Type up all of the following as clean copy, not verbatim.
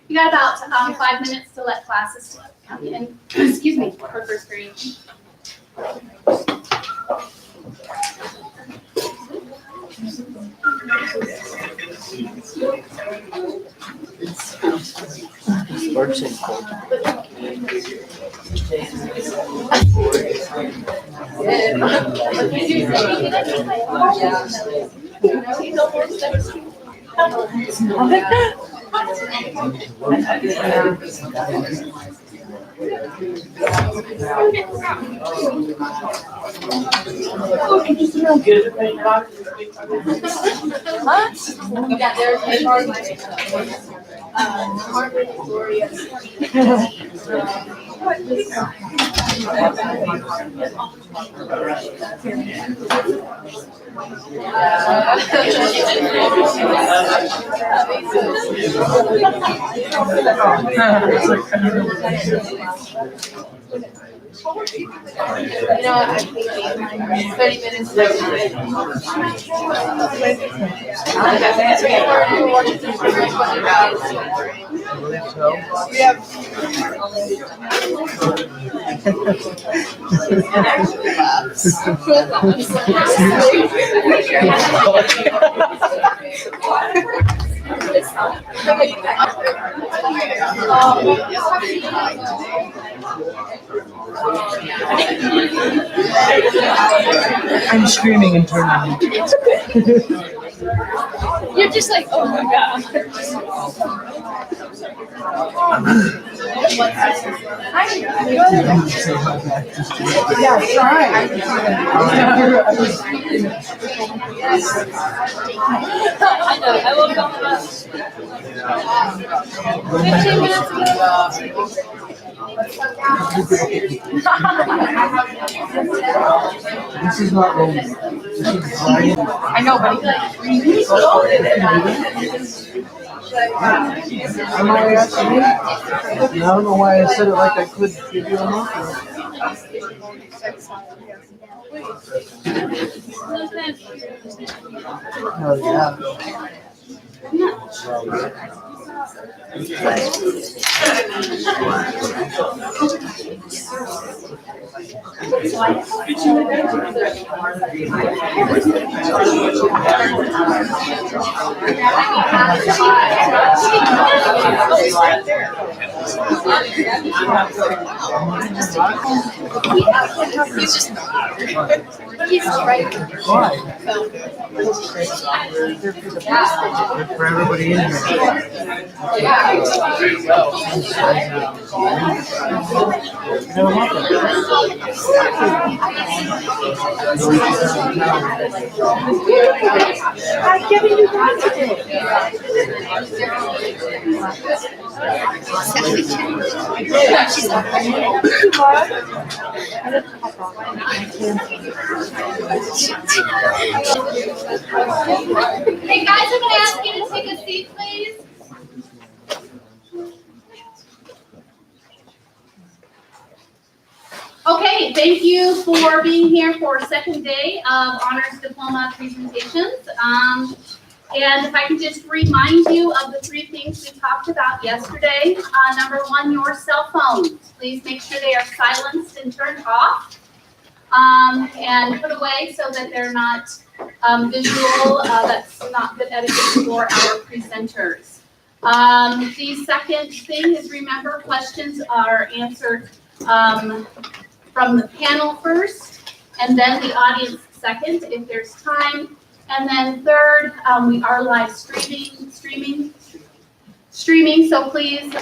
You got about 5 minutes to let classes come in. Excuse me, for first period. I think 30 minutes. I'm screaming internally. You're just like, oh my god. Yeah, try. I know, I will come up. 15 minutes ago. This is not rolling. This is flying. I know, but he's Am I asking? I don't know why I said it like I could give you an offer. Oh yeah. He's just he's right. Why? Good for everybody in here. I've given you one today. Hey guys, I'm gonna ask you to take a seat, please. Okay, thank you for being here for second day of Honors Diploma presentations. And if I can just remind you of the 3 things we talked about yesterday. Number 1, your cell phones. Please make sure they are silenced and turned off and put away so that they're not visual. That's not good etiquette for our presenters. The second thing is, remember, questions are answered from the panel first, and then the audience second, if there's time. And then third, we are live streaming. So please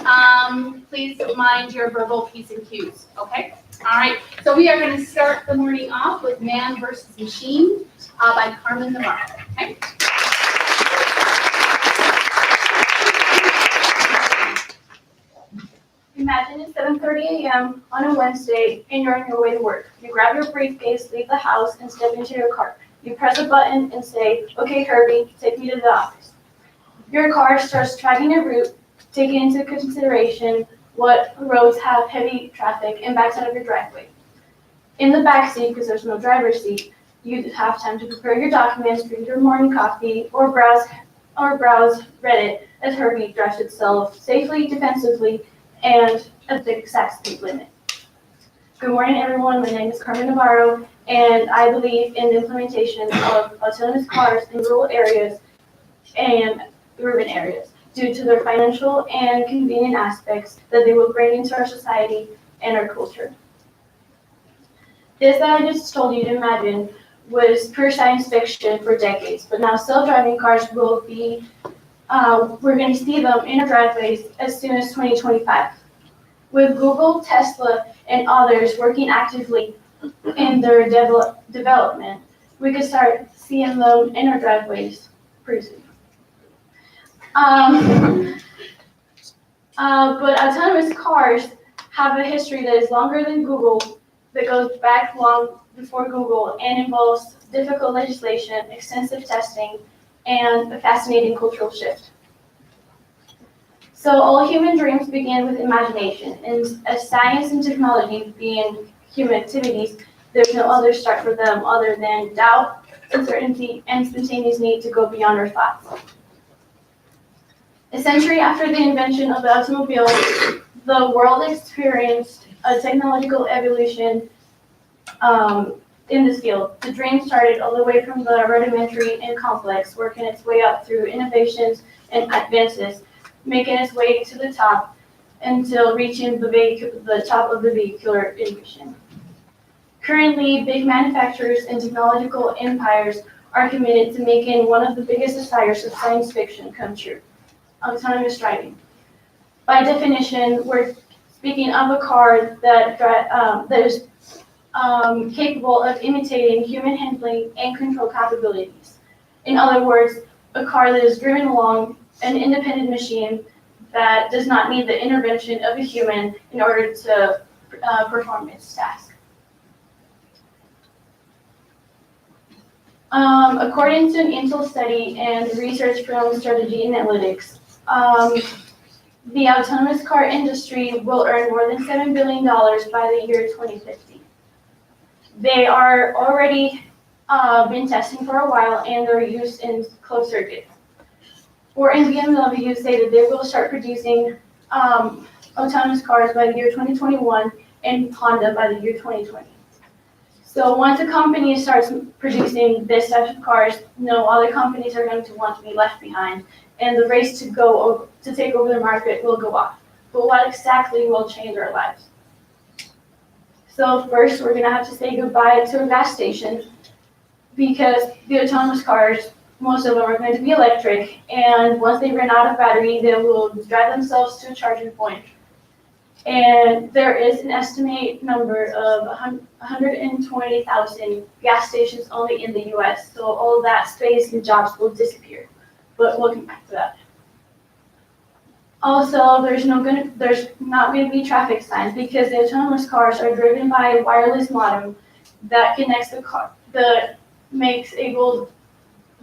mind your verbal P's and Q's. Okay. All right. So we are going to start the morning off with Man versus Machine by Carmen Navarro. Okay. Imagine it's 7:30 a.m. on a Wednesday and you're on your way to work. You grab your briefcase, leave the house, and step into your car. You press a button and say, "Okay, Herbie, take me to the office." Your car starts tracking a route, taking into consideration what roads have heavy traffic, and backs out of your driveway. In the back seat, because there's no driver's seat, You have time to prepare your documents, drink your morning coffee, or browse Reddit as Herbie drives itself safely, defensively, and at the exact speed limit. Good morning, everyone. My name is Carmen Navarro, and I believe in the implementation of autonomous cars in rural areas and urban areas due to their financial and convenient aspects that they will bring into our society and our culture. This that I just told you to imagine was pure science fiction for decades, but now self-driving cars will be, we're going to see them in our driveways as soon as 2025. With Google, Tesla, and others working actively in their development, we could start seeing them in our driveways pretty soon. But autonomous cars have a history that is longer than Google, that goes back long before Google, and involves difficult legislation, extensive testing, and a fascinating cultural shift. So all human dreams begin with imagination, and as science and technology being human activities, there's no other start for them other than doubt, uncertainty, and spontaneous need to go beyond our thoughts. A century after the invention of the automobile, the world experienced a technological evolution in this field. The dream started all the way from the rudimentary and complex, working its way up through innovations and advances, making its way to the top until reaching the top of the vehicular innovation. Currently, big manufacturers and technological empires are committed to making one of the biggest desires of science fiction come true: autonomous driving. By definition, we're speaking of a car that is capable of imitating human handling and control capabilities. In other words, a car that is driven along an independent machine that does not need the intervention of a human in order to perform its task. According to an Intel study and research from Strategy Analytics, the autonomous car industry will earn more than $7 billion by the year 2050. They are already been testing for a while, and they're used in closed circuit. Ford and BMW say that they will start producing autonomous cars by the year 2021, and Honda by the year 2020. So once a company starts producing this type of cars, no other companies are going to want to be left behind, and the race to take over the market will go off. But what exactly will change our lives? So first, we're gonna have to say goodbye to a gas station, because the autonomous cars, most of them are going to be electric, and once they run out of battery, they will drive themselves to a charging point. And there is an estimated number of 120,000 gas stations only in the US, so all that space and jobs will disappear. But we'll come back to that. Also, there's not going to be traffic signs, because the autonomous cars are driven by a wireless modem that connects the car, that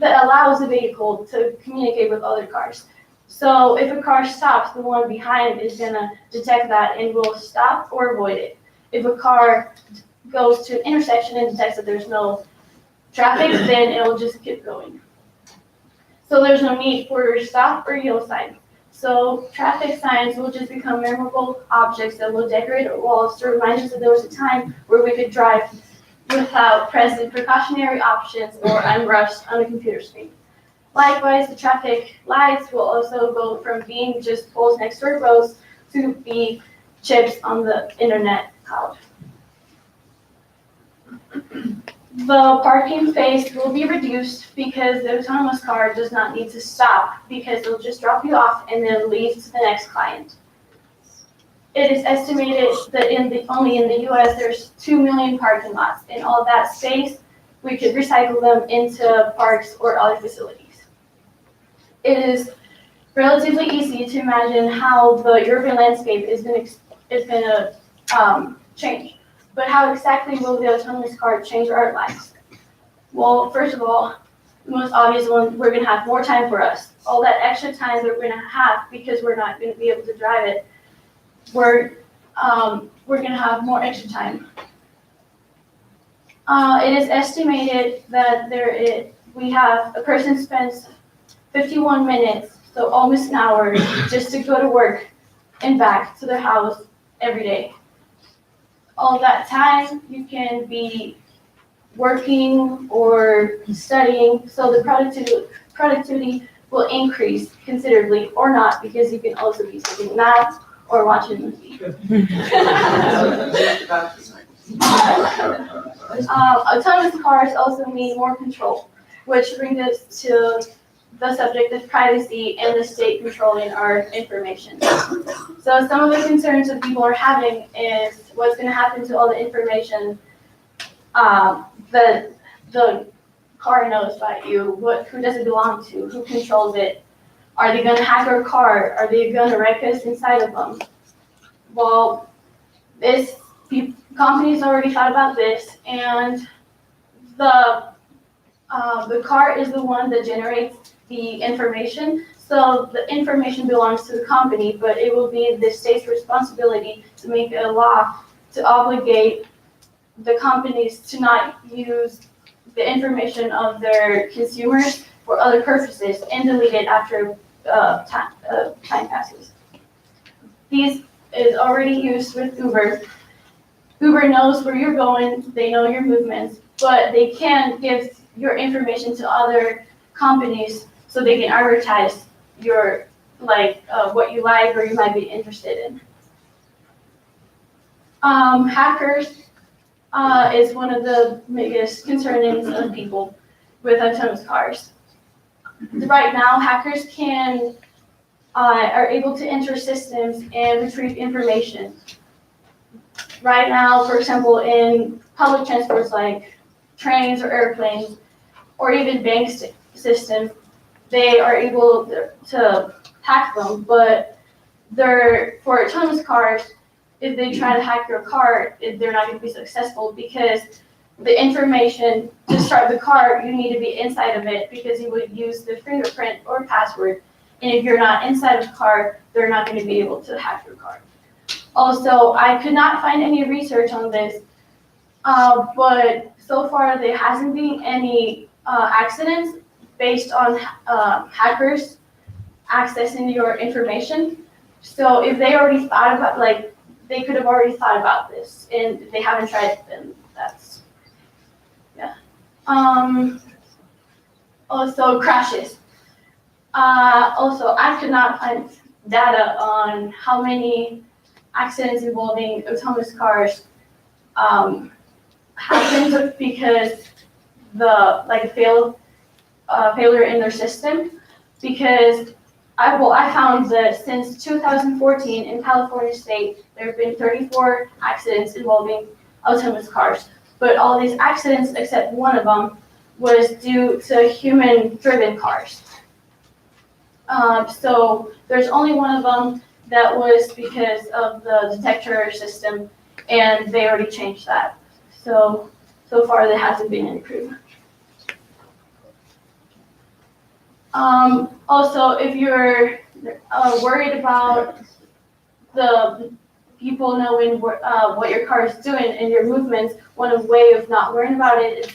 allows the vehicle to communicate with other cars. So if a car stops, the one behind is going to detect that and will stop or avoid it. If a car goes to an intersection and detects that there's no traffic, then it will just keep going. So there's no need for stop or yield signs. So traffic signs will just become memorable objects that will decorate our walls to remind us that there was a time where we could drive without pressing precautionary options or unrushed on a computer screen. Likewise, the traffic lights will also go from being just poles next to our roads to be chips on the internet cloud. The parking phase will be reduced because the autonomous car does not need to stop, because it'll just drop you off and then leave to the next client. It is estimated that only in the US there's 2 million parking lots. In all that space, we could recycle them into parks or other facilities. It is relatively easy to imagine how the urban landscape is going to change. But how exactly will the autonomous car change our lives? Well, first of all, the most obvious one, we're going to have more time for us. All that extra time that we're going to have because we're not going to be able to drive it, we're going to have more extra time. It is estimated that we have a person spends 51 minutes, so almost an hour, just to go to work and back to their house every day. All that time you can be working or studying, so the productivity will increase considerably, or not, because you can also be taking math or watching a movie. Autonomous cars also need more control, which brings us to the subject of privacy and the state controlling our information. So some of the concerns that people are having is what's going to happen to all the information that the car knows about you, who does it belong to, who controls it. Are they going to hack our car? Are they going to wreck us inside of them? Well, companies already thought about this, and the car is the one that generates the information. So the information belongs to the company, but it will be the state's responsibility to make a law to obligate the companies to not use the information of their consumers for other purposes and delete it after time passes. These is already used with Uber. Uber knows where you're going, they know your movements, but they can't give your information to other companies so they can advertise your what you like or you might be interested in. Hackers is one of the biggest concerns of people with autonomous cars. Right now, hackers are able to enter systems and retrieve information. Right now, for example, in public transports like trains or airplanes, or even bank systems, they are able to hack them, but for autonomous cars, if they try to hack your car, they're not going to be successful, because the information to start the car, you need to be inside of it, because you would use the fingerprint or password. And if you're not inside of the car, they're not going to be able to hack your car. Also, I could not find any research on this, but so far there hasn't been any accidents based on hackers accessing your information. So if they already thought about, they could have already thought about this, and they haven't tried it, then that's, yeah. Also, crashes. Also, I could not find data on how many accidents involving autonomous cars happen because failure in their system, because I found that since 2014 in California state, there have been 34 accidents involving autonomous cars. But all these accidents, except one of them, was due to human-driven cars. So there's only one of them that was because of the detector system, and they already changed that. So far there hasn't been any proof. Also, if you're worried about the people knowing what your car is doing and your movements, one way of not worrying about it is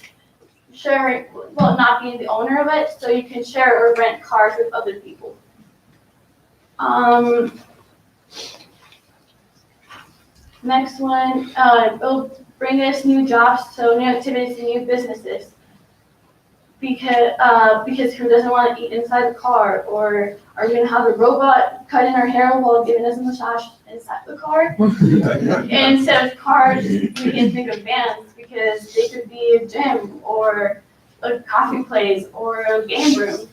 sharing, not being the owner of it, so you can share or rent cars with other people. Next one, it'll bring us new jobs, so new activities and new businesses. Because who doesn't want to eat inside the car? Or are we going to have a robot cutting our hair while giving us a massage inside the car? Instead of cars, we can think of vans, because they could be a gym or a coffee place or a game room.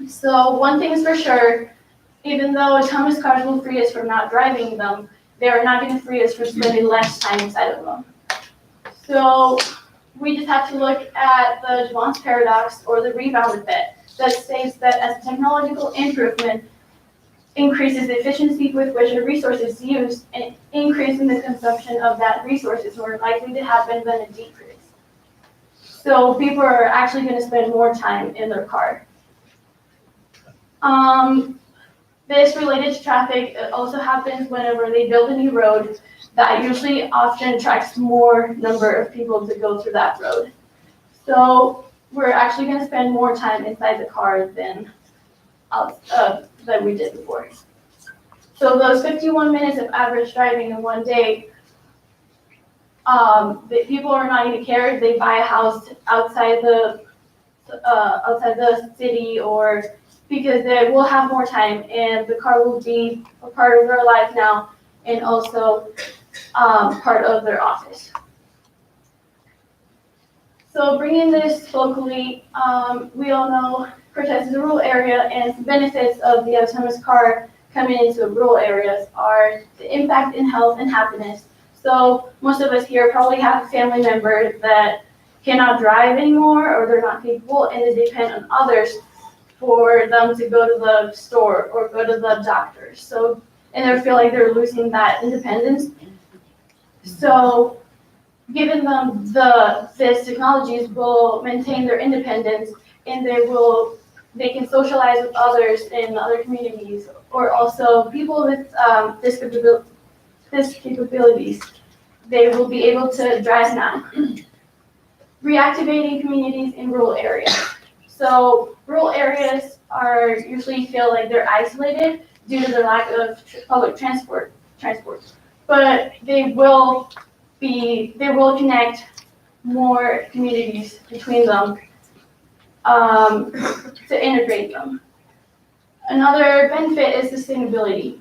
So one thing is for sure, even though autonomous cars will free us from not driving them, they are not going to free us from spending less time inside of them. So we just have to look at the Devon's paradox, or the rebound effect, that states that as technological improvement increases the efficiency with which a resource is used, and increasing the consumption of that resource is more likely to happen than a decrease. So people are actually going to spend more time in their car. This related to traffic also happens whenever they build a new road. that usually often attracts more number of people to go through that road. So we're actually going to spend more time inside the car than we did before. So those 51 minutes of average driving in one day, the people are not going to care if they buy a house outside the city, or because they will have more time and the car will be a part of their life now, and also part of their office. So bringing this locally, we all know Cortez is a rural area, and benefits of the autonomous car coming into rural areas are the impact in health and happiness. So most of us here probably have a family member that cannot drive anymore, or they're not capable, and they depend on others for them to go to the store or go to the doctor. So, and they feel like they're losing that independence. So giving them these technologies will maintain their independence, and they can socialize with others in other communities, or also people with these capabilities. They will be able to drive now. Reactivating communities in rural areas. So rural areas are usually feel like they're isolated due to the lack of public transport. But they will connect more communities between them to integrate them. Another benefit is sustainability.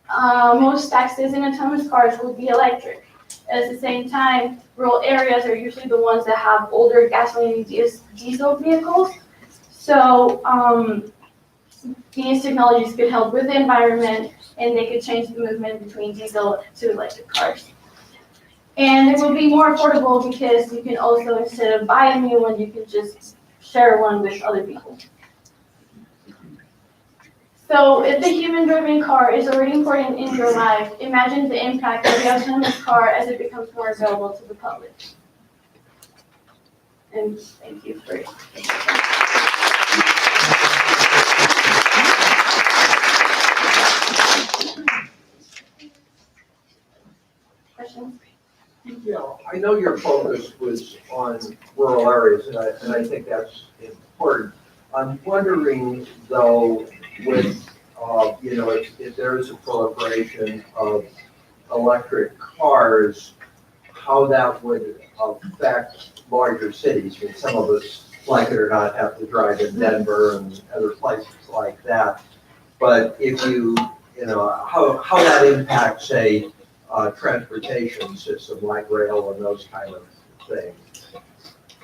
Most taxis in autonomous cars will be electric. At the same time, rural areas are usually the ones that have older gasoline diesel vehicles. So these technologies could help with the environment, and they could change the movement between diesel to electric cars. And it will be more affordable because you can also, instead of buy a new one, you can just share one with other people. So if the human-driven car is already important in your life, imagine the impact of the autonomous car as it becomes more available to the public. And thank you for questions. Yeah, I know your focus was on rural areas, and I think that's important. I'm wondering, though, with, if there is a proliferation of electric cars, how that would affect larger cities. I mean, some of us, like it or not, have to drive in Denver and other places like that. But if how that impacts, say, transportation system like rail and those kind of things.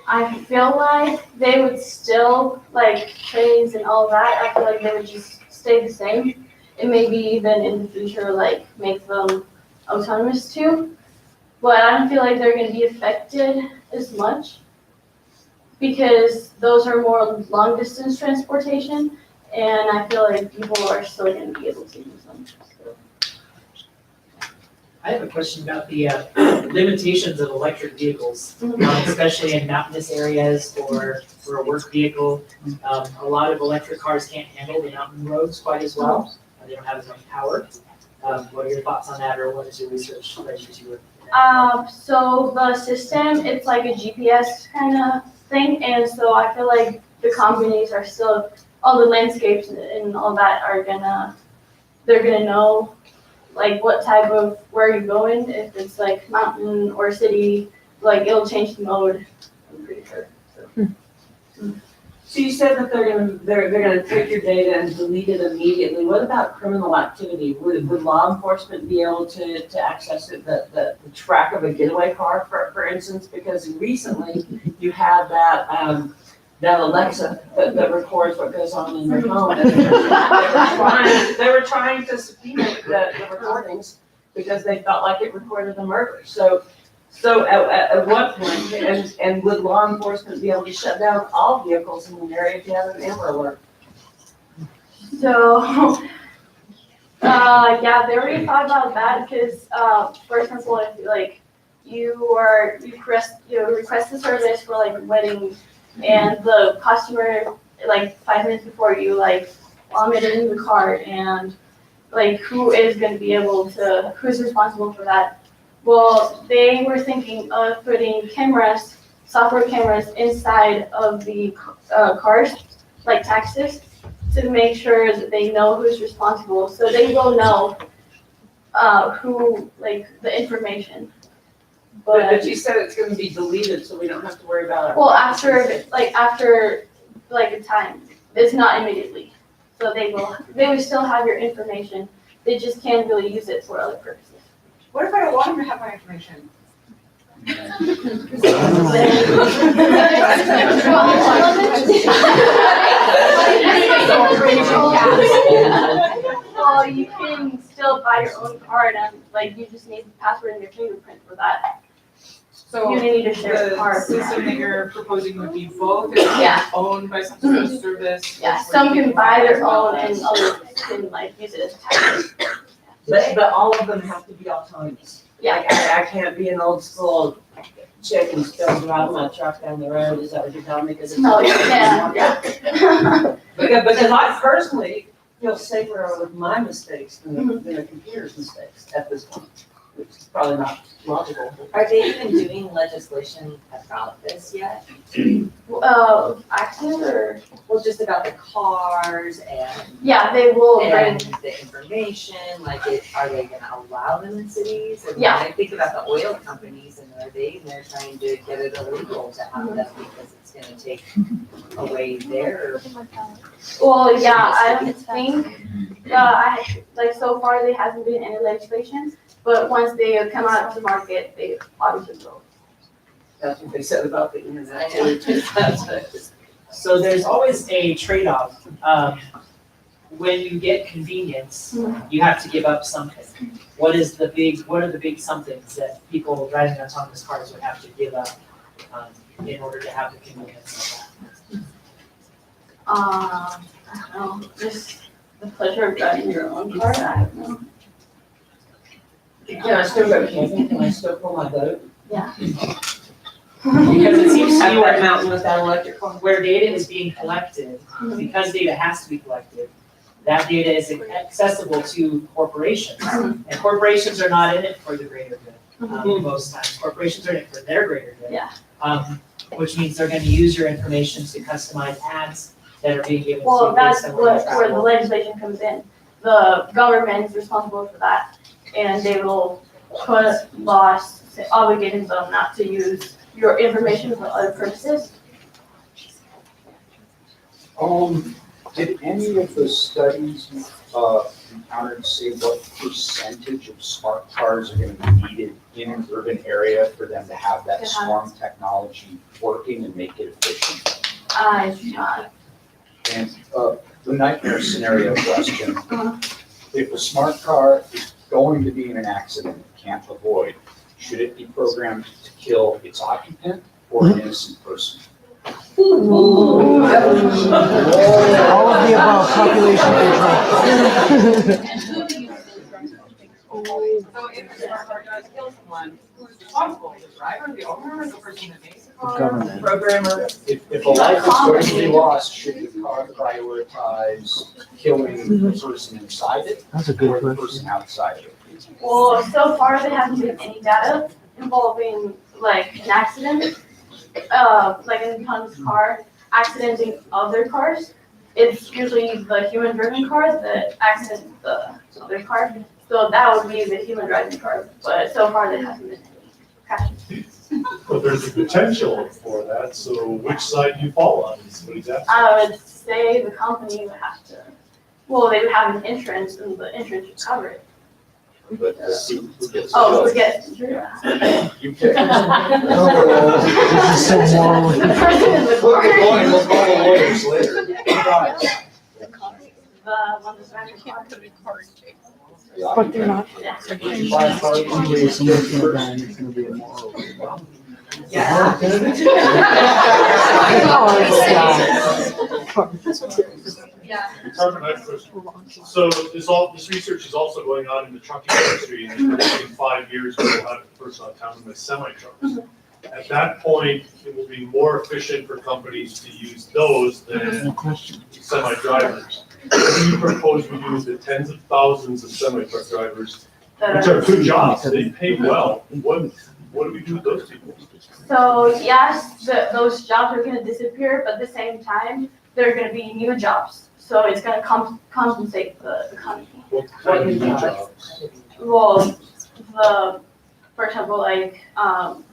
I feel like they would still, like trains and all that, I feel like they would just stay the same. And maybe even in the future, like make them autonomous too. But I don't feel like they're going to be affected as much because those are more long distance transportation. And I feel like people are still going to be able to use them. So. I have a question about the limitations of electric vehicles, especially in mountainous areas or for a work vehicle. A lot of electric cars can't handle the mountain roads quite as well. They don't have as much power. What are your thoughts on that, or what is your research led you to it? So the system, it's like a GPS kind of thing, and so I feel like the companies are still, all the landscapes and all that they're gonna know like what type of, where you're going, if it's like mountain or city, like it'll change the mode, I'm pretty sure. So you said that they're gonna take your data and delete it immediately. What about criminal activity? Would law enforcement be able to access it, the track of a getaway car, for instance? Because recently you had that Alexa that records what goes on in your home. And they were trying to subpoena the recordings because they felt like it recorded the murder. So at what point, and would law enforcement be able to shut down all vehicles in the area if you have an Amber Alert? So, yeah, they already thought about that because, for example, if like you request a service for like a wedding, and the customer like 5 minutes before you like vomited in the car and like who is going to be able to, who's responsible for that. Well, they were thinking of putting cameras, software cameras inside of the cars, like taxis, to make sure that they know who's responsible. So they will know who, like, the information. But you said it's gonna be deleted, so we don't have to worry about it. Well, after a time, it's not immediately. So they will still have your information. They just can't really use it for other purposes. What if I don't want them to have my information? Well, you can still buy your own card and like you just need the password and your fingerprint for that. So You need to share a the card. system that you're proposing would be both, it's Yeah. owned by some sort of service? Yeah, where some you can buy their control own and this? others can like use it as a tax. But all of them have to be autonomous. Yeah. Like, I can't be an old school chick and still drive my truck down the road, is that what you're telling me? Because it's. No, you can, yeah. Because I personally feel safer with my mistakes than a computer's mistakes at this point, which is probably not logical. Are they even doing legislation about this yet? Accident or, Well, just about the cars and yeah, they will and bring, the information, like, are they gonna allow them in cities? And Yeah. I think about the oil companies, and they're trying to get it illegal to have them because it's gonna take away their. well, yeah, I don't think, like so far there hasn't been any legislation, but once they come out to market, they obviously will. That's what they said about the internet too. So there's always a trade-off. When you get convenience, you have to give up something. What are the big somethings that people driving autonomous cars would have to give up in order to have the convenience of that? I don't know, just the pleasure of driving your own car, I don't know. Can I still go camping? Can I still pull my boat? Because it seems to At me that mountain with that electric car? where data is being collected, because data has to be collected, that data is accessible to corporations. And corporations are not in it for the greater good, most times. Corporations are in it for their greater good. Yeah. Which means they're gonna use your information to customize ads that are being given to you Well, that's based on where you where the travel. legislation comes in. The government is responsible for that, and they will put laws obligating them not to use your information for other purposes. Did any of the studies encountered say what percentage of smart cars are gonna be needed in an urban area for them to have that swarm technology working and make it efficient? I do not. And the nightmare scenario question, if a smart car is going to be in an accident it can't avoid, should it be programmed to kill its occupant or an innocent person? All of the above, population control. So if the smart car does kill someone, who's responsible? The driver, the owner, the person that makes the car? Government. Programmer. If a life is going to be lost, should the car prioritize killing the person inside it That's a or good the question. person outside of it? Well, so far there hasn't been any data involving like an accident, like in Hun's car, accidenting other cars. It's usually the human driven car that accidents the other car. So that would be the human driving car, but so far there hasn't been any crashes. But there's a potential for that, so which side do you fall on is what he's asking. I would say the company would have to, well, they would have an insurance and the insurance would cover it. But who gets Oh, killed? forget. You pick. This is so moral. The person in the Flip car. the coin, we'll call the lawyers later. Promise. The one that's driving the car. But they're not. Yeah. You buy a car, Anyway, someone's gonna die and it's gonna be a moral. Yeah. Yeah. So this research is also going on in the trucking industry, and in 5 years, we'll have a person autonomous semi-trucks. At that point, it will be more efficient for companies to use those than No question. semi-drivers. what do you propose we do with the tens of thousands of semi-truck drivers, which are good jobs, they pay well, what do we do with those people? So yes, those jobs are gonna disappear, but at the same time, there are gonna be new jobs. So it's gonna compensate the economy. What kind of new jobs? Well, for example, like,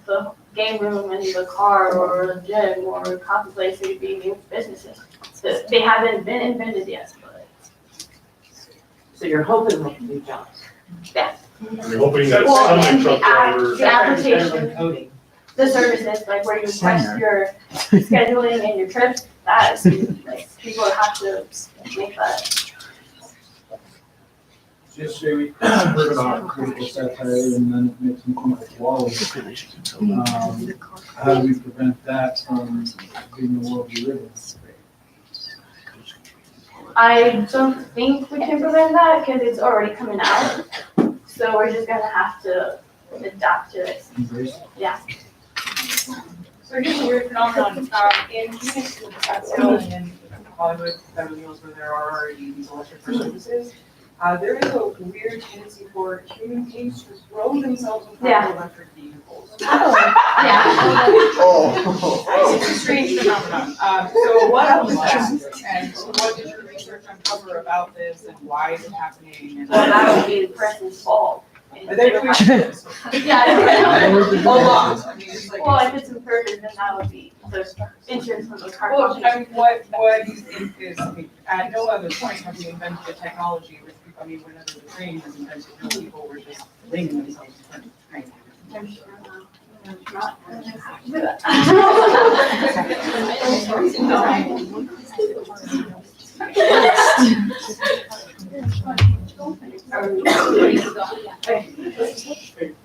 the game room in the car or the gym or coffee place, they'd be new businesses. They haven't been invented yet, but So you're hoping they can do jobs. I'm hoping that Well, and semi-truck drivers. the application, Better than coding. the services, like where you request your scheduling and your trips, that is, like, people have to make that. Yesterday, we heard about critical satire and then it makes me think of Wall-E. How do we prevent that from being the world we live in? I don't think we can prevent that because it's already coming out. So we're just gonna have to adapt to it. Embrace it. Yeah. So here's a weird phenomenon, in Scottsdale and in Hollywood, Beverly Hills, where there are already these electric car services, there is a weird tendency for human beings to throw themselves in front of electric vehicles. Yeah. It's a strange phenomenon. So what was that? And what did your research uncover about this and why is it happening? And Well, that would be the person's fault. But they're Yeah. a lot. I mean, it's like. Well, if it's in purpose, then that would be the insurance from the car Well, company. I mean, what do you think is, I mean, at no other point have we invented the technology with, I mean, whenever the train was invented, no people were just laying themselves in front of the train. I'm sure not.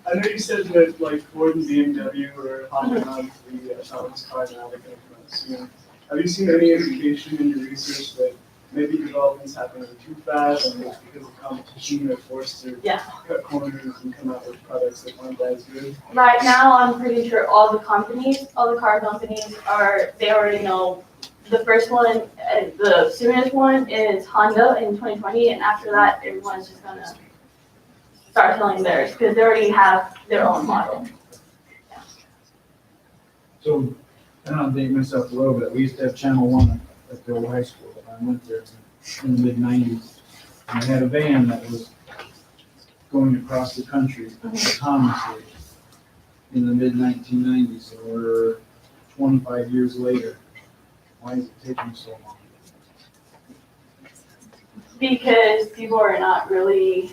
I know you said that like Ford and BMW were hopping on the autonomous car now, they're gonna come out soon. Have you seen any indication in your research that maybe development's happening too fast and it's because of competition they're forced to Yeah. cut corners and come out with products that aren't as good? Right now, I'm pretty sure all the car companies they already know the first one, the soonest one is Honda in 2020, and after that, everyone's just gonna start selling theirs, because they already have their own model. So, I don't date myself a little bit, we used to have Channel 1 at the old high school that I went there in the mid-90s. And they had a van that was going across the country autonomously in the mid-1990s, and we're 25 years later. Why is it taking so long? Because people are not really,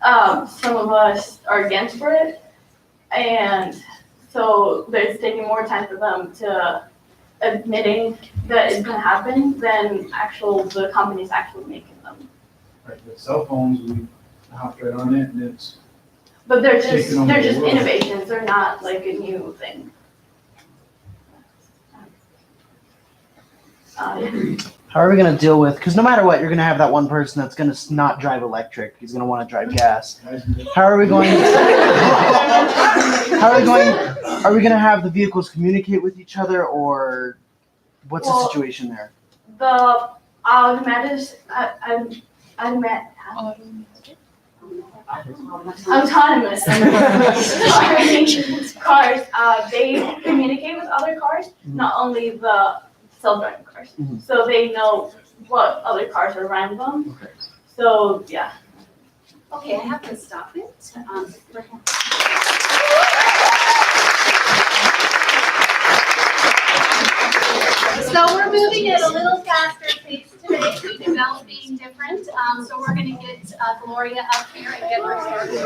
some of us are against for it, and so it's taking more time for them to admitting that it's gonna happen than the companies actually making them. Right, the cell phones, we hopped right on it, and it's But they're Taking over the just world. innovations, they're not like a new thing. How are we gonna deal with? Because no matter what, you're gonna have that one person that's gonna not drive electric. He's gonna want to drive gas. How are we going? Are we gonna have the vehicles communicate with each other, or what's the Well, situation there? The autonomous cars, they communicate with other cars, not only the self-driving cars. Mhm. So they know what other cars are around them. Okay. So, yeah. Okay, I have to stop it. So we're moving at a little faster pace today, because Mel's being different. So we're gonna get Gloria up here and get her started.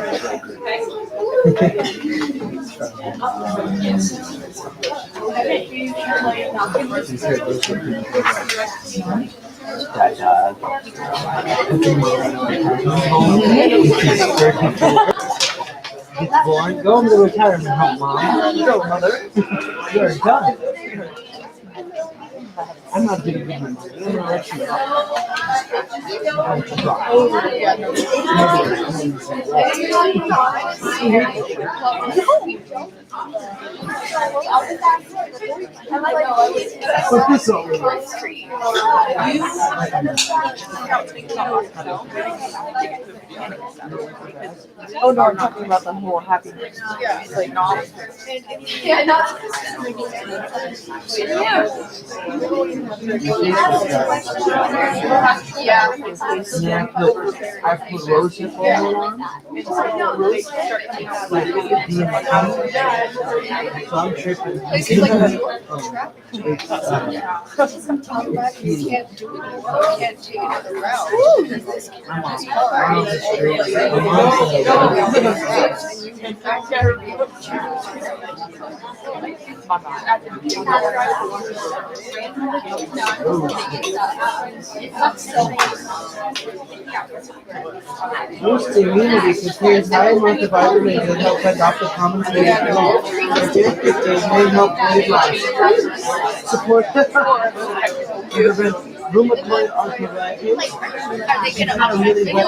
Go into the retirement home, Mom. Go, Mother. You're done. I'm not doing good. I'm gonna let you Put this over. Oh, no, I'm talking about the whole happiness. Yeah. Like, not. Yeah, not. Yeah. I put rose hip on. So I'm tripping. Boost immunity contains high amounts of vitamins that help adopt a common sense. It may help save lives. Support prevent rheumatoid arthritis. It's not really wet.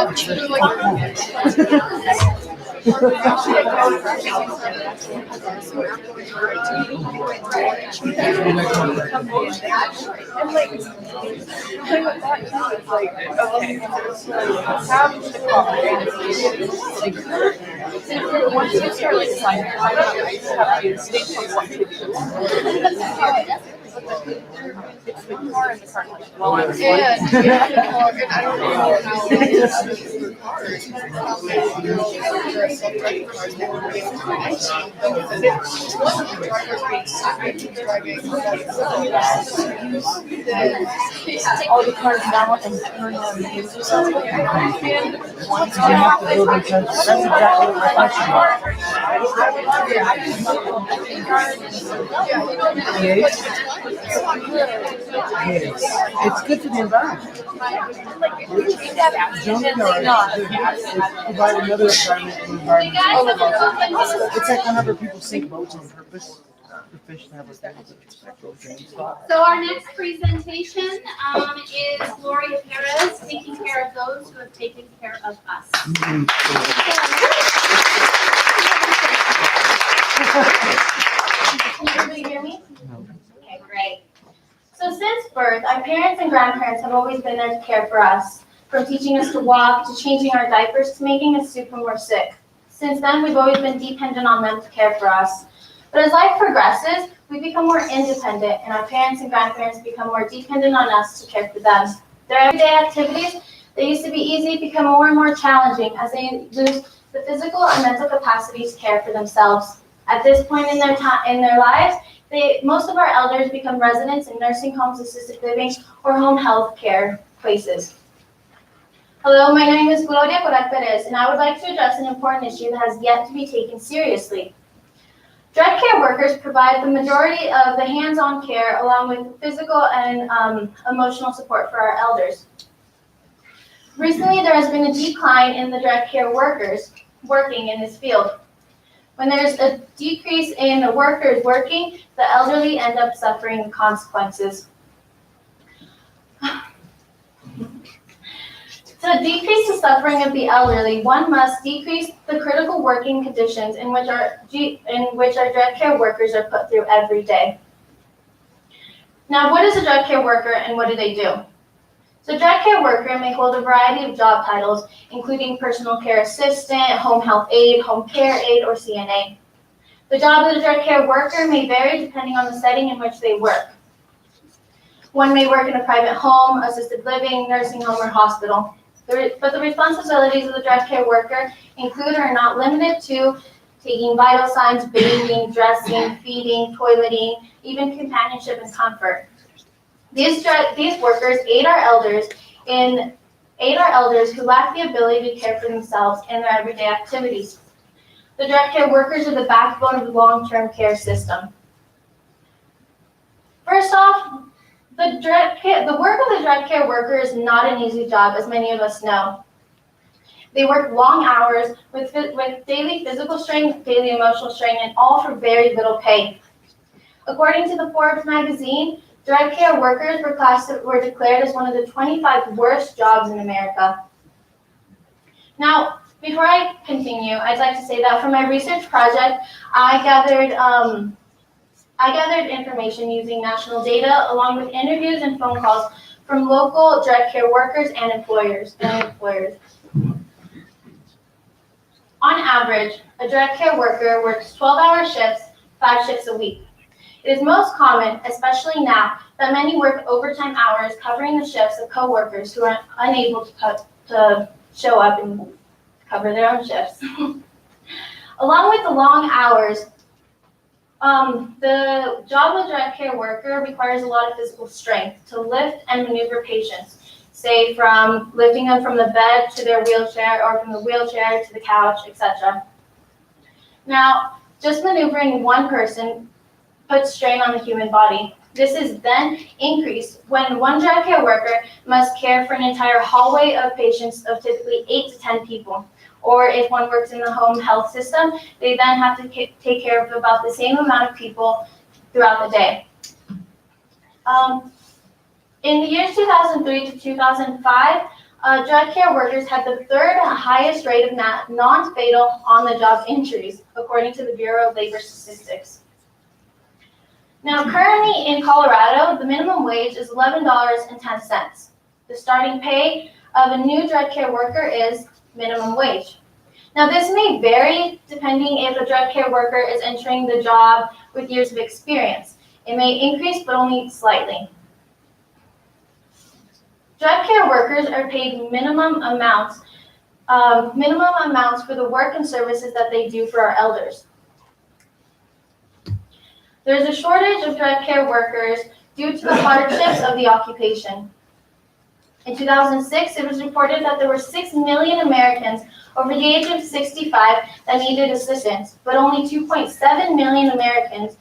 Once you start like signing, I have to stay fluctuations. It's the car in the car, like, well, I was like, and I don't know all the cars now and turn them into something. And once you have to go because that's exactly what my question It's good for the environment. Junkyards provide another environment. It's like whenever people sink boats on purpose. The fish have a drain spot. So our next presentation is Gloria Perez, taking care of those who have taken care of us. Can you hear me? Okay, great. So since birth, our parents and grandparents have always been there to care for us, from teaching us to walk, to changing our diapers, to making us soup when we're sick. Since then, we've always been dependent on them to care for us. But as life progresses, we become more independent, and our parents and grandparents become more dependent on us to care for them. Their everyday activities that used to be easy become more and more challenging as they lose the physical and mental capacities to care for themselves. At this point in their lives, most of our elders become residents in nursing homes, assisted living, or home health care places. Hello, my name is Gloria Perez, and I would like to address an important issue that has yet to be taken seriously. Direct care workers provide the majority of the hands-on care along with physical and emotional support for our elders. Recently, there has been a decline in the direct care workers working in this field. When there's a decrease in the workers working, the elderly end up suffering the consequences. To decrease the suffering of the elderly, one must decrease the critical working conditions in which our direct care workers are put through every day. Now, what is a direct care worker and what do they do? So, a direct care worker may hold a variety of job titles, including personal care assistant, home health aide, home care aide, or CNA. The job of the direct care worker may vary depending on the setting in which they work. One may work in a private home, assisted living, nursing home, or hospital. But the responsibilities of the direct care worker include or are not limited to taking vital signs, bathing, dressing, feeding, toileting, even companionship and comfort. These workers aid our elders who lack the ability to care for themselves in their everyday activities. The direct care workers are the backbone of the long-term care system. First off, the work of the direct care worker is not an easy job, as many of us know. They work long hours with daily physical strain, daily emotional strain, and all for very little pay. According to the Forbes magazine, direct care workers were declared as one of the 25 worst jobs in America. Now, before I continue, I'd like to say that for my research project, I gathered information using national data along with interviews and phone calls from local direct care workers and employers. On average, a direct care worker works 12-hour shifts, 5 shifts a week. It is most common, especially now, that many work overtime hours covering the shifts of coworkers who are unable to show up and cover their own shifts. Along with the long hours, the job of a direct care worker requires a lot of physical strength to lift and maneuver patients, say from lifting them from the bed to their wheelchair or from the wheelchair to the couch, etc. Now, just maneuvering one person puts strain on the human body. This is then increased when one direct care worker must care for an entire hallway of patients of typically 8 to 10 people. Or if one works in the home health system, they then have to take care of about the same amount of people throughout the day. In the years 2003 to 2005, direct care workers had the 3rd highest rate of non-fatal on-the-job injuries, according to the Bureau of Labor Statistics. Now, currently in Colorado, the minimum wage is $11.10. The starting pay of a new direct care worker is minimum wage. Now, this may vary depending if a direct care worker is entering the job with years of experience. It may increase, but only slightly. Direct care workers are paid minimum amounts for the work and services that they do for our elders. There's a shortage of direct care workers due to the hardships of the occupation. In 2006, it was reported that there were 6 million Americans over the age of 65 that needed assistance, but only 2.7 million Americans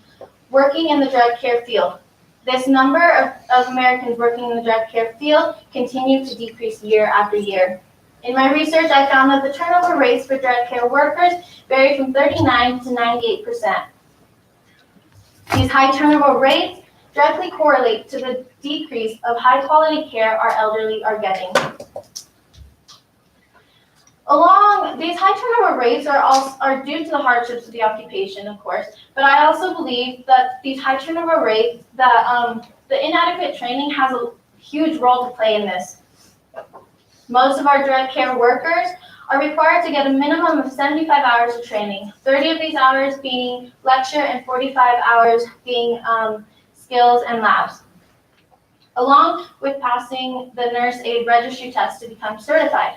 working in the direct care field. This number of Americans working in the direct care field continued to decrease year after year. In my research, I found that the turnover rates for direct care workers vary from 39 to 98%. These high turnover rates directly correlate to the decrease of high-quality care our elderly are getting. These high turnover rates are due to the hardships of the occupation, of course, but I also believe that these high turnover rates, that the inadequate training has a huge role to play in this. Most of our direct care workers are required to get a minimum of 75 hours of training, 30 of these hours being lecture and 45 hours being skills and labs, along with passing the nurse aid registry test to become certified.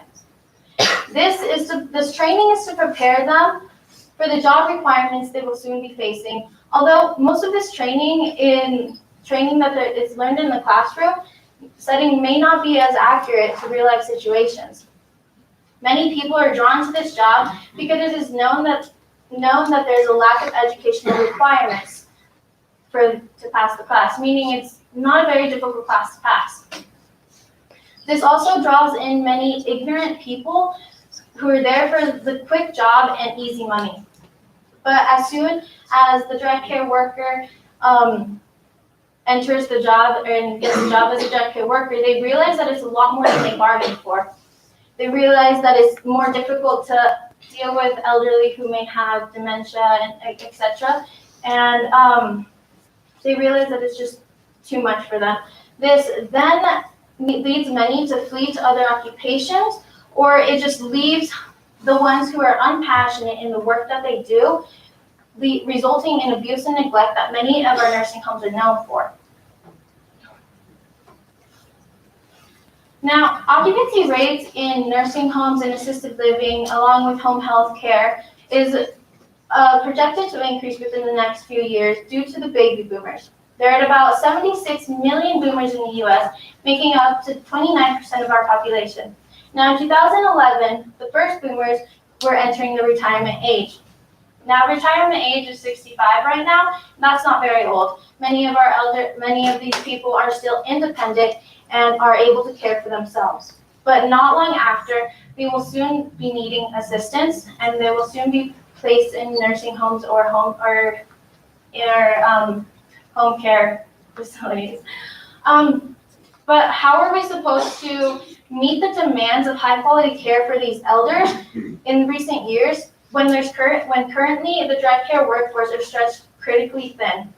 This training is to prepare them for the job requirements they will soon be facing. Although most of this training that is learned in the classroom setting may not be as accurate to real life situations. Many people are drawn to this job because it is known that there's a lack of educational requirements to pass the class, meaning it's not a very difficult class to pass. This also draws in many ignorant people who are there for the quick job and easy money. But as soon as the direct care worker enters the job and gets a job as a direct care worker, they realize that it's a lot more than they bargained for. They realize that it's more difficult to deal with elderly who may have dementia and etc. And they realize that it's just too much for them. This then leads many to flee to other occupations, or it just leaves the ones who are unpassionate in the work that they do, resulting in abuse and neglect that many of our nursing homes are known for. Now, occupancy rates in nursing homes and assisted living, along with home health care, is projected to increase within the next few years due to the baby boomers. There are about 76 million boomers in the U.S., making up to 29% of our population. Now, in 2011, the first boomers were entering the retirement age. Now, retirement age is 65 right now. That's not very old. Many of these people are still independent and are able to care for themselves. But not long after, they will soon be needing assistance, and they will soon be placed in nursing homes or home care facilities. But how are we supposed to meet the demands of high quality care for these elders in recent years when currently the direct care workforce are stretched critically thin?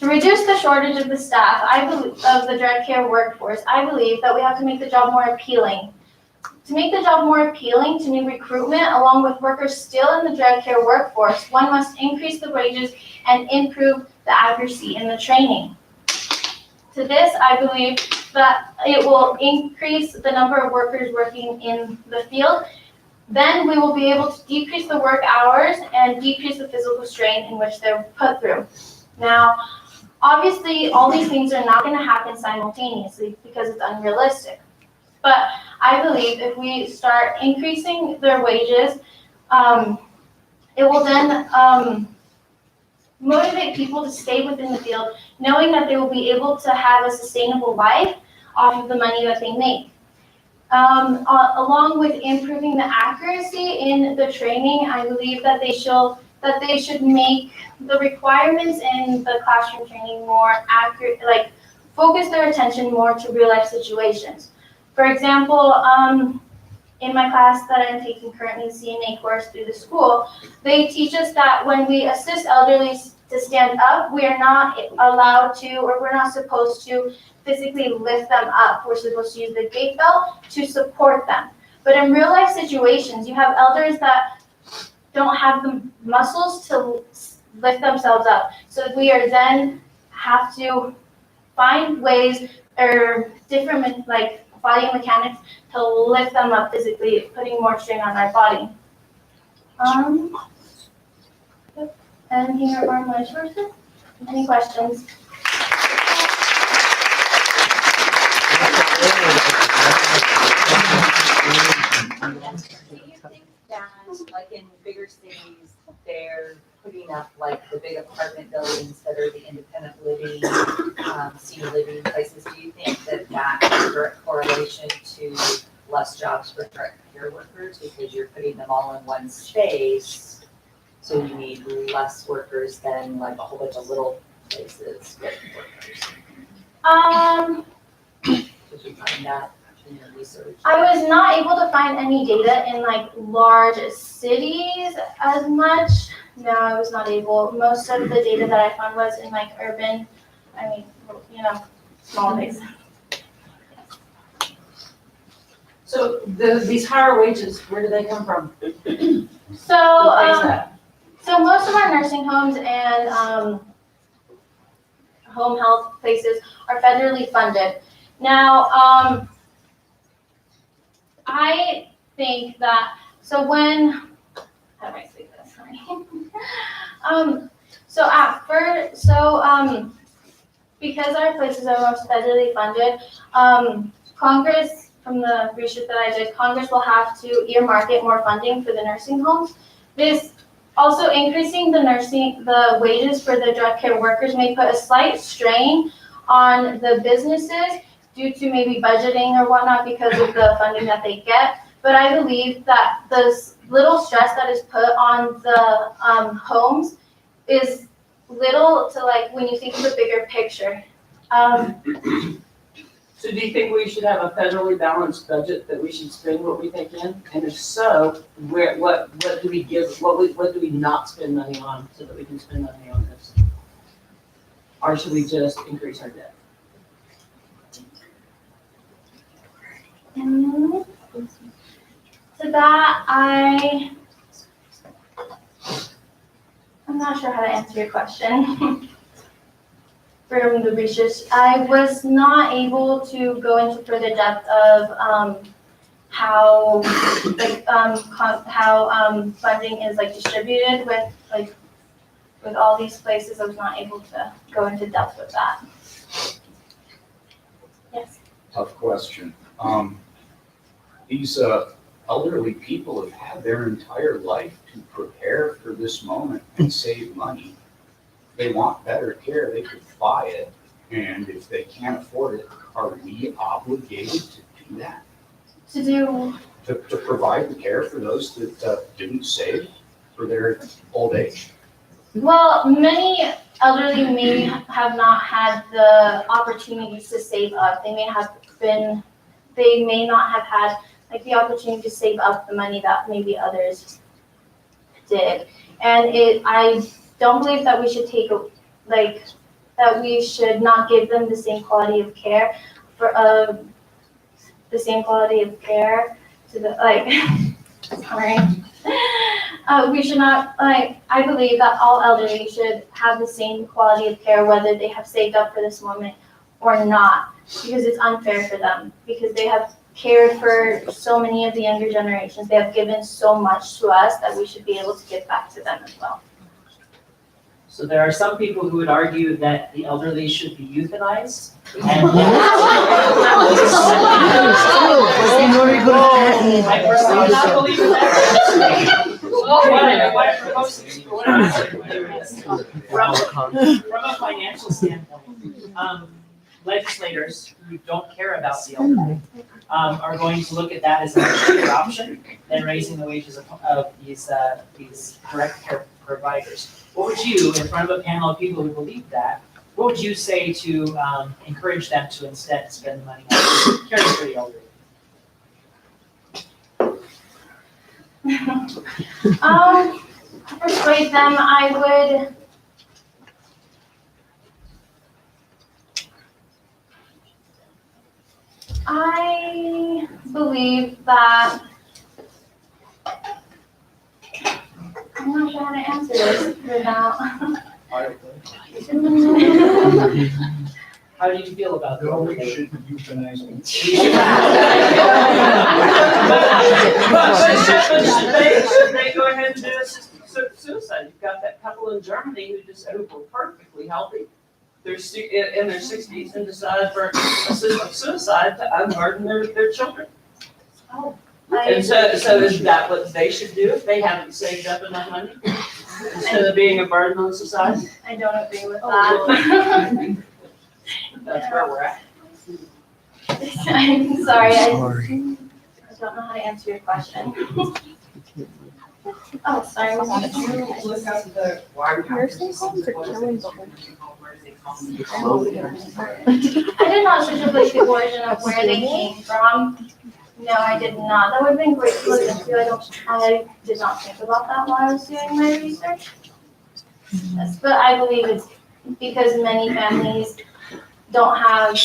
To reduce the shortage of the staff, of the direct care workforce, I believe that we have to make the job more appealing. To make the job more appealing to new recruitment, along with workers still in the direct care workforce, one must increase the wages and improve the accuracy in the training. To this, I believe that it will increase the number of workers working in the field. Then we will be able to decrease the work hours and decrease the physical strain in which they're put through. Now, obviously, all these things are not going to happen simultaneously because it's unrealistic. But I believe if we start increasing their wages, it will then motivate people to stay within the field, knowing that they will be able to have a sustainable life off of the money that they make. Along with improving the accuracy in the training, I believe that they should make the requirements in the classroom training more accurate, like focus their attention more to real life situations. For example, in my class that I'm taking currently, the CNA course through the school, they teach us that when we assist elderly to stand up, we are not allowed to, or we're not supposed to physically lift them up. We're supposed to use the gait belt to support them. But in real life situations, you have elders that don't have the muscles to lift themselves up. So we are then have to find ways or different like body mechanics to lift them up physically, putting more strain on our body. And here are my sources. Any questions? Do you think that, like in bigger cities, they're putting up like the big apartment buildings that are the independent living, senior living places? Do you think that that has direct correlation to less jobs for direct care workers because you're putting them all in one space? So you need less workers than like a whole bunch of little places with workers. Did you find that in your research? I was not able to find any data in like large cities as much. No, I was not able. Most of the data that I found was in like urban, small places. So these higher wages, where do they come from? So, Who pays that? so most of our nursing homes and home health places are federally funded. Now, I think that, so when, how do I say this, sorry. Because our places are most federally funded, Congress, from the research that I did, Congress will have to earmark it more funding for the nursing homes. This also increasing the wages for the direct care workers may put a slight strain on the businesses due to maybe budgeting or whatnot because of the funding that they get. But I believe that the little stress that is put on the homes is little to like when you think of the bigger picture. So do you think we should have a federally balanced budget that we should spend what we take in? And if so, what do we give, what do we not spend money on so that we can spend money on this? Or should we just increase our debt? To that, I'm not sure how to answer your question. From the research, I was not able to go into further depth of how funding is like distributed with all these places. I was not able to go into depth with that. Yes. Tough question. These elderly people have had their entire life to prepare for this moment and save money. They want better care, they could buy it, and if they can't afford it, are we obligated to do that? To provide the care for those that didn't save for their old age? Well, many elderly may have not had the opportunities to save up. They may not have had like the opportunity to save up the money that maybe others did. And I don't believe that we should take that we should not give them the same quality of care to the, sorry. We should not, I believe that all elderly should have the same quality of care whether they have saved up for this moment or not, because it's unfair for them, because they have cared for so many of the younger generations. They have given so much to us that we should be able to give back to them as well. So there are some people who would argue that the elderly should be euthanized. And I personally do not believe in that. What I'm proposing, what I'm asking you is, from a financial standpoint, legislators who don't care about the elderly are going to look at that as a much cheaper option than raising the wages of these direct care providers. What would you, in front of a panel of people who believe that, what would you say to encourage them to instead spend the money on caring for the elderly? To persuade them, I believe that, I'm not sure how to answer this without. How do you feel about No, that? we shouldn't euthanize them. But should they go ahead and do assisted suicide? You've got that couple in Germany who were perfectly healthy. They're in their 60s and decided for assisted suicide to unburden their children. And so is that what they should do if they haven't saved up enough money? Instead of being a burden on society? I don't agree with that. That's where we're at. I'm sorry, I don't know how to answer your question. Oh, sorry. Did you look up the why Nursing homes are killing the whole I did not search up like the origin of where they came from. No, I did not. That would have been great to look into. I did not think about that while I was doing my research. Yes, but I believe it's because many families don't have,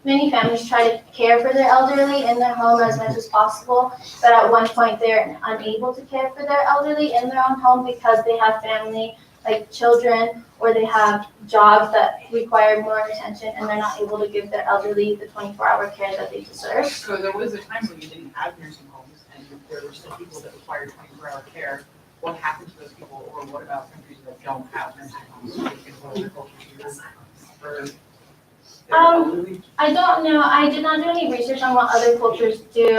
many families try to care for their elderly in their home as much as possible, but at one point they're unable to care for their elderly in their own home because they have family, like children, or they have jobs that require more attention and they're not able to give their elderly the 24-hour care that they deserve. So there was a time when you didn't have nursing homes and there were still people that required 24-hour care. What happened to those people, or what about countries that don't have nursing homes? So they can go to culture for their elderly? I don't know. I did not do any research on what other cultures do.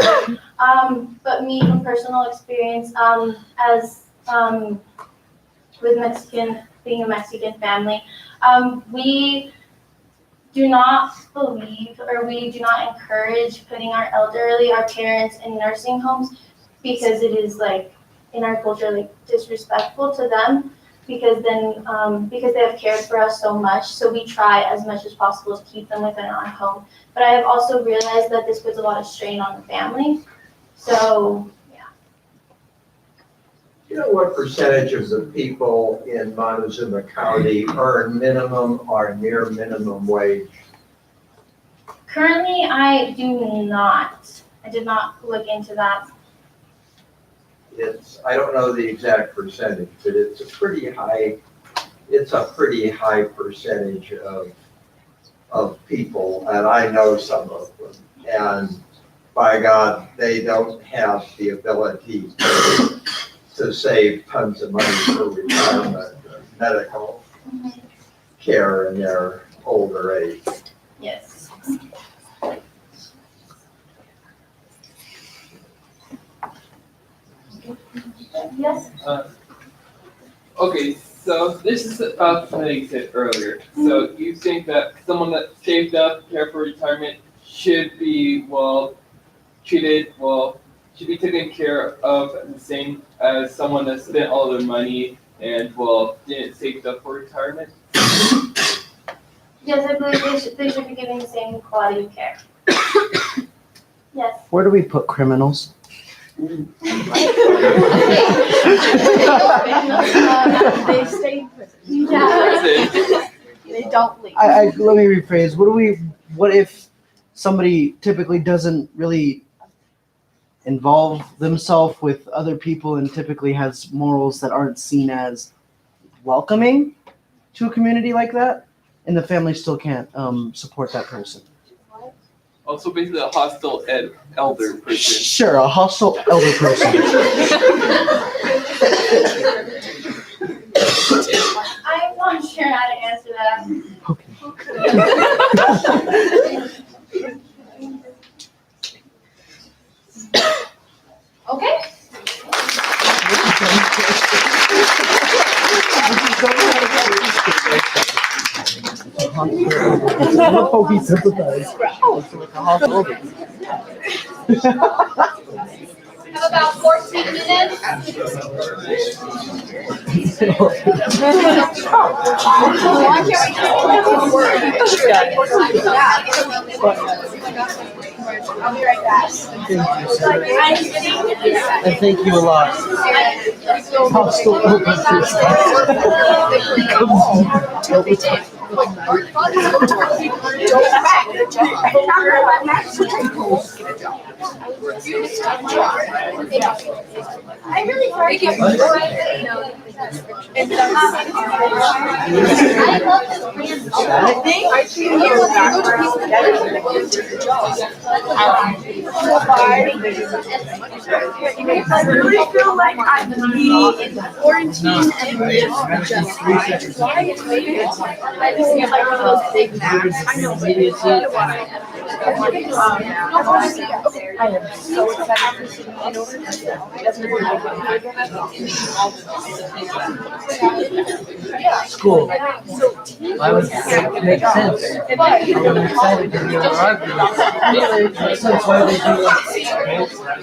But me, from personal experience, with being a Mexican family, we do not believe, or we do not encourage putting our elderly, our parents, in nursing homes because it is in our culture disrespectful to them. Because they have cared for us so much, so we try as much as possible to keep them within our home. But I have also realized that this puts a lot of strain on the family. So, yeah. You know what percentage of the people in Montezuma County earn minimum or near minimum wage? Currently, I do not. I did not look into that. I don't know the exact percentage, but it's a pretty high percentage of people, and I know some of them. And by God, they don't have the ability to save tons of money for retirement or medical care in their older age. Yes. Yes. Okay, so this is about something you said earlier. So you think that someone that saved up, care for retirement, should be treated should be taken care of the same as someone that spent all their money and didn't save up for retirement? Yes, I believe they should be given the same quality of care. Yes. Where do we put criminals? They stay in prison. Yeah. They don't leave. let me rephrase. What if somebody typically doesn't really involve themselves with other people and typically has morals that aren't seen as welcoming to a community like that, and the family still can't support that person? Also basically a hostile elder person. Sure, a hostile elder person. I'm not sure how to answer that. Okay. Oh, he sympathized. Oh, it's like a hostile elder. Have about 14 minutes. I'll be right back. Thank you, sir. And thank you a lot. Hostile elder I'm really sorry. I love this I really feel like I'm in quarantine and just I just feel like one of those big maps. I know, but I am so excited for sitting in over school. Why would it make sense? I'm excited to hear our argument. It makes sense why they do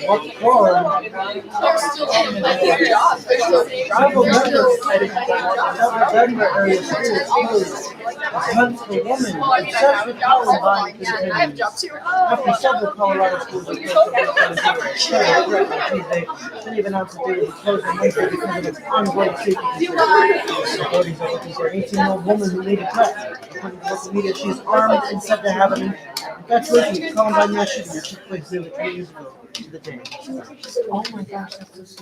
what for. I remember Denver area school is meant for women. Except for Columbine. After several Colorado schools, they didn't even have to do the closing winter because of its ongoing safety concerns. 18-year-old woman who made a threat. According to local media, she is armed and said to have an infatuation with Columbine mass shooting that took place nearly 3 years ago to the day. Oh my gosh, that's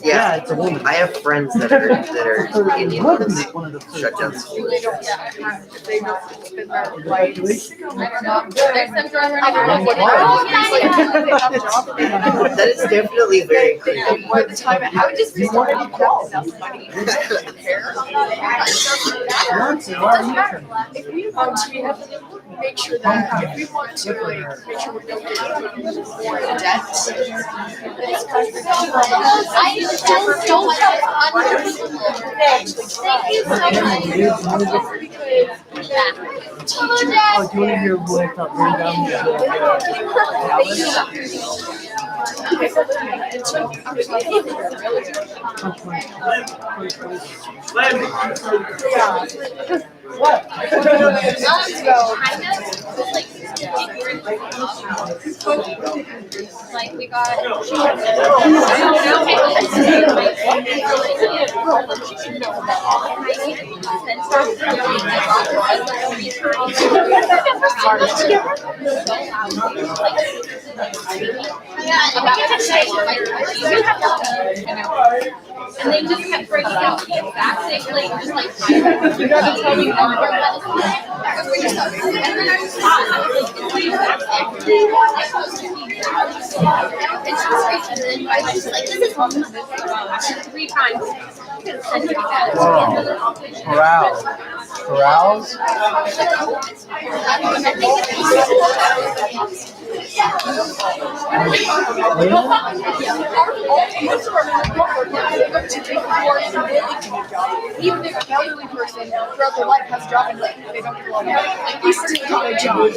yeah, it's a woman. I have friends that are in One of the shut down school districts. That is definitely very creepy. I would just be enough money to prepare. If we want to make sure that if we want to make sure we don't get more in debt, this country I still don't have Thank you so much. Oh, do you want to hear what I thought ran down What? Like we got. And they just kept bringing out the exact same, like, just like, you gotta tell me more about it. And then I just thought, it's the exact same thing. It's just crazy. And then I was just like, this is 3 times. Wow. Corrals. Corrals? even if an elderly person throughout their life has a job and like they don't get along, like they still have a job.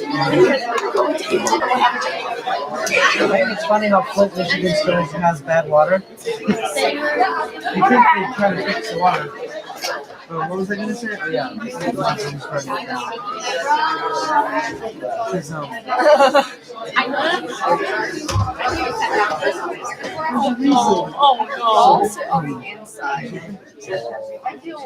It's funny how Flint, Michigan still has bad water. You think they try to fix the water. What was I gonna say? Oh yeah. Because I know. Oh, Also on the inside. I feel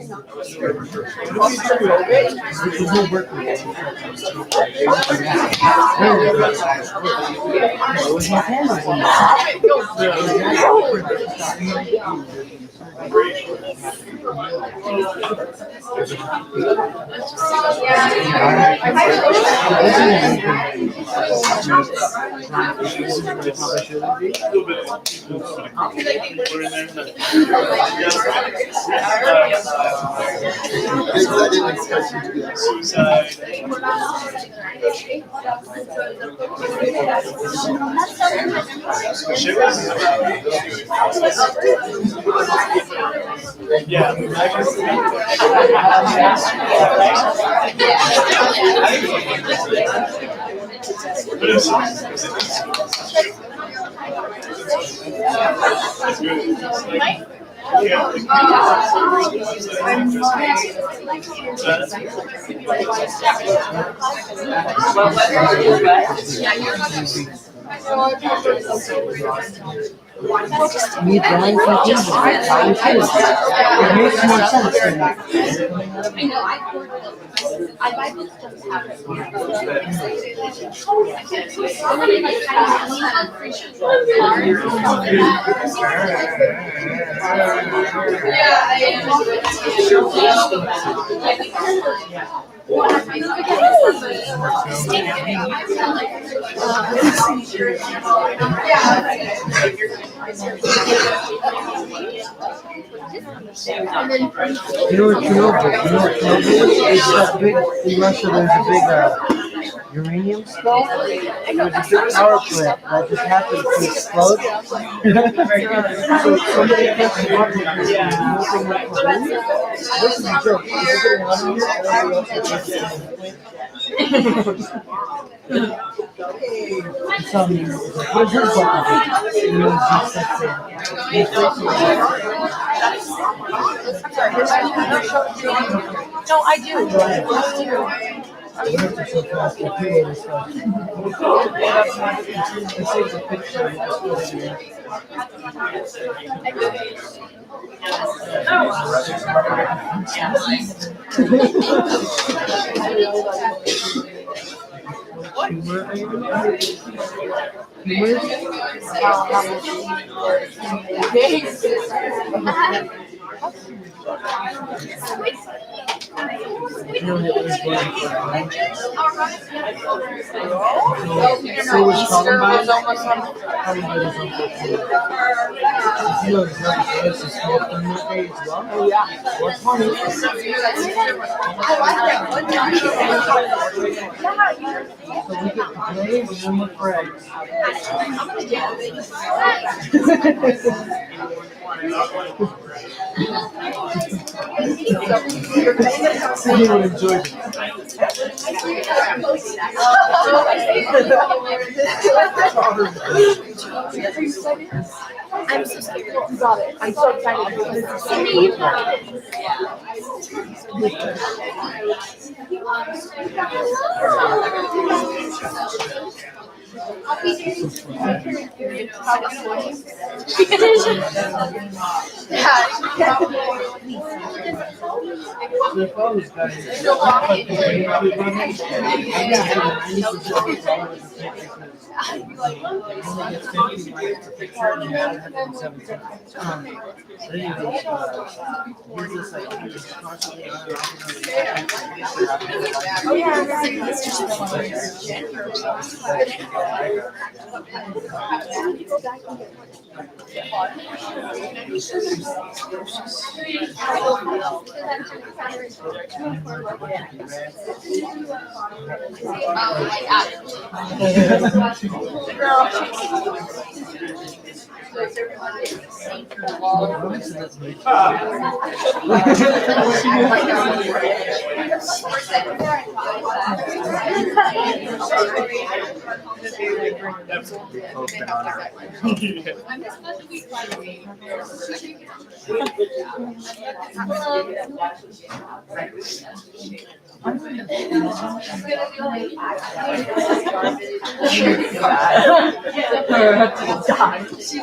Me drawing conclusions, how you feel. It makes more sense than that. I know, I buy books just have You know what Chernobyl? You know what Chernobyl is? It's that big in Russia. There's a big uranium spill. There's a big power plant that just happened to explode. So somebody pressed the button and nothing went kaboom. This is a joke. If you're getting out of here, everybody else will take it. What is his button? You know, just like No, I do. So was Columbine. Columbine is on you know exactly what to smoke on that day as well. Oh yeah. What's funny? I like that one. So we get to play and then look for eggs. You would enjoy it. I'm so scared. Got it. I'm so excited.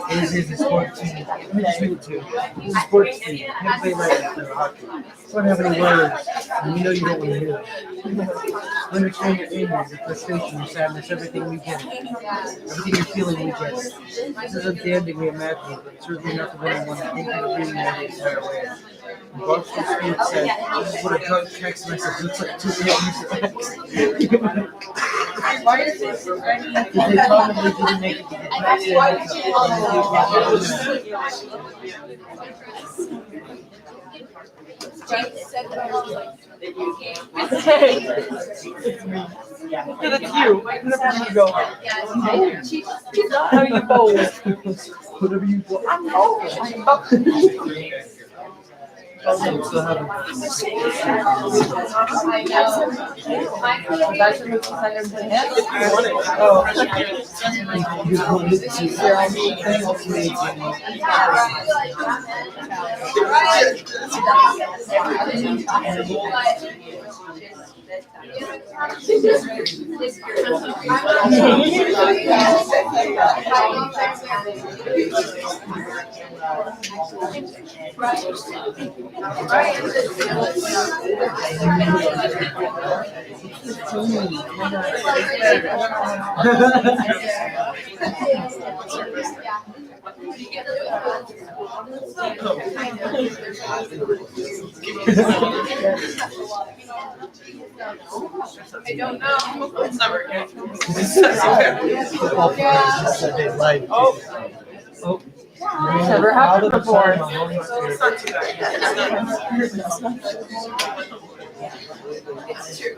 This is a sports team. Let me just read it to you. It's a sports team. You have to play right after hockey. Don't have any words, and you know you don't want to hear it. Understand your anger, your frustration, your sadness, everything we get. Everything you're feeling, we get. This is demanding we imagine, but it serves me enough of anyone to think of being there the entire way. Boston Spirit said, this is what a drunk text message looks like 2 p.m. They probably didn't make it to the next That's you. Whenever you go, how you bowl. Whatever you want. I'm still having. You wanted to thank me. I don't know. It's never good. Oh. Never happened before. It's not too bad. It's true.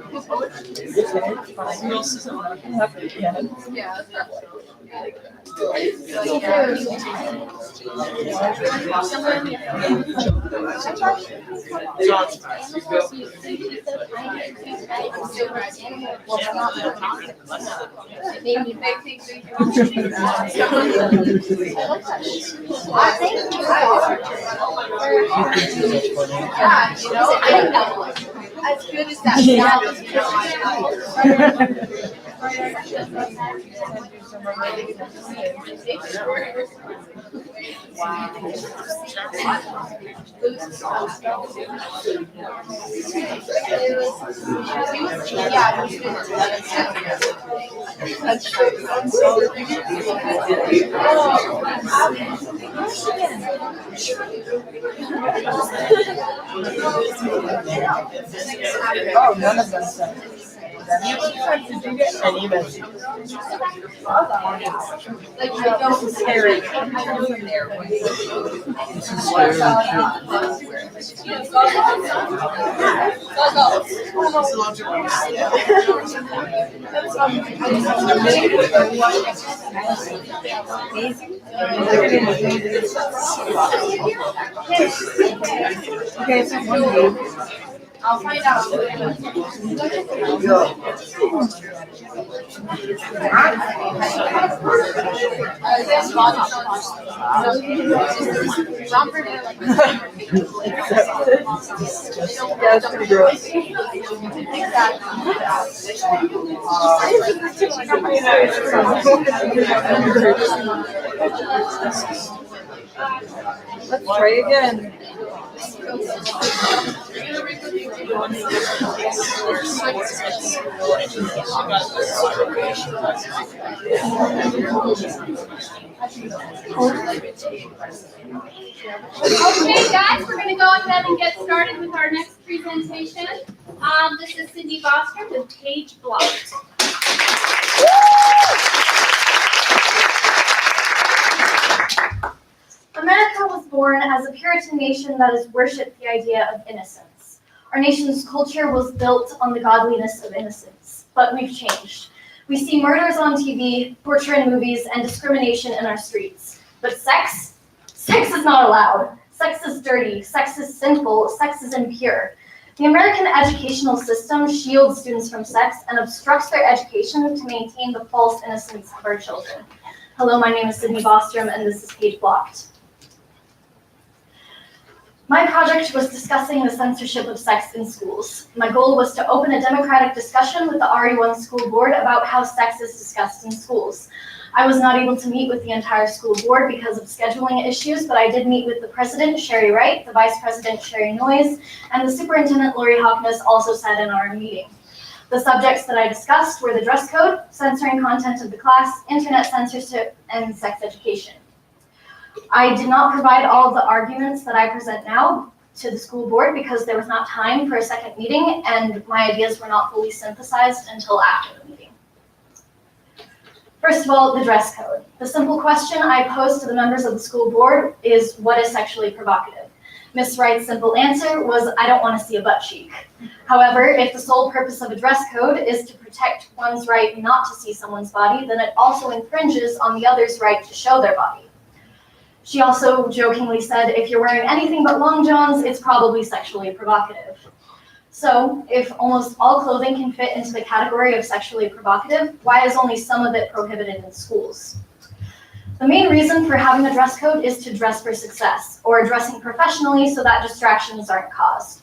As good as that Oh, none of them said. Did you get any messages? like I don't scary. Okay, so I'll find out. that's pretty gross. Let's try again. Okay, guys, we're gonna go ahead and get started with our next presentation. This is Cindy Foster with Page Blocked. America was born as a Puritan nation that has worshipped the idea of innocence. Our nation's culture was built on the godliness of innocence, but we've changed. We see murders on TV, torture in movies, and discrimination in our streets. But sex? Sex is not allowed. Sex is dirty. Sex is sinful. Sex is impure. The American educational system shields students from sex and obstructs their education to maintain the false innocence of our children. Hello, my name is Sydney Bostrom, and this is Page Blocked. My project was discussing the censorship of sex in schools. My goal was to open a democratic discussion with the RE1 school board about how sex is discussed in schools. I was not able to meet with the entire school board because of scheduling issues, but I did meet with the president, Sherry Wright, the vice president, Sherry Noyes, and the superintendent, Lori Hawkness, also sat in our meeting. The subjects that I discussed were the dress code, censoring content of the class, internet censorship, and sex education. I did not provide all of the arguments that I present now to the school board because there was not time for a second meeting and my ideas were not fully synthesized until after the meeting. First of all, the dress code. The simple question I posed to the members of the school board is, what is sexually provocative? Ms. Wright's simple answer was, I don't want to see a butt cheek. However, if the sole purpose of a dress code is to protect one's right not to see someone's body, then it also infringes on the other's right to show their body. She also jokingly said, if you're wearing anything but long johns, it's probably sexually provocative. So, if almost all clothing can fit into the category of sexually provocative, why is only some of it prohibited in schools? The main reason for having a dress code is to dress for success, or dressing professionally so that distractions aren't caused.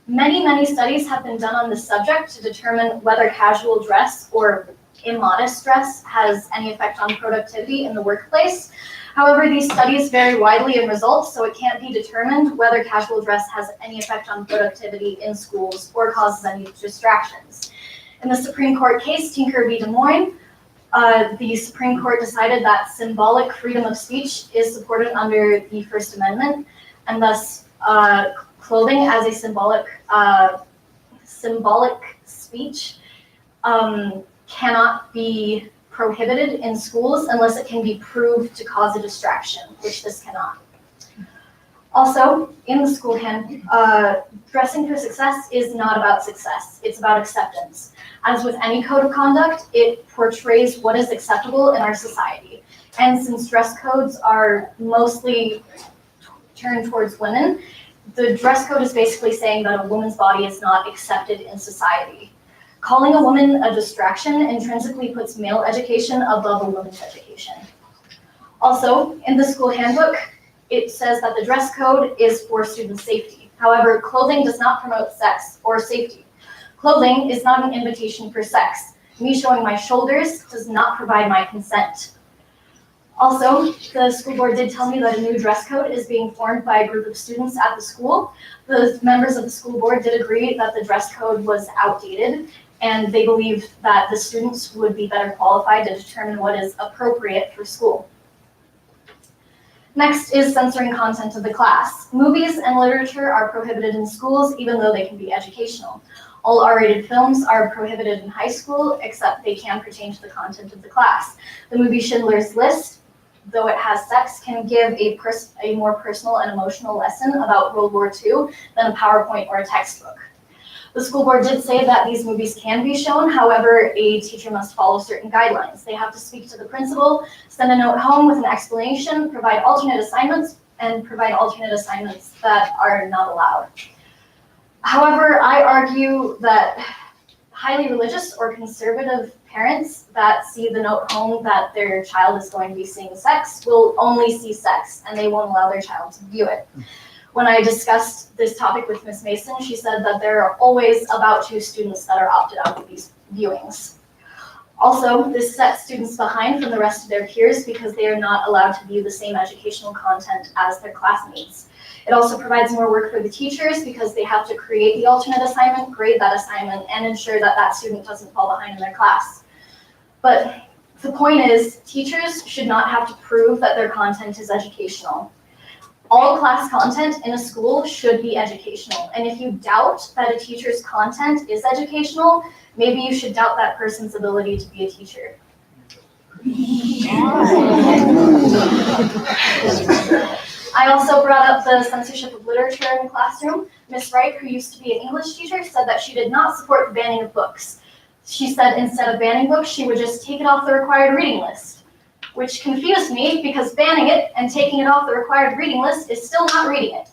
Many studies have been done on this subject to determine whether casual dress or immodest dress has any effect on productivity in the workplace. However, these studies vary widely in results, so it can't be determined whether casual dress has any effect on productivity in schools or causes any distractions. In the Supreme Court case, Tinker v. Des Moines, the Supreme Court decided that symbolic freedom of speech is supported under the First Amendment, and thus clothing as a symbolic speech cannot be prohibited in schools unless it can be proved to cause a distraction, which this cannot. Also, in the school dressing for success is not about success, it's about acceptance. As with any code of conduct, it portrays what is acceptable in our society. And since dress codes are mostly turned towards women, the dress code is basically saying that a woman's body is not accepted in society. Calling a woman a distraction intrinsically puts male education above a woman's education. Also, in the school handbook, it says that the dress code is for student safety. However, clothing does not promote sex or safety. Clothing is not an invitation for sex. Me showing my shoulders does not provide my consent. Also, the school board did tell me that a new dress code is being formed by a group of students at the school. The members of the school board did agree that the dress code was outdated, and they believed that the students would be better qualified to determine what is appropriate for school. Next is censoring content of the class. Movies and literature are prohibited in schools, even though they can be educational. All R-rated films are prohibited in high school, except they can pertain to the content of the class. The movie Schindler's List, though it has sex, can give a more personal and emotional lesson about World War II than a PowerPoint or a textbook. The school board did say that these movies can be shown, however, a teacher must follow certain guidelines. They have to speak to the principal, send a note home with an explanation, provide alternate assignments that are not allowed. However, I argue that highly religious or conservative parents that see the note home that their child is going to be seeing sex will only see sex, and they won't allow their child to view it. When I discussed this topic with Ms. Mason, she said that there are always about 2 students that are opted out of these viewings. Also, this sets students behind from the rest of their peers because they are not allowed to view the same educational content as their classmates. It also provides more work for the teachers because they have to create the alternate assignment, grade that assignment, and ensure that that student doesn't fall behind in their class. But the point is, teachers should not have to prove that their content is educational. All class content in a school should be educational. And if you doubt that a teacher's content is educational, maybe you should doubt that person's ability to be a teacher. I also brought up the censorship of literature in the classroom. Ms. Wright, who used to be an English teacher, said that she did not support the banning of books. She said instead of banning books, she would just take it off the required reading list, which confused me because banning it and taking it off the required reading list is still not reading it.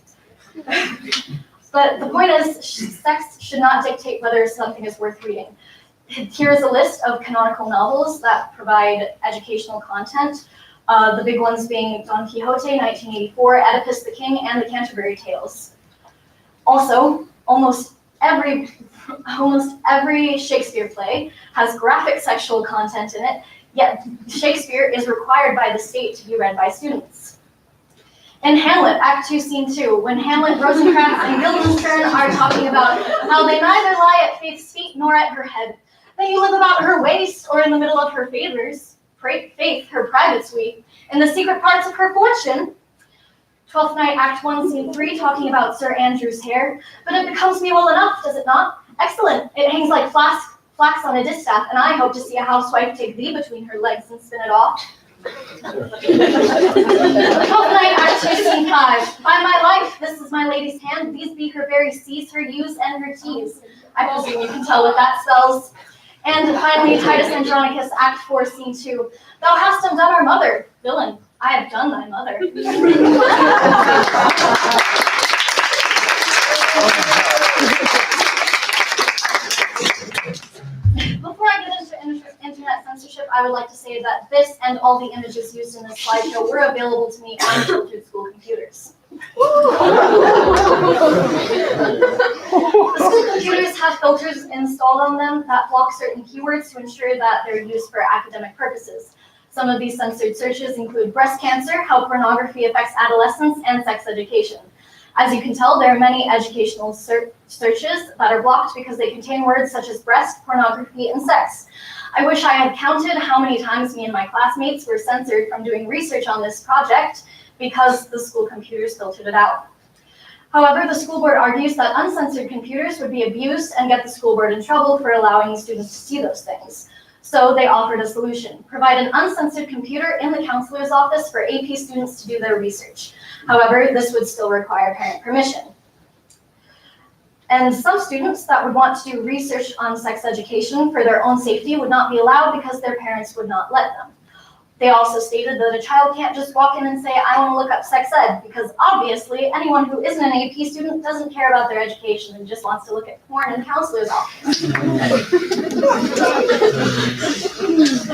But the point is, sex should not dictate whether something is worth reading. Here is a list of canonical novels that provide educational content. The big ones being Don Quixote, 1984, Oedipus the King, and the Canterbury Tales. Also, almost every Shakespeare play has graphic sexual content in it, yet Shakespeare is required by the state to be read by students. In Hamlet, Act 2, Scene 2, when Hamlet, Rosencrantz, and Guildenstern are talking about how they neither lie at Faith's feet nor at her head, that you live about her waist or in the middle of her favors, Faith, her private suite, in the secret parts of her fortune. Twelfth Night, Act 1, Scene 3, talking about Sir Andrew's hair, but it becomes me well enough, does it not? Excellent, it hangs like flax on a distaff, and I hope to see a housewife take thee between her legs and spin it off. 12th Night, Act 2, Scene 5. By my life, this is my lady's hand. These be her very C's, her U's, and her T's. I presume you can tell what that spells. And finally, Titus Andronicus, Act 4, Scene 2. Thou hast undone our mother. Villain, I have done thy mother. Before I get into internet censorship, I would like to say that this and all the images used in this slideshow were available to me on filtered school computers. The school computers have filters installed on them that block certain keywords to ensure that they're used for academic purposes. Some of these censored searches include breast cancer, how pornography affects adolescents, and sex education. As you can tell, there are many educational searches that are blocked because they contain words such as breast, pornography, and sex. I wish I had counted how many times me and my classmates were censored from doing research on this project because the school computers filtered it out. However, the school board argues that uncensored computers would be abused and get the school board in trouble for allowing students to see those things. So they offered a solution: provide an uncensored computer in the counselor's office for AP students to do their research. However, this would still require parent permission. And some students that would want to do research on sex education for their own safety would not be allowed because their parents would not let them. They also stated that a child can't just walk in and say, I want to look up sex ed, because obviously anyone who isn't an AP student doesn't care about their education and just wants to look at porn in counselor's office. The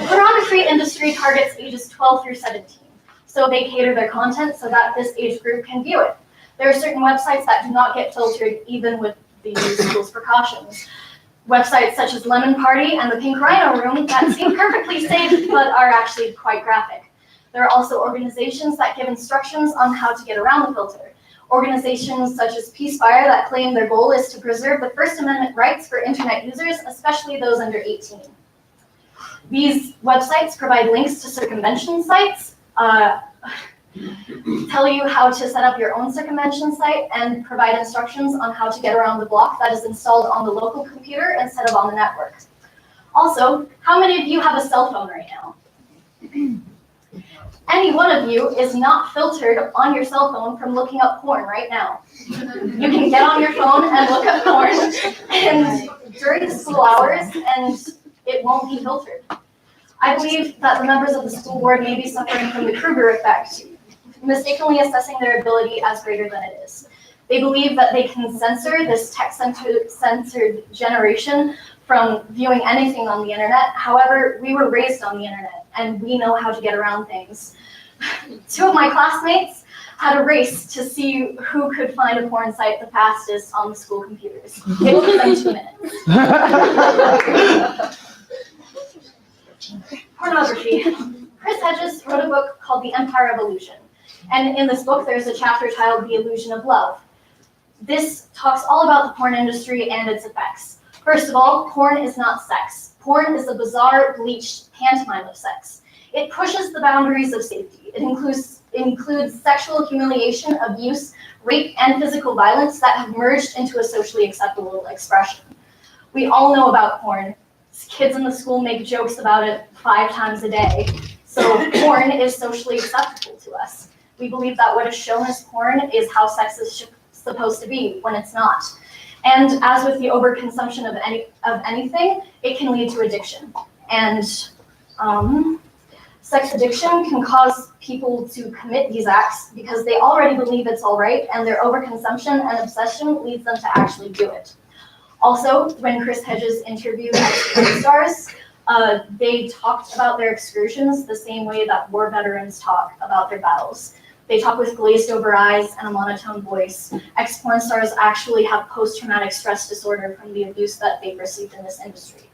pornography industry targets ages 12 through 17. So they cater their content so that this age group can view it. There are certain websites that do not get filtered even with these school's precautions. Websites such as Lemon Party and the Pink Rhino Room that seem perfectly safe but are actually quite graphic. There are also organizations that give instructions on how to get around the filter. Organizations such as Peacefire that claim their goal is to preserve the First Amendment rights for internet users, especially those under 18. These websites provide links to circumvention sites, tell you how to set up your own circumvention site, and provide instructions on how to get around the block that is installed on the local computer instead of on the network. Also, how many of you have a cell phone right now? Any one of you is not filtered on your cell phone from looking up porn right now. You can get on your phone and look up porn and during the school hours, and it won't be filtered. I believe that the members of the school board may be suffering from the Kruger effect, mistakenly assessing their ability as greater than it is. They believe that they can censor this tech-censored generation from viewing anything on the internet. However, we were raised on the internet, and we know how to get around things. Two of my classmates had a race to see who could find a porn site the fastest on the school computers. It took them 2 minutes. Pornography. Chris Hedges wrote a book called The Empire of Illusion. And in this book, there's a chapter titled The Illusion of Love. This talks all about the porn industry and its effects. First of all, porn is not sex. Porn is a bizarre, bleached pantomime of sex. It pushes the boundaries of safety. It includes sexual humiliation, abuse, rape, and physical violence that have merged into a socially acceptable expression. We all know about porn. Kids in the school make jokes about it 5 times a day. So porn is socially acceptable to us. We believe that what is shown as porn is how sex is supposed to be when it's not. And as with the overconsumption of anything, it can lead to addiction. And Sex addiction can cause people to commit these acts because they already believe it's all right, and their overconsumption and obsession leads them to actually do it. Also, when Chris Hedges interviewed ex-porn stars, they talked about their excursions the same way that war veterans talk about their battles. They talk with glazed over eyes and a monotone voice. Ex-porn stars actually have post-traumatic stress disorder from the abuse that they've received in this industry.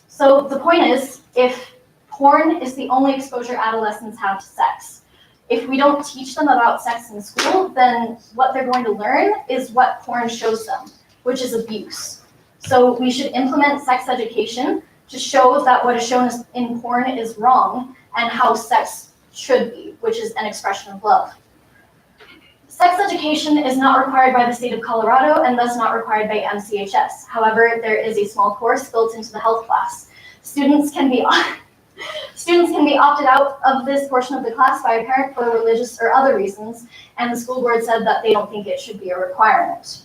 So the point is, if porn is the only exposure adolescents have to sex, if we don't teach them about sex in school, then what they're going to learn is what porn shows them, which is abuse. So we should implement sex education to show that what is shown in porn is wrong and how sex should be, which is an expression of love. Sex education is not required by the state of Colorado and thus not required by MCHS. However, there is a small course built into the health class. Students can be opted out of this portion of the class by a parent for religious or other reasons, and the school board said that they don't think it should be a requirement.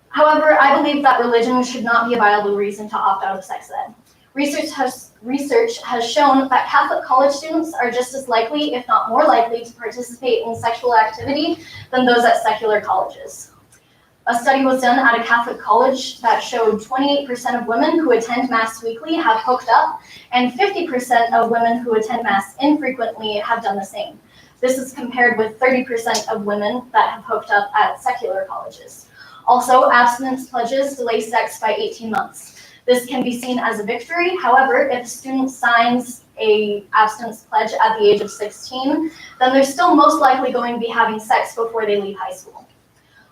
However, I believe that religion should not be a viable reason to opt out of sex ed. Research has shown that Catholic college students are just as likely, if not more likely, to participate in sexual activity than those at secular colleges. A study was done at a Catholic college that showed 28% of women who attend Mass weekly have hooked up, and 50% of women who attend Mass infrequently have done the same. This is compared with 30% of women that have hooked up at secular colleges. Also, abstinence pledges delay sex by 18 months. This can be seen as a victory. However, if a student signs an abstinence pledge at the age of 16, then they're still most likely going to be having sex before they leave high school.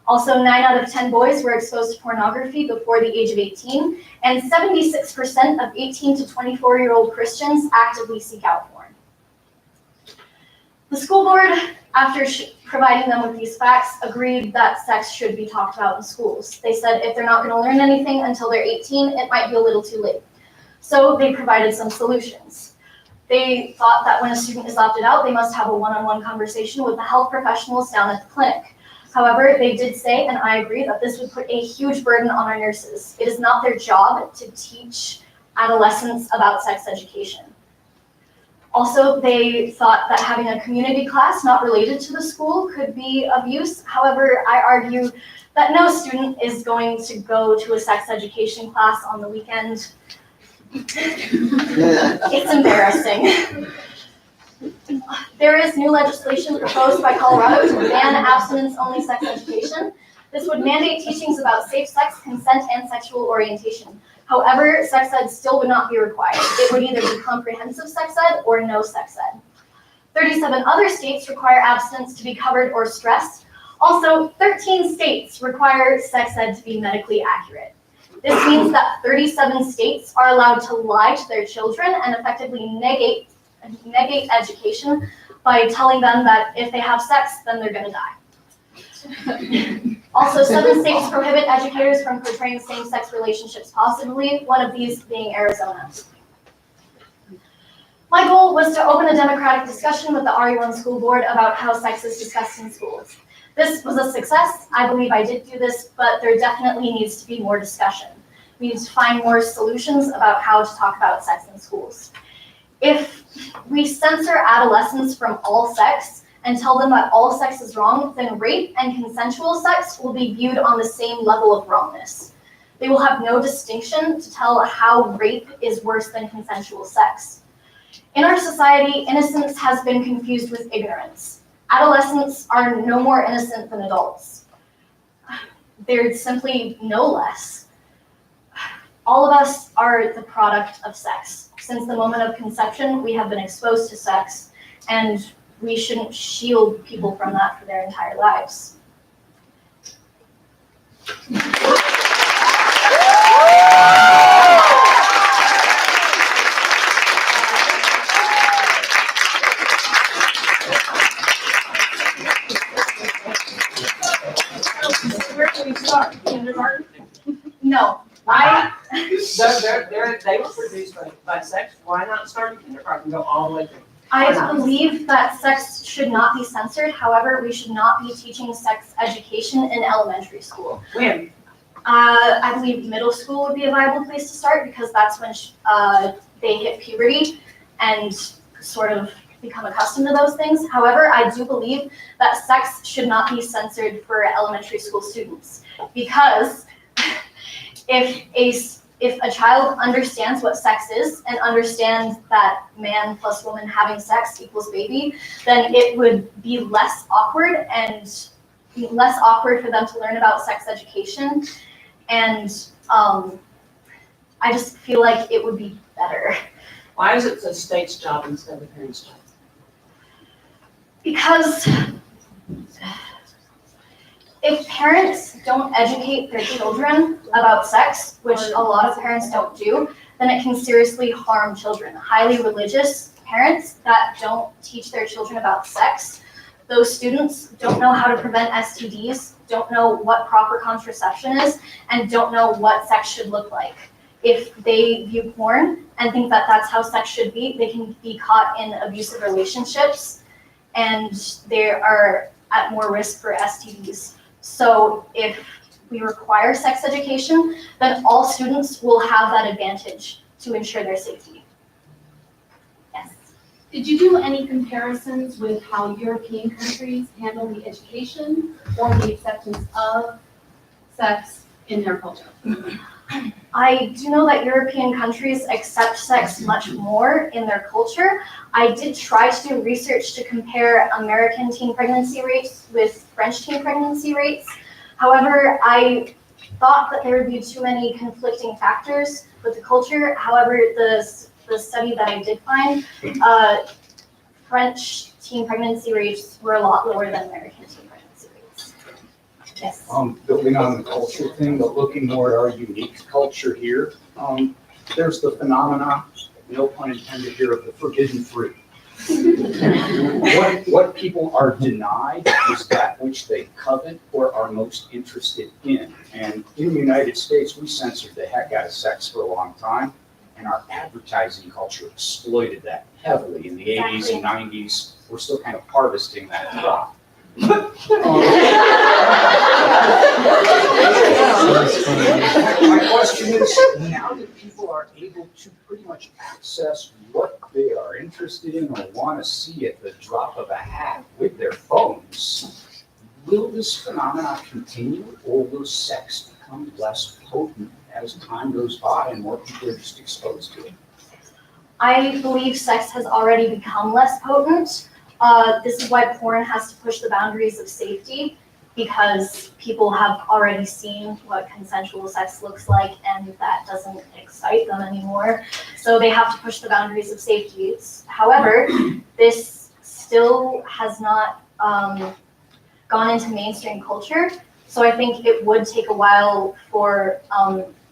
Also, 9 out of 10 boys were exposed to pornography before the age of 18, and 76% of 18 to 24-year-old Christians actively seek out porn. The school board, after providing them with these facts, agreed that sex should be talked about in schools. They said if they're not going to learn anything until they're 18, it might be a little too late. So they provided some solutions. They thought that when a student is opted out, they must have a one-on-one conversation with the health professionals down at the clinic. However, they did say, and I agree, that this would put a huge burden on our nurses. It is not their job to teach adolescents about sex education. Also, they thought that having a community class not related to the school could be of use. However, I argue that no student is going to go to a sex education class on the weekend. It's embarrassing. There is new legislation proposed by Colorado to ban abstinence-only sex education. This would mandate teachings about safe sex, consent, and sexual orientation. However, sex ed still would not be required. It would either be comprehensive sex ed or no sex ed. 37 other states require abstinence to be covered or stressed. Also, 13 states require sex ed to be medically accurate. This means that 37 states are allowed to lie to their children and effectively negate education by telling them that if they have sex, then they're going to die. Also, 7 states prohibit educators from portraying same-sex relationships positively, one of these being Arizona. My goal was to open a democratic discussion with the RE1 school board about how sex is discussed in schools. This was a success. I believe I did do this, but there definitely needs to be more discussion. We need to find more solutions about how to talk about sex in schools. If we censor adolescents from all sex and tell them that all sex is wrong, then rape and consensual sex will be viewed on the same level of wrongness. They will have no distinction to tell how rape is worse than consensual sex. In our society, innocence has been confused with ignorance. Adolescents are no more innocent than adults. They're simply no less. All of us are the product of sex. Since the moment of conception, we have been exposed to sex, and we shouldn't shield people from that for their entire lives. Where do we start? Kindergarten? No, They were produced by sex. Why not start in kindergarten and go all the way through? I believe that sex should not be censored. However, we should not be teaching sex education in elementary school. When? I believe middle school would be a viable place to start because that's when they hit puberty and sort of become accustomed to those things. However, I do believe that sex should not be censored for elementary school students because if a child understands what sex is and understands that man plus woman having sex equals baby, then it would be less awkward for them to learn about sex education. And I just feel like it would be better. Why is it the state's job instead of the parents' job? Because if parents don't educate their children about sex, which a lot of parents don't do, then it can seriously harm children. Highly religious parents that don't teach their children about sex, those students don't know how to prevent STDs, don't know what proper contraception is, and don't know what sex should look like. If they view porn and think that that's how sex should be, they can be caught in abusive relationships and they are at more risk for STDs. So if we require sex education, then all students will have that advantage to ensure their safety. Yes. Did you do any comparisons with how European countries handle the education or the acceptance of sex in their culture? I do know that European countries accept sex much more in their culture. I did try to do research to compare American teen pregnancy rates with French teen pregnancy rates. However, I thought that there would be too many conflicting factors with the culture. However, the study that I did find, French teen pregnancy rates were a lot lower than American teen pregnancy rates. Yes. Building on the culture thing, but looking more at our unique culture here, there's the phenomena, no pun intended here, of the forbidden fruit. What people are denied is that which they covet or are most interested in. And in the United States, we censored the heck out of sex for a long time, and our advertising culture exploited that heavily in the 80s and 90s. We're still kind of harvesting that crop. My question is, now that people are able to pretty much access what they are interested in or want to see at the drop of a hat with their phones, will this phenomenon continue, or will sex become less potent as time goes by and more people are just exposed to it? I believe sex has already become less potent. This is why porn has to push the boundaries of safety, because people have already seen what consensual sex looks like and that doesn't excite them anymore. So they have to push the boundaries of safety. However, this still has not gone into mainstream culture. So I think it would take a while for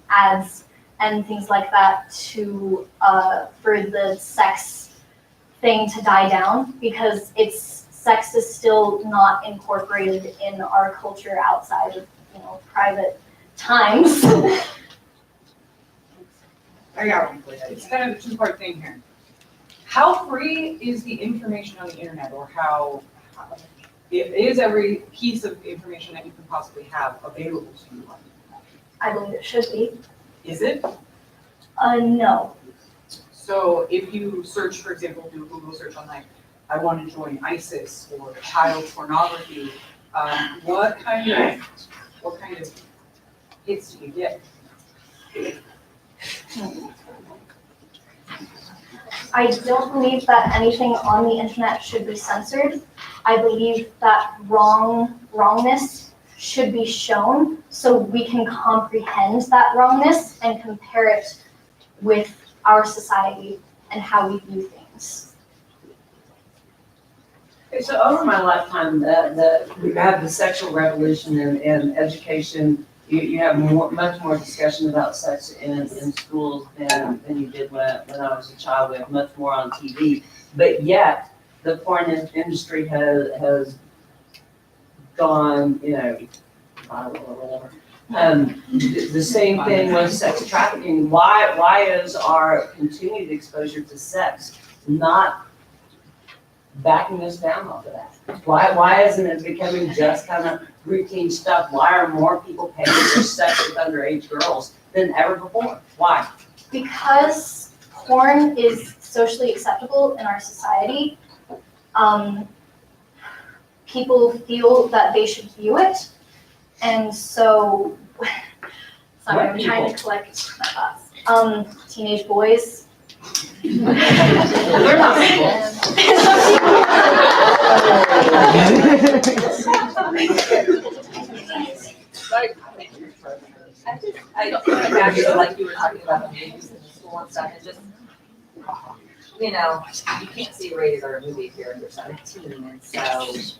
ads and things like that to, for the sex thing to die down, because sex is still not incorporated in our culture outside of, private times. I got one for you. It's kind of a two-part thing here. How free is the information on the internet, or how is every piece of information that you can possibly have available to you on the internet? I believe it should be. Is it? No. So if you search, for example, do a Google search on like, I want to join ISIS or child pornography, what kind of hits do you get? I don't believe that anything on the internet should be censored. I believe that wrongness should be shown so we can comprehend that wrongness and compare it with our society and how we view things. Okay, so over my lifetime, we have the sexual revolution and education. You have much more discussion about sex in schools than you did when I was a child. We have much more on TV, but yet the porn industry has gone, viral or whatever. The same thing with sex trafficking. Why is our continued exposure to sex not backing us down off of that? Why isn't it becoming just kind of routine stuff? Why are more people paying for sex with underage girls than ever before? Why? Because porn is socially acceptable in our society, people feel that they should view it. And so, sorry, I'm trying to collect my thoughts. Teenage boys. They're not I think back to like you were talking about the movies in the school and stuff, and just, you know, you can't see a rated R movie if you're under 17, and so,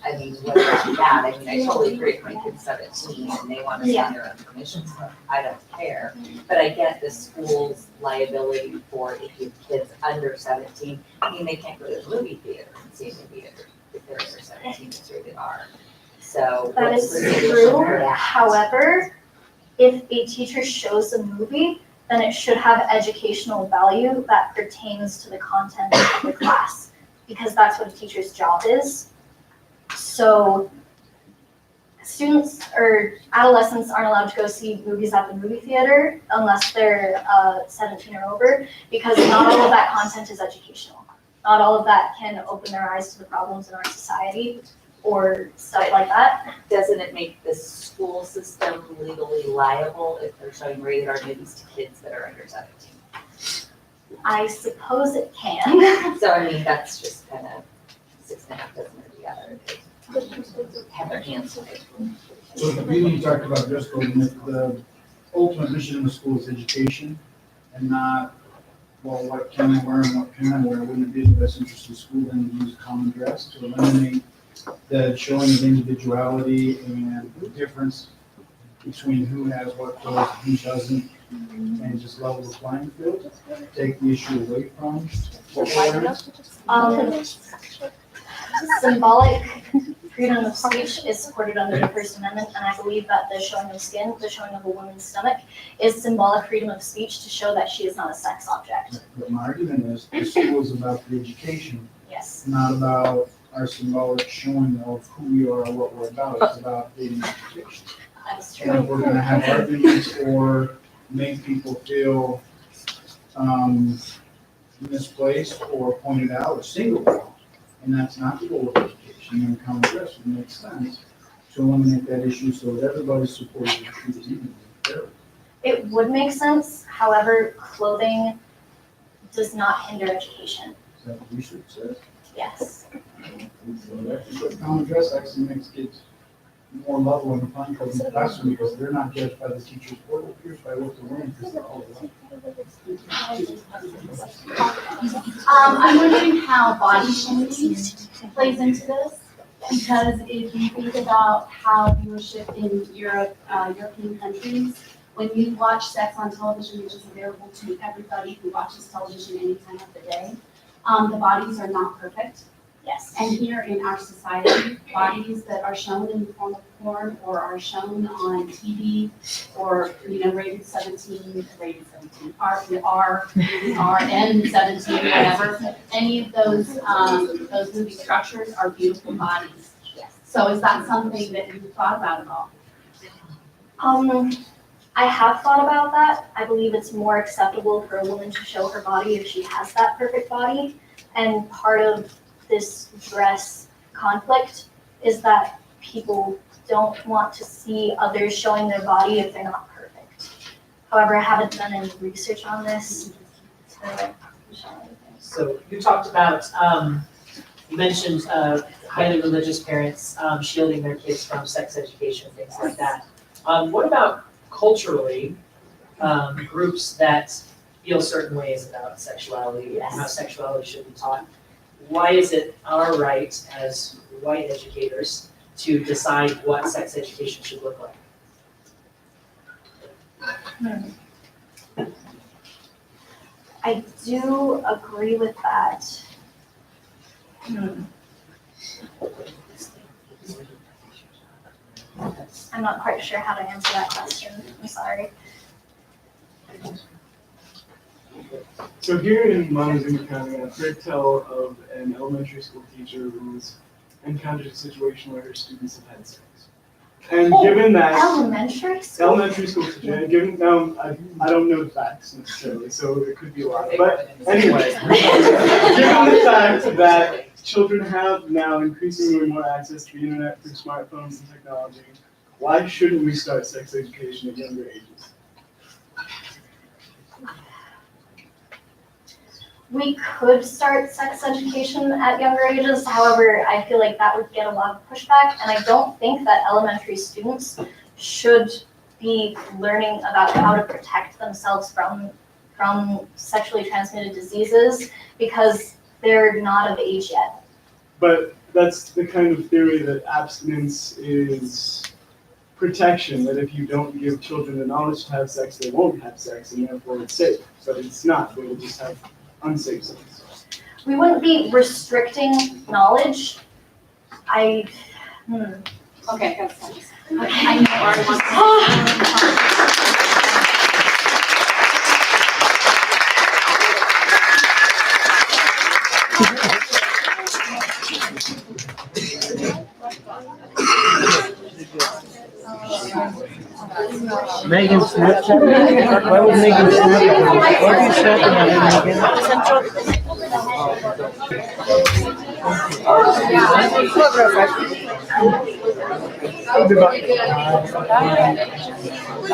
I mean, whether it's that, I mean, I totally agree, if my kid's 17 and they want to sign their own permission slip, I don't care. But I get the school's liability for if you have kids under 17, I mean, they can't go to the movie theater and see a movie if they're under 17, it's rated R. So. That what's is the solution true. for that? However, if a teacher shows a movie, then it should have educational value that pertains to the content of the class, because that's what a teacher's job is. So students or adolescents aren't allowed to go see movies at the movie theater unless they're 17 or over, because not all of that content is educational. Not all of that can open their eyes to the problems in our society or stuff like that. Doesn't it make the school system legally liable if they're showing rated R movies to kids that are under 17? I suppose it can. So I mean, that's just kind of 6.5 doesn't hurt the other. Have their hands in it. So the meeting you talked about just the ultimate mission of the school is education and not, well, what can I wear and what can I wear? Wouldn't it be in the best interest of the school then to use common dress to eliminate the showing of individuality and the difference between who has what clothes and who doesn't, and just level the playing field, take the issue away from what we're wearing? Symbolic freedom of speech is supported under the First Amendment, and I believe that the showing of skin, the showing of a woman's stomach, is symbolic freedom of speech to show that she is not a sex object. But my argument is the school is about the education, Yes. not about our symbolic showing of who we are or what we're about. It's about the education. That is And if true. we're gonna have arguments or make people feel misplaced or pointed out or singled out, and that's not the goal of education, then common dress would make sense to eliminate that issue so that everybody's supported and treated evenly. Fairly. It would make sense, however, clothing does not hinder education. Is that what research says? Yes. Common dress actually makes kids more level in the playing field in the classroom because they're not judged by the teachers or the peers by what they're wearing because they're all alike. I'm wondering how body shaming plays into this, because if you think about how viewership in Europe, European countries, when you watch sex on television, which is available to everybody who watches television any time of the day, the bodies are not perfect. Yes. And here in our society, bodies that are shown in the form of porn or are shown on TV or, rated 17, RN17, whatever, any of those movie structures are beautiful bodies. Yes. So is that something that you've thought about at all? I have thought about that. I believe it's more acceptable for a woman to show her body if she has that perfect body. And part of this dress conflict is that people don't want to see others showing their body if they're not perfect. However, I haven't done any research on this to show anything. So you talked about, you mentioned highly religious parents shielding their kids from sex education, things like that. What about culturally, groups that feel certain ways about sexuality and how sexuality should be taught? Why is it our right as white educators to decide what sex education should look like? I do agree with that. I'm not quite sure how to answer that question. I'm sorry. So here in Montezuma County, I've heard tell of an elementary school teacher who's encountered a situation where her students have had sex. And given that Elementary school? elementary school teacher, and given now I don't know the facts necessarily, so it could be a lot. But anyway, given the fact that children have now increasingly more access to the internet through smartphones and technology, why shouldn't we start sex education at younger ages? We could start sex education at younger ages, however, I feel like that would get a lot of pushback, and I don't think that elementary students should be learning about how to protect themselves from sexually transmitted diseases because they're not of age yet. But that's the kind of theory that abstinence is protection, that if you don't give children the knowledge to have sex, they won't have sex, and therefore it's safe. But it's not, they will just have unsafe sex. We wouldn't be restricting knowledge. Okay, got sense. I Megan Snapchat? Why would Megan Snapchat? Why are you snapping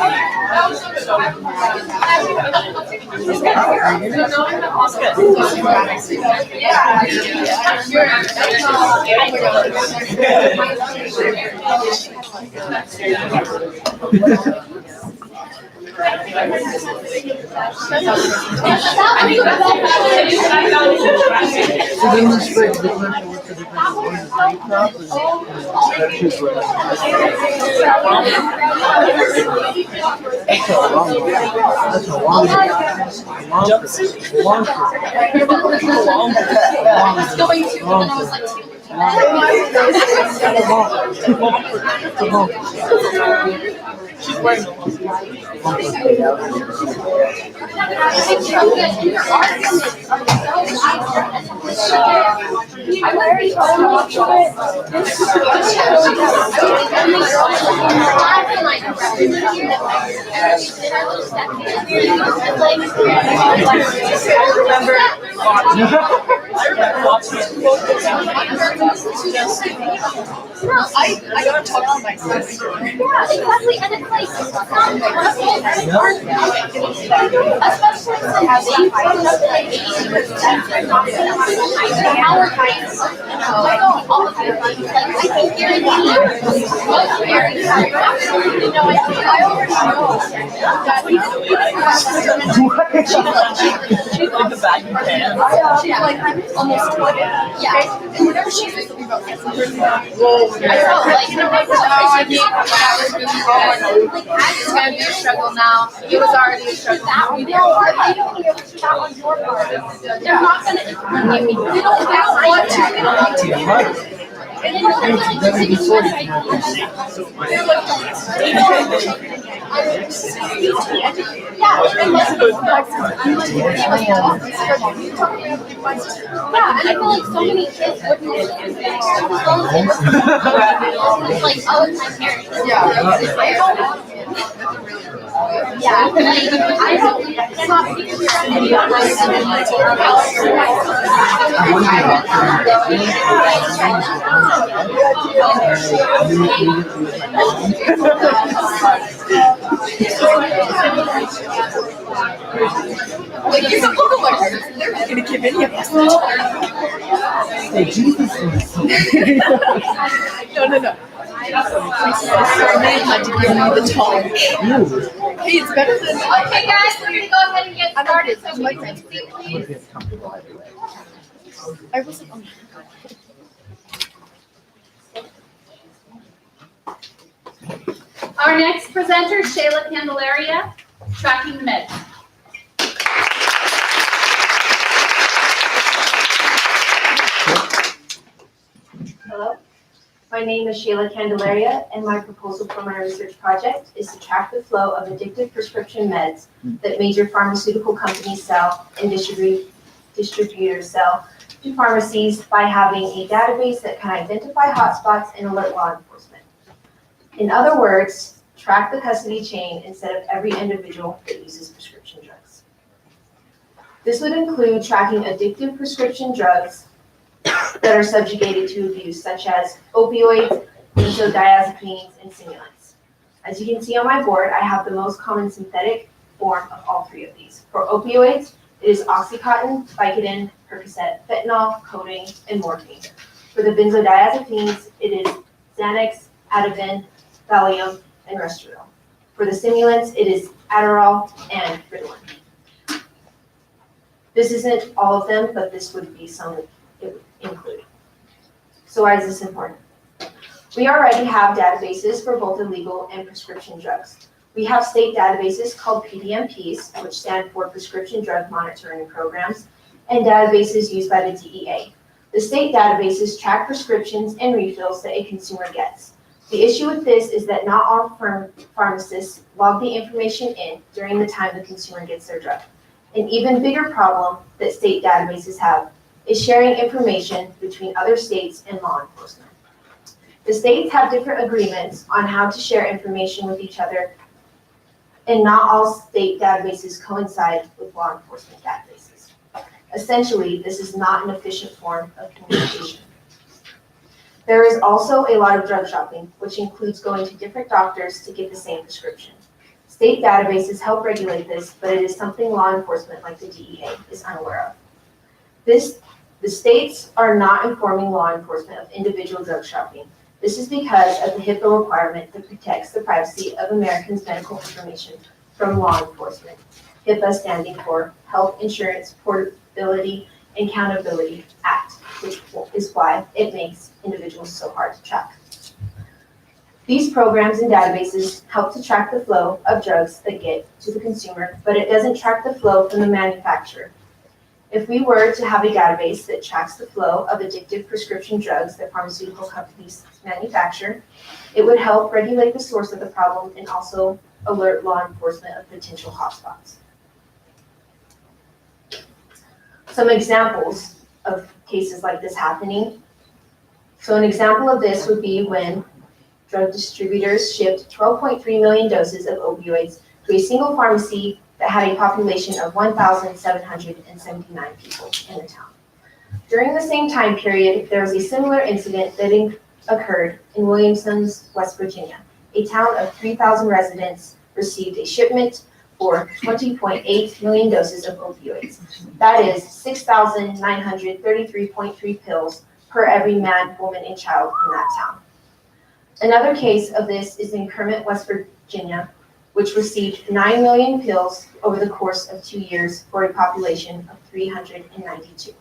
at me, She's wearing I gotta talk to my sister. Yeah, exactly, and it's like, especially since our heights, I don't all the time, like, I can guarantee you, most parents, I already know that She's on the back of the pants. She's like, I'm almost 20. Yeah. And whenever she says something about kissing her, I felt like, I mean, that was really good. It's gonna be a struggle now. It was already a struggle. I don't hear that on your part. They're not gonna, they don't want to, they don't want to. And then I feel like so many kids wouldn't like, oh, it's my parents. Yeah, like, I don't, cannot picture anyone like, you're a photo like they're not gonna give any of us. Hey, Jesus. No. They had to give me the talk. Hey, it's better than. Okay, guys, we're gonna go ahead and get started, so we can see, please. I wasn't on. Our next presenter, Shayla Candelaria, tracking the meds. Hello, My name is Sheila Candelaria, and my proposal for my research project is to track the flow of addictive prescription meds that major pharmaceutical companies sell and distributors sell to pharmacies by having a database that can identify hotspots and alert law enforcement. In other words, track the custody chain instead of every individual that uses prescription drugs. This would include tracking addictive prescription drugs that are subjugated to abuse, such as opioids, benzodiazepines, and stimulants. As you can see on my board, I have the most common synthetic form of all three of these. For opioids, it is Oxycontin, Vicodin, Percocet, fentanyl, codeine, and morphine. For the benzodiazepines, it is Xanax, Ativan, Valium, and Restoril. For the stimulants, it is Adderall and Ritalin. This isn't all of them, but this would be some it would include. So why is this important? We already have databases for both illegal and prescription drugs. We have state databases called PDMPs, which stand for Prescription Drug Monitoring Programs, and databases used by the DEA. The state databases track prescriptions and refills that a consumer gets. The issue with this is that not all pharmacists log the information in during the time the consumer gets their drug. An even bigger problem that state databases have is sharing information between other states and law enforcement. The states have different agreements on how to share information with each other, and not all state databases coincide with law enforcement databases. Essentially, this is not an efficient form of communication. There is also a lot of drug shopping, which includes going to different doctors to get the same prescription. State databases help regulate this, but it is something law enforcement like the DEA is unaware of. The states are not informing law enforcement of individual drug shopping. This is because of the HIPAA requirement that protects the privacy of Americans' medical information from law enforcement. HIPAA standing for Health Insurance Portability and Accountability Act, which is why it makes individuals so hard to track. These programs and databases help to track the flow of drugs that get to the consumer, but it doesn't track the flow from the manufacturer. If we were to have a database that tracks the flow of addictive prescription drugs that pharmaceutical companies manufacture, it would help regulate the source of the problem and also alert law enforcement of potential hotspots. Some examples of cases like this happening. So an example of this would be when drug distributors shipped 12.3 million doses of opioids to a single pharmacy that had a population of 1,779 people in the town. During the same time period, there was a similar incident that occurred in Williamson's, West Virginia. A town of 3,000 residents received a shipment for 20.8 million doses of opioids. That is 6,933.3 pills per every man, woman, and child in that town. Another case of this is in Kermit, West Virginia, which received 9 million pills over the course of 2 years for a population of 392.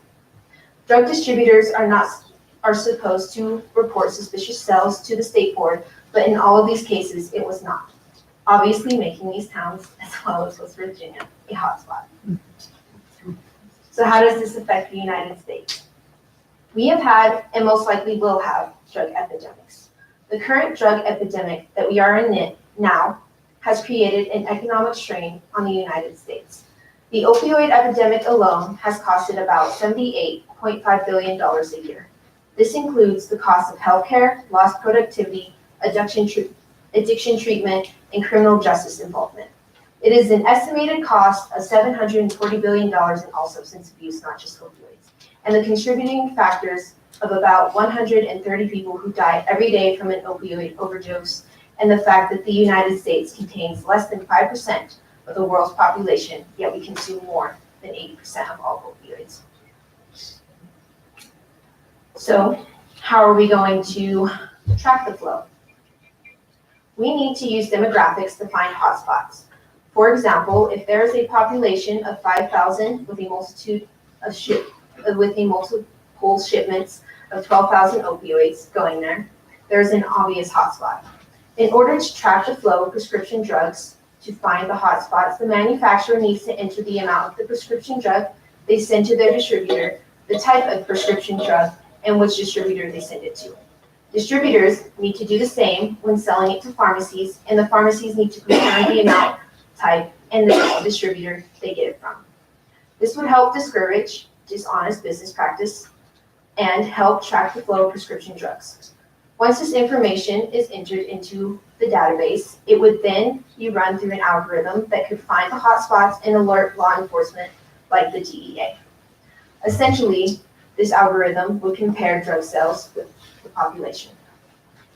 Drug distributors are supposed to report suspicious sales to the state board, but in all of these cases, it was not. Obviously making these towns, as well as West Virginia, a hotspot. So how does this affect the United States? We have had, and most likely will have, drug epidemics. The current drug epidemic that we are in now has created an economic strain on the United States. The opioid epidemic alone has costed about $78.5 billion a year. This includes the cost of healthcare, lost productivity, addiction treatment, and criminal justice involvement. It is an estimated cost of $740 billion in all substance abuse, not just opioids, and the contributing factors of about 130 people who die every day from an opioid overdose, and the fact that the United States contains less than 5% of the world's population, yet we consume more than 80% of all opioids. So, how are we going to track the flow? We need to use demographics to find hotspots. For example, if there is a population of 5,000 with a multiple shipments of 12,000 opioids going there, there's an obvious hotspot. In order to track the flow of prescription drugs to find the hotspots, the manufacturer needs to enter the amount of the prescription drug they send to their distributor, the type of prescription drug, and which distributor they send it to. Distributors need to do the same when selling it to pharmacies, and the pharmacies need to confirm the amount, type, and the distributor they get it from. This would help discourage dishonest business practice and help track the flow of prescription drugs. Once this information is entered into the database, it would then be run through an algorithm that could find the hotspots and alert law enforcement like the DEA. Essentially, this algorithm would compare drug sales with the population.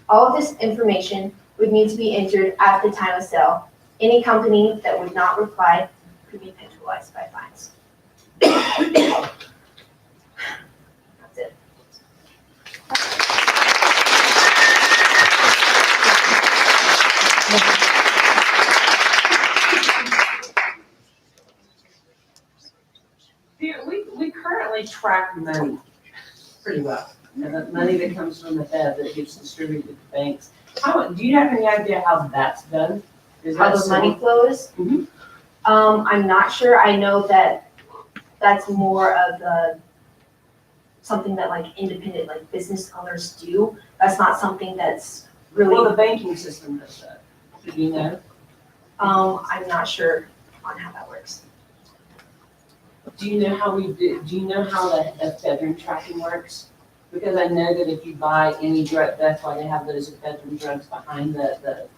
All of this information would need to be entered at the time of sale. Any company that would not reply could be penalized by fines. That's it. We currently track money pretty well. And the money that comes from the Fed that gets distributed to banks. Do you have any idea how that's done? How the money flows? Mhm. I'm not sure. I know that that's more of something that like independent like business owners do. That's not something that's really. Well, the banking system does that. Do you know? I'm not sure on how that works. Do you know how do you know how the bedroom tracking works? Because I know that if you buy any drug, that's why they have those bedroom drugs behind the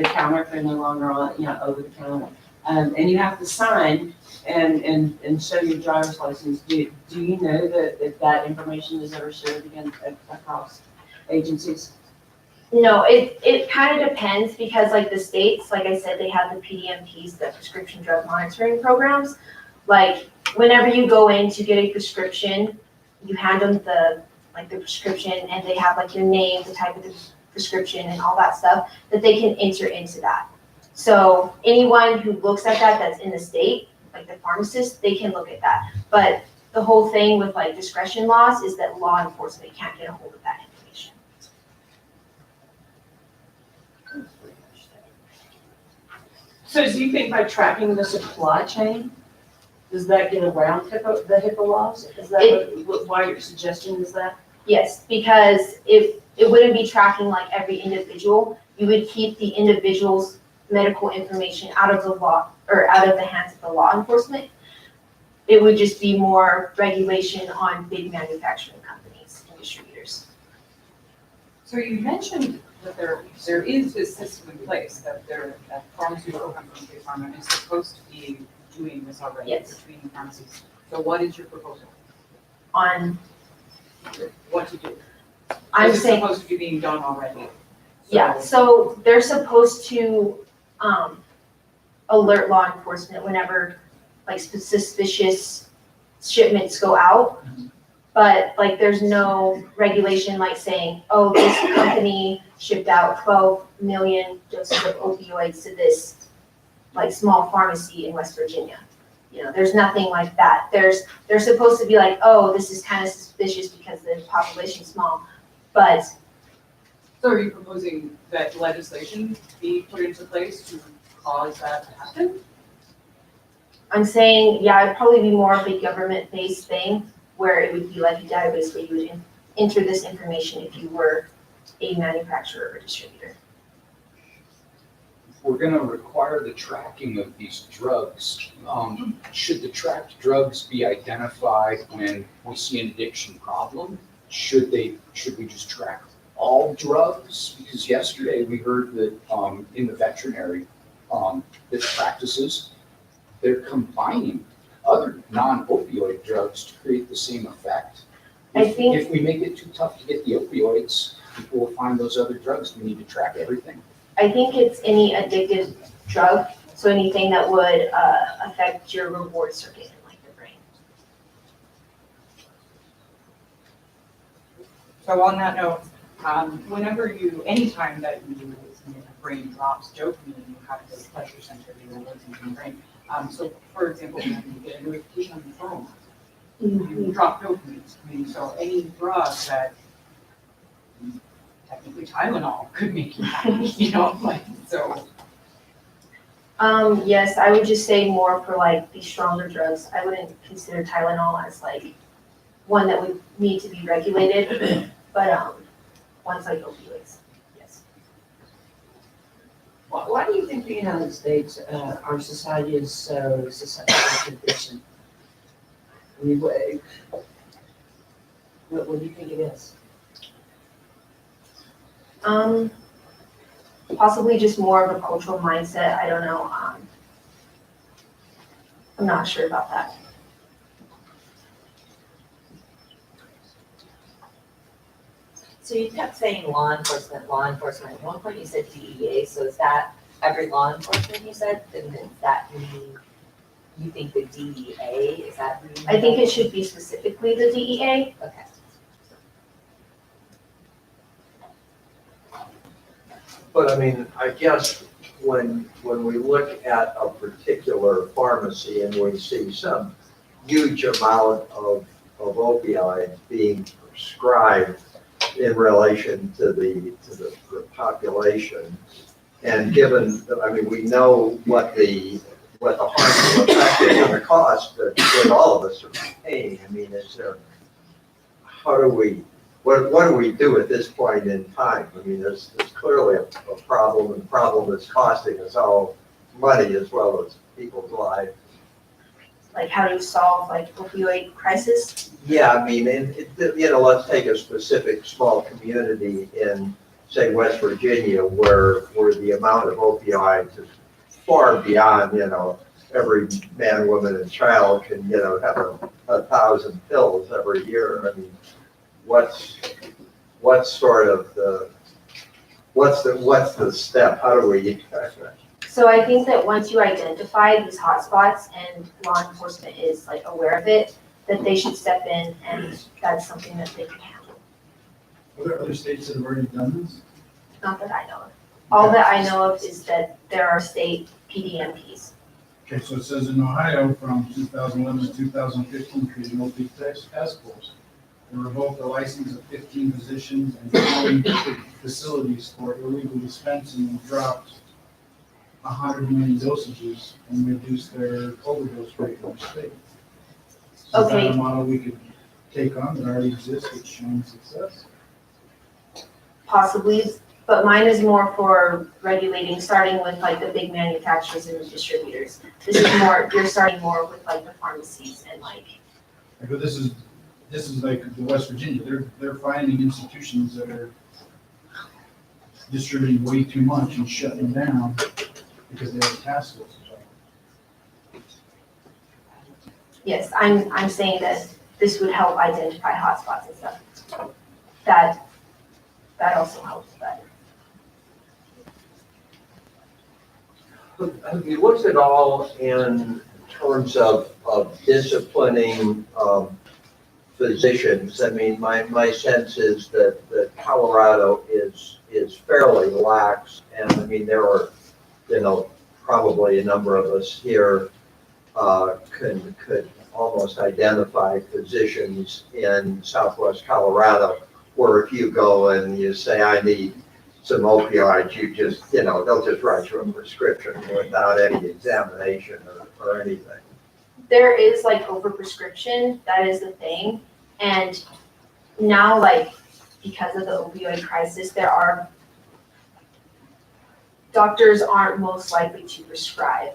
counter if they're no longer on, over the counter. And you have to sign and show your driver's license. Do you know that that information is ever shared again across agencies? No, it kind of depends because like the states, like I said, they have the PDMPs, the prescription drug monitoring programs. Like whenever you go in to get a prescription, you hand them the prescription and they have like your name, the type of the prescription and all that stuff that they can enter into that. So anyone who looks at that that's in the state, like the pharmacist, they can look at that. But the whole thing with like discretion laws is that law enforcement can't get a hold of that information. So do you think by tracking the supply chain, does that get around the HIPAA laws? Is that why you're suggesting is that? Yes, because if it wouldn't be tracking like every individual, you would keep the individual's medical information out of the law or out of the hands of the law enforcement. It would just be more regulation on big manufacturing companies and distributors. So you mentioned that there is this system in place that pharmaceutical company, Big Pharma, is supposed to be doing this already Yes. between pharmacies. So what is your proposal On, what to do? I'm Is it saying, supposed to be being done already? yeah, so they're supposed to alert law enforcement whenever like suspicious shipments go out. But like there's no regulation like saying, oh, this company shipped out 12 million doses of opioids to this like small pharmacy in West Virginia. There's nothing like that. They're supposed to be like, oh, this is kind of suspicious because the population's small. But So are you proposing that legislation be put into place to cause that to happen? I'm saying, yeah, it'd probably be more of a government-based thing where it would be like a database where you would enter this information if you were a manufacturer or distributor. We're gonna require the tracking of these drugs. Should the tracked drugs be identified when we see an addiction problem? Should we just track all drugs? Because yesterday we heard that in the veterinary practices, they're combining other non-opioid drugs to create the same effect. If we make it too tough to get the opioids, people will find those other drugs. We need to track everything. I think it's any addictive drug, so anything that would affect your reward circuit in like the brain. So on that note, anytime that your brain drops dopamine, you have this pleasure center releasing in your brain. So for example, when you get a notification on your phone, you drop dopamine. So any drug that technically Tylenol could make you happy, so. Yes, I would just say more for like the stronger drugs. I wouldn't consider Tylenol as like one that would need to be regulated, but ones like opioids, yes. Why do you think the United States, our society is so susceptible to addiction? I mean, what do you think it is? Possibly just more of a cultural mindset, I don't know, I'm not sure about that. So you kept saying law enforcement, law enforcement. At one point you said DEA, so is that every law enforcement you said? And does that mean you think the DEA, is that? who you I think mean? it should be specifically the DEA. Okay. But I mean, I guess when we look at a particular pharmacy and we see some huge amount of opioids being prescribed in relation to the population, and given, I mean, we know what the harmful effect is and the cost that all of us are paying. I mean, is there, what do we do at this point in time? I mean, there's clearly a problem, and the problem is costing us all money as well as people's lives. Like how do you solve like opioid crisis? Yeah, I mean, let's take a specific small community in, say, West Virginia, where the amount of opioids is far beyond, every man, woman, and child can, have 1,000 pills every year. I mean, what's sort of what's the step? How do we? So I think that once you identify these hotspots and law enforcement is like aware of it, that they should step in and that's something that they can handle. Are there other states that have already done this? Not that I know of. All that I know of is that there are state PDMPs. Okay, so it says in Ohio from 2011 to 2015, created an opioid task force. They revoked the license of 15 physicians and 20 facilities for illegal dispensing and dropped 100 million dosages and reduced their overdose rate in the state. So is that Okay. a model we could take on that already exists, that's showing success? Possibly, but mine is more for regulating, starting with like the big manufacturers and the distributors. This is more, you're starting more with like the pharmacies and like. But this is like the West Virginia, they're finding institutions that are distributing way too much and shutting them down because they have a task force. Yes, I'm saying that this would help identify hotspots and stuff. That also helps, but. Have you looked at all in terms of disciplining physicians? I mean, my sense is that Colorado is fairly lax, and I mean, there are, probably a number of us here could almost identify physicians in Southwest Colorado where if you go and you say, I need some opioids, you just, they'll just write you a prescription without any examination or anything. There is like overprescription, that is the thing. And now like, because of the opioid crisis, doctors aren't most likely to prescribe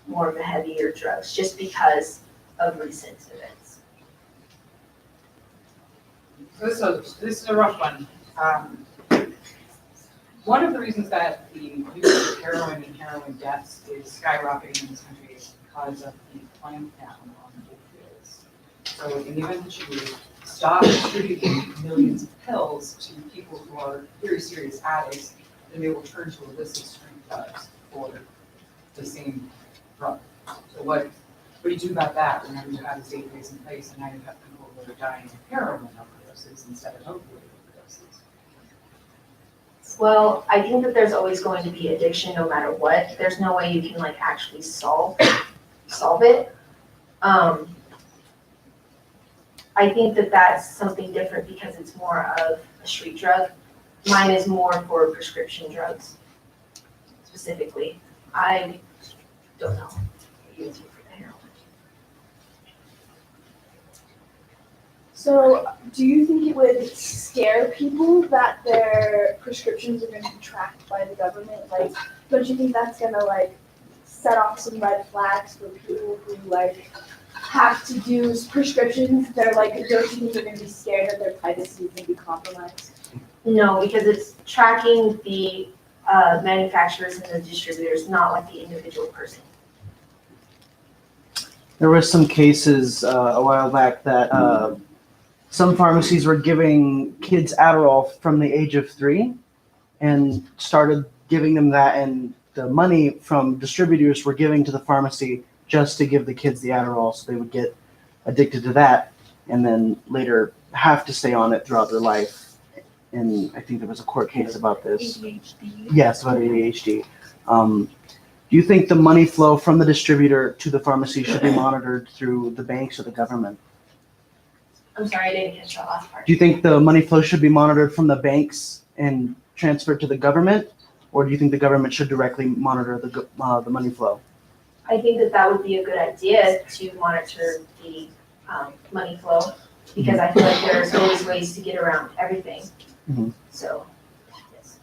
more of the heavier drugs just because of recent events. This is a rough one. One of the reasons that the use of heroin and heroin deaths is skyrocketing in this country is because of the clampdown on opioids. So in the event that you stop distributing millions of pills to people who are very serious addicts, then they will turn to illicit street drugs for the same drug. So what do you do about that? Remember, you have a database in place, and now you have people who are dying of heroin overdoses instead of opioid overdoses. Well, I think that there's always going to be addiction no matter what. There's no way you can like actually solve it. I think that that's something different because it's more of a street drug. Mine is more for prescription drugs specifically. I don't know. So, do you think it would scare people that their prescriptions are going to be tracked by the government? Like, don't you think that's going to like set off some red flags for people who like have to do prescriptions? They're like, don't you think they're going to be scared that their privacy is going to be compromised? No, because it's tracking the manufacturers and the distributors, not like the individual person. There was some cases a while back that some pharmacies were giving kids Adderall from the age of 3 and started giving them that, and the money from distributors were giving to the pharmacy just to give the kids the Adderall so they would get addicted to that and then later have to stay on it throughout their life. And I think there was a court case about this. ADHD. Yes, about ADHD. Do you think the money flow from the distributor to the pharmacy should be monitored through the banks or the government? I'm sorry, I didn't catch that last part. Do you think the money flow should be monitored from the banks and transferred to the government? Or do you think the government should directly monitor the money flow? I think that that would be a good idea to monitor the money flow, because I feel like there's always ways to get around everything. Mhm. So, yes.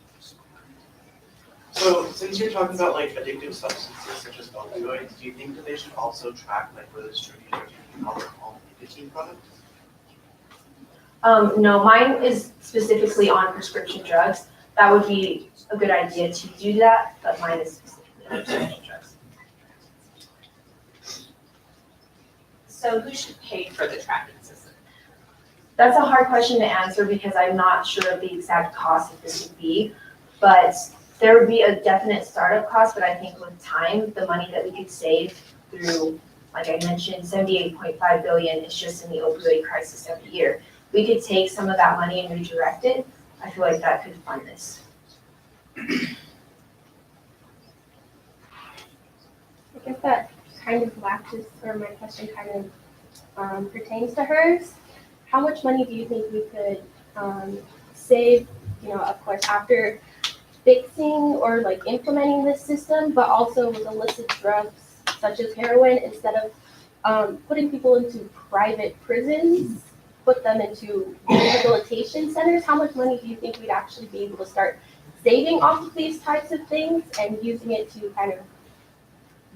So since you're talking about like addictive substances such as opioids, do you think that they should also track like where the distributors are all nicotine products? No, mine is specifically on prescription drugs. That would be a good idea to do that, but mine is specifically on prescription drugs. So who should pay for the tracking system? That's a hard question to answer because I'm not sure of the exact cost that this would be, but there would be a definite startup cost, but I think with time, the money that we could save through, like I mentioned, 78.5 billion is just in the opioid crisis every year. We could take some of that money and redirect it. I feel like that could fund this. I guess that kind of latches, or my question kind of pertains to hers. How much money do you think we could save, of course, after fixing or like implementing this system, but also with illicit drugs such as heroin, instead of putting people into private prisons, put them into rehabilitation centers? How much money do you think we'd actually be able to start saving off of these types of things and using it to kind of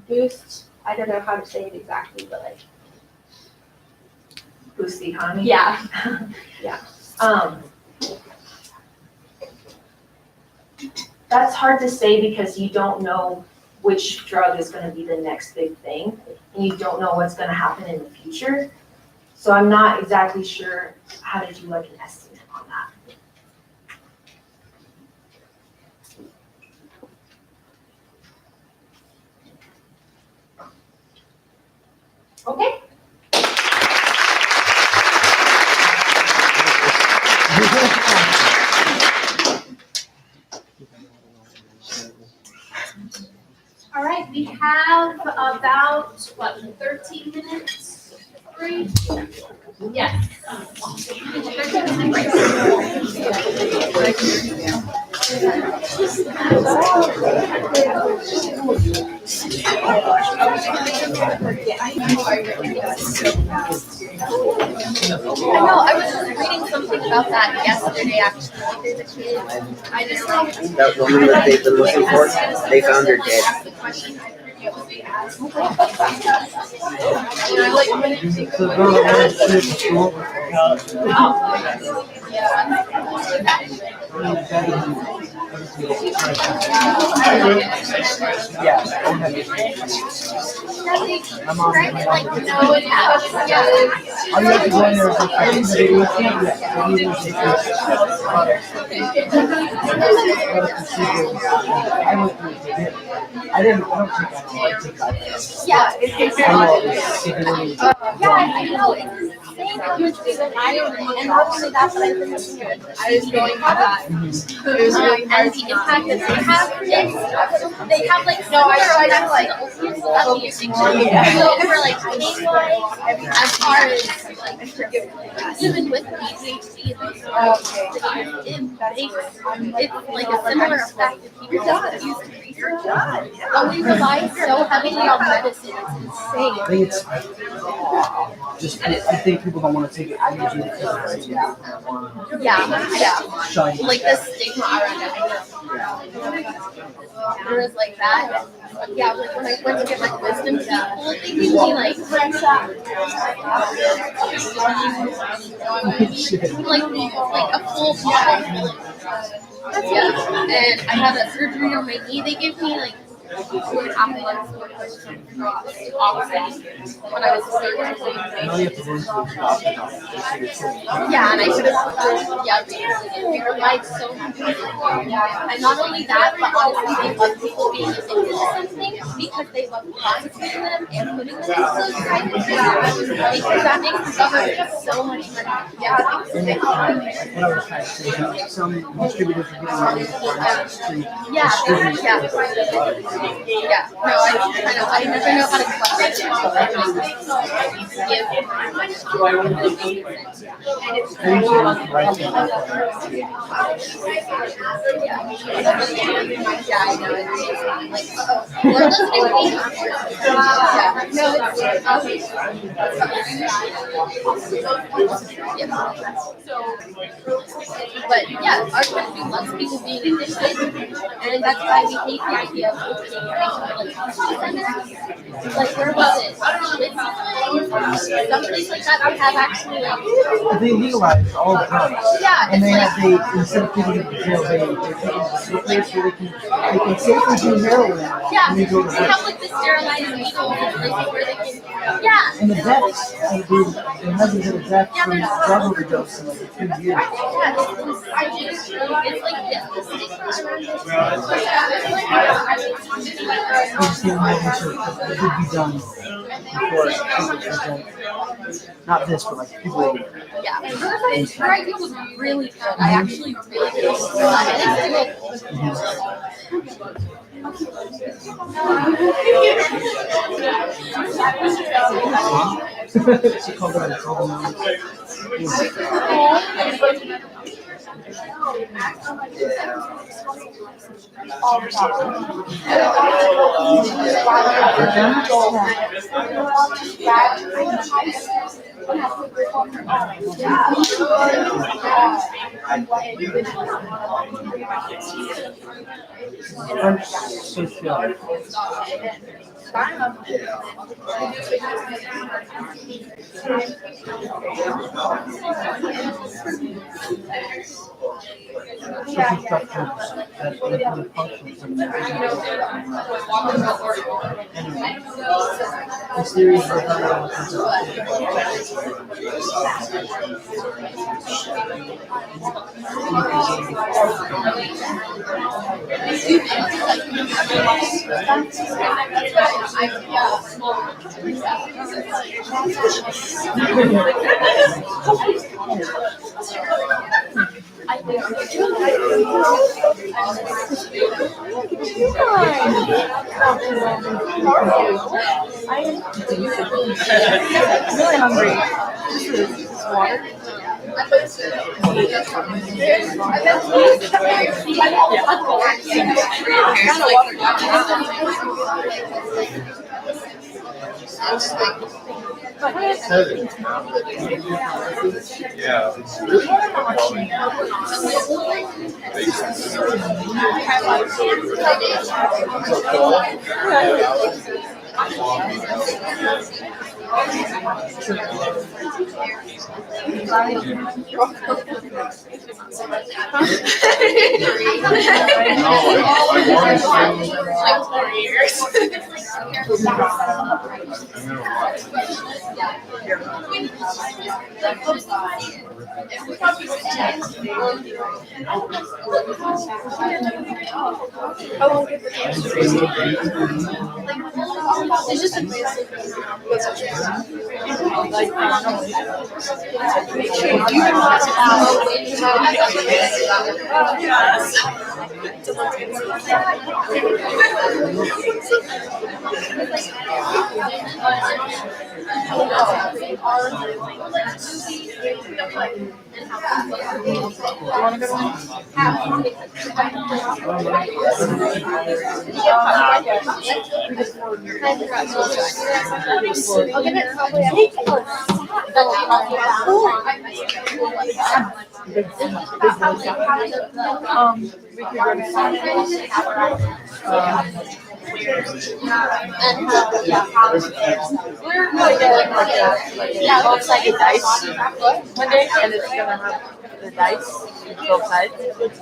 boost, I don't know how to say it exactly, but like Boost the economy? Yeah. Yeah. That's hard to say because you don't know which drug is going to be the next big thing, and you don't know what's going to happen in the future. So I'm not exactly sure how to do like an estimate on that. Okay. All right, we have about, 13 minutes free? Yes. 13 minutes I know, I was just reading something about that yesterday, actually. There's a kid, I just like. That woman that they've been looking for, they found her dead. I don't think I take that. Yeah, Yeah, I know, it's insane how much bigger iron, and not only that, but I was going through that. And the impact that they have is, they have like, no, I like using for like pain-wise, as far as like, even with ADHD, it's like a similar effect if people just use the research. But we rely so heavily on medicine, it's insane. just, I think people don't want to take it easy because it's Yeah. shiny. Like the stigma around it. There was like that. Yeah, like when I went to get like wisdom teeth pulled, they gave me like a full bottle. Yeah, and I had a surgery on my knee. They gave me like 2.5 months off when I was 13. Now you have to go into the doctor. Yeah, and I could have, they were like so happy. And not only that, but honestly, they love people being addicted to something because they love prosecuting them and putting them in society. Because that makes the government so much money. Yeah. What I was trying to say, like, some distributors are getting money to Yeah. distribute. Yeah. No, I never know how to collect it. But yeah, our country loves people being addicted, and that's why we hate the idea of like where was it? Someplace like that would have actually like They legalize all drugs. Yeah, And it's they like have, instead of taking them to jail, they take them to a place where they can safely do heroin. yeah, And they go to they work. have like the sterilized needles and places where they can And the deaths, there hasn't been a death from drug overdose in like 2 years. It's like this. I just think more research could be done before people present. Not this, but like people. Yeah, her idea was really good. I actually really did. And it's doable. She called it a problem. French social. Social structures that include functions and anyway, this series is about Really hungry. Water. Yeah, it's really Like 4 years. It's just a I'll give it probably We could go to We're gonna get it looks like a dice one day, and it's gonna have the dice both sides.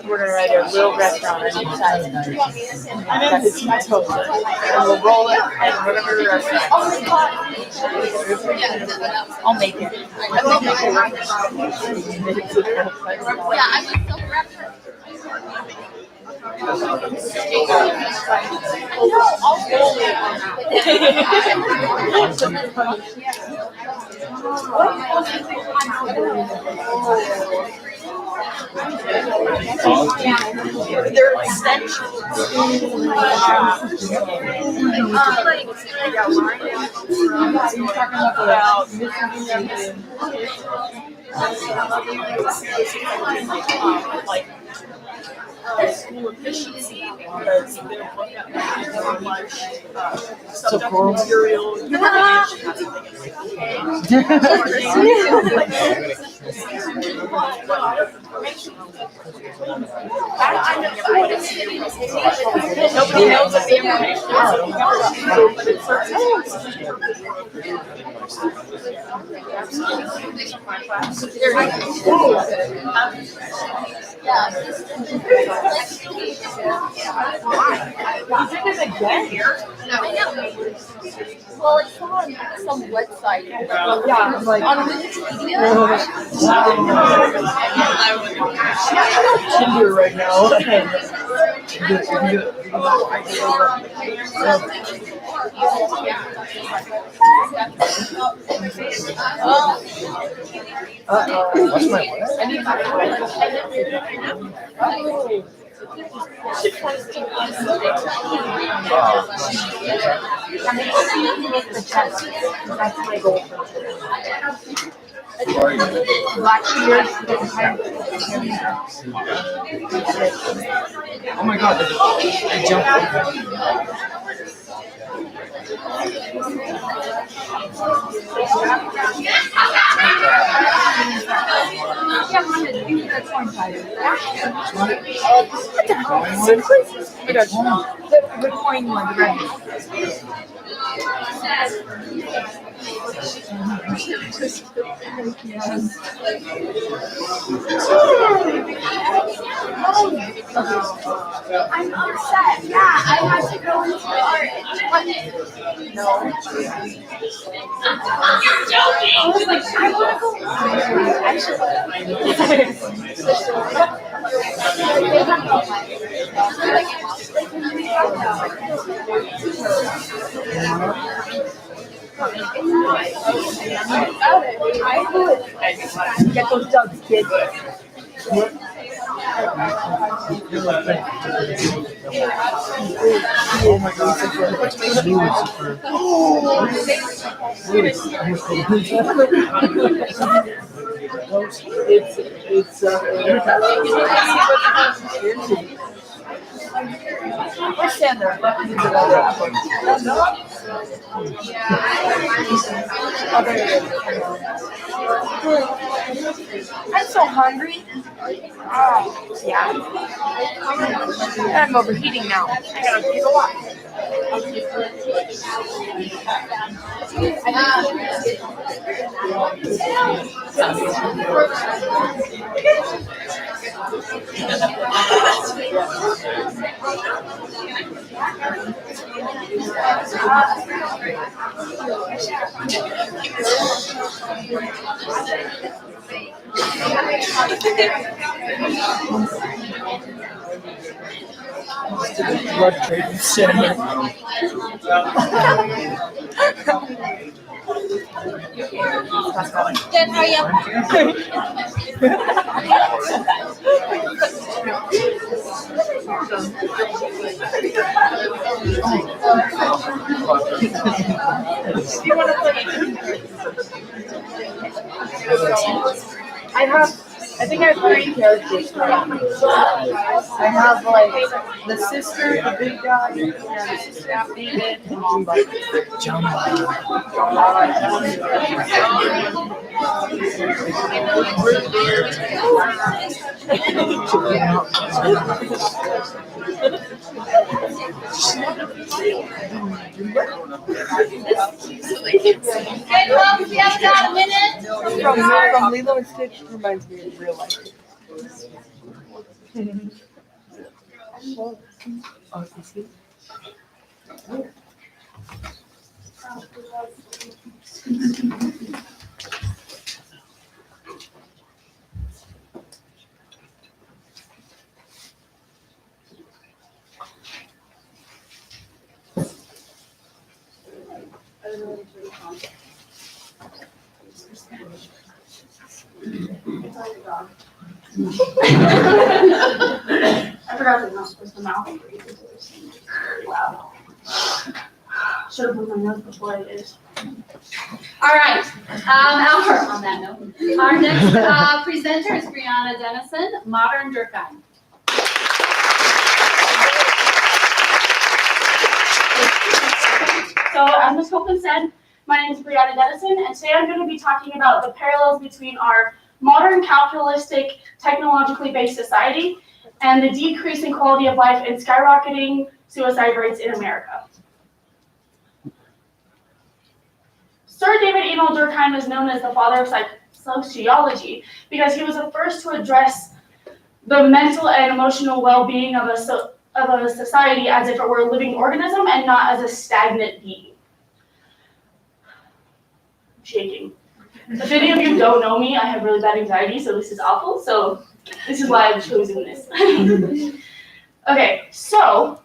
We're gonna write a real restaurant on each side. That is toast. And we'll roll it and whatever restaurant. I'll make it. I will make it. Yeah, I would still grab her. They're extensions. School efficiency because they're looking at so much material. Nobody knows what the information Well, it's on some website. Yeah, like on Wikipedia. Tinder right now. What's my That's my goal. Oh my god, I jumped. The coin one, the red one. I'm upset. Yeah, I have to go into art. No. You're joking. I was like, I want to go. Get those dogs, kids. Oh my god. We're stand there. I'm so hungry. Yeah. I'm overheating now. I gotta take a walk. Blood trading center. Jen, how are you? You want to play? I think I have 3 characters. I have like the sister, the big guy, and David, and like Jumbo. Good, folks, we have about a minute. From Lilo and Stitch reminds me of real life. Oh, is he? I forgot that I'm not supposed to mouth breathe because it was very loud. Should have put my nose before it is. All right, on that note, our next presenter is Brianna Dennison, Modern Durkheim. So as Ms. Copeland said, my name is Brianna Dennison, and today I'm going to be talking about the parallels between our modern capitalistic, technologically based society and the decrease in quality of life and skyrocketing suicide rates in America. Sir David Emil Durkheim is known as the father of sociology because he was the first to address the mental and emotional well-being of a society as if it were a living organism and not as a stagnant being. I'm shaking. If any of you don't know me, I have really bad anxiety, so this is awful. So this is why I've chosen this. Okay, so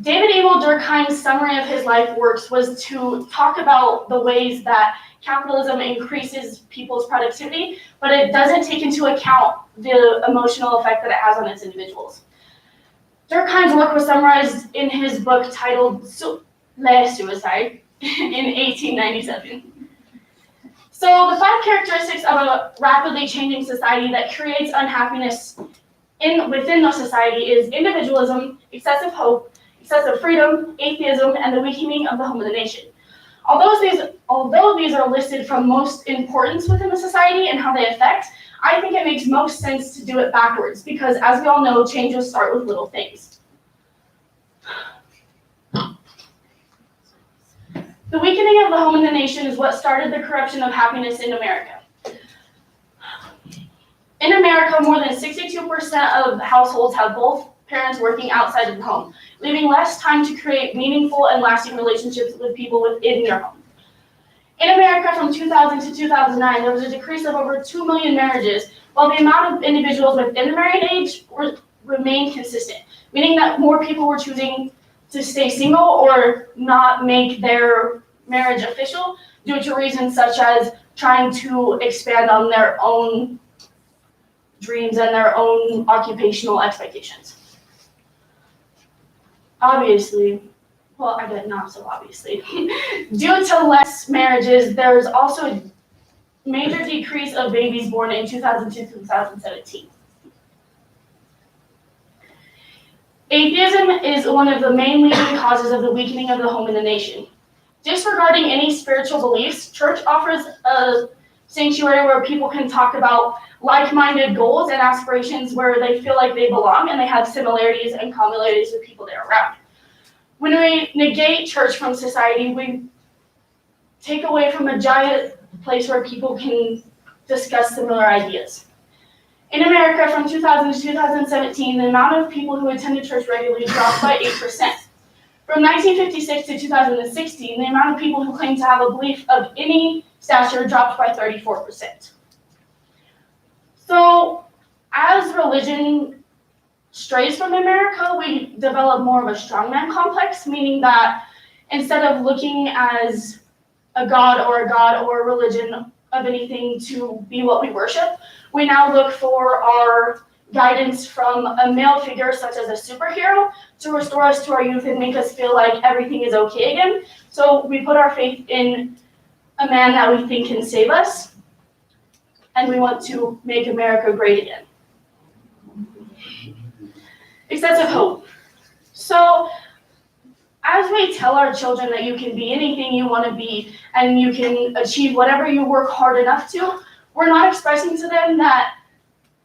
David Emil Durkheim's summary of his life works was to talk about the ways that capitalism increases people's productivity, but it doesn't take into account the emotional effect that it has on its individuals. Durkheim's work was summarized in his book titled Le Suicide in 1897. So the 5 characteristics of a rapidly changing society that creates unhappiness within the society is individualism, excessive hope, excessive freedom, atheism, and the weakening of the home of the nation. Although these are listed from most importance within the society and how they affect, I think it makes most sense to do it backwards because, as we all know, changes start with little things. The weakening of the home and the nation is what started the corruption of happiness in America. In America, more than 62% of households have both parents working outside of the home, leaving less time to create meaningful and lasting relationships with people within your home. In America, from 2000 to 2009, there was a decrease of over 2 million marriages, while the amount of individuals within the married age remained consistent, meaning that more people were choosing to stay single or not make their marriage official due to reasons such as trying to expand on their own dreams and their own occupational expectations. Obviously, well, I bet not so obviously, due to less marriages, there's also a major decrease of babies born in 2002 to 2017. Atheism is one of the main leading causes of the weakening of the home in the nation. Disregarding any spiritual beliefs, church offers a sanctuary where people can talk about like-minded goals and aspirations where they feel like they belong and they have similarities and commonalities with people they're around. When we negate church from society, we take away from a giant place where people can discuss similar ideas. In America, from 2000 to 2017, the amount of people who attended church regularly dropped by 8%. From 1956 to 2016, the amount of people who claimed to have a belief of any stature dropped by 34%. So, as religion strays from America, we develop more of a strongman complex, meaning that instead of looking as a god or a religion of anything to be what we worship, we now look for our guidance from a male figure such as a superhero to restore us to our youth and make us feel like everything is okay again. So we put our faith in a man that we think can save us, and we want to make America great again. Excessive hope. So as we tell our children that you can be anything you want to be and you can achieve whatever you work hard enough to, we're not expressing to them that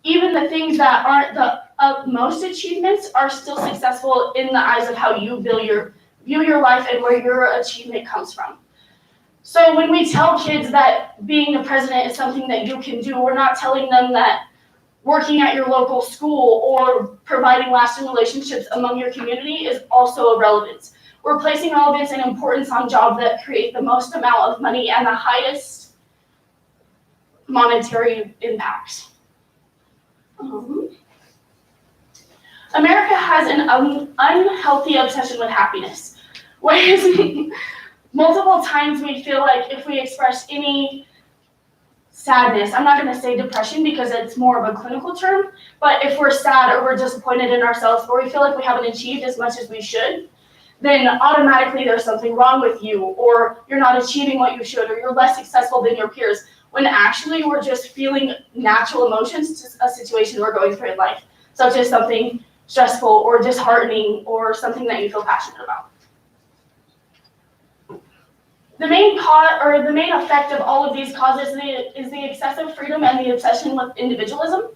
even the things that aren't the utmost achievements are still successful in the eyes of how you view your life and where your achievement comes from. So when we tell kids that being a president is something that you can do, we're not telling them that working at your local school or providing lasting relationships among your community is also irrelevant. We're placing relevance and importance on jobs that create the most amount of money and the highest monetary impact. America has an unhealthy obsession with happiness, whereas multiple times we feel like if we express any sadness, I'm not going to say depression because it's more of a clinical term, but if we're sad or we're disappointed in ourselves or we feel like we haven't achieved as much as we should, then automatically there's something wrong with you, or you're not achieving what you should, or you're less successful than your peers, when actually we're just feeling natural emotions to a situation we're going through in life, such as something stressful or disheartening or something that you feel passionate about. The main effect of all of these causes is the excessive freedom and the obsession with individualism.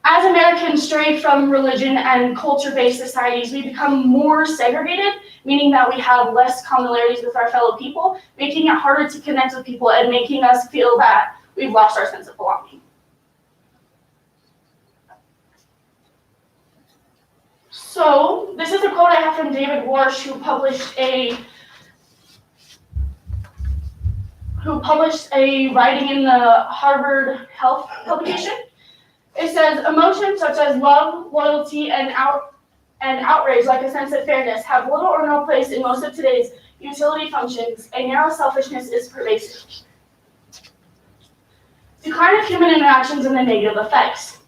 As Americans stray from religion and culture-based societies, we become more segregated, meaning that we have less commonalities with our fellow people, making it harder to connect with people and making us feel that we've lost our sense of belonging. So this is a quote I have from David Warsh, who published a writing in the Harvard Health publication. It says, emotions such as love, loyalty, and outrage, like a sense of fairness, have little or no place in most of today's utility functions. A narrow selfishness is pervasive. Decline of human interactions and the negative effects.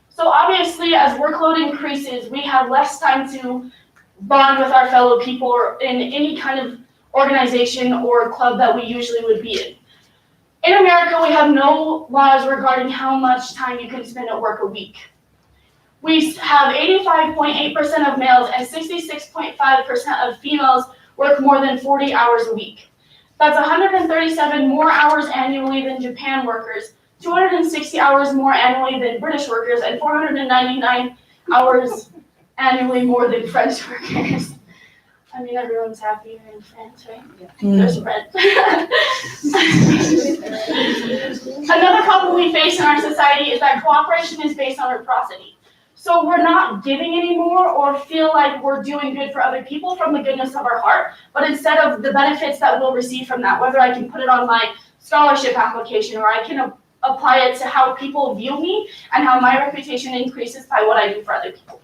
So obviously, as workload increases, we have less time to bond with our fellow people or in any kind of organization or club that we usually would be in. In America, we have no laws regarding how much time you can spend at work a week. We have 85.8% of males and 66.5% of females work more than 40 hours a week. That's 137 more hours annually than Japan workers, 260 hours more annually than British workers, and 499 hours annually more than French workers. I mean, everyone's happier in France, right? Yeah. There's red. Another problem we face in our society is that cooperation is based on reciprocity. So we're not giving anymore or feel like we're doing good for other people from the goodness of our heart, but instead of the benefits that we'll receive from that, whether I can put it on my scholarship application or I can apply it to how people view me and how my reputation increases by what I do for other people.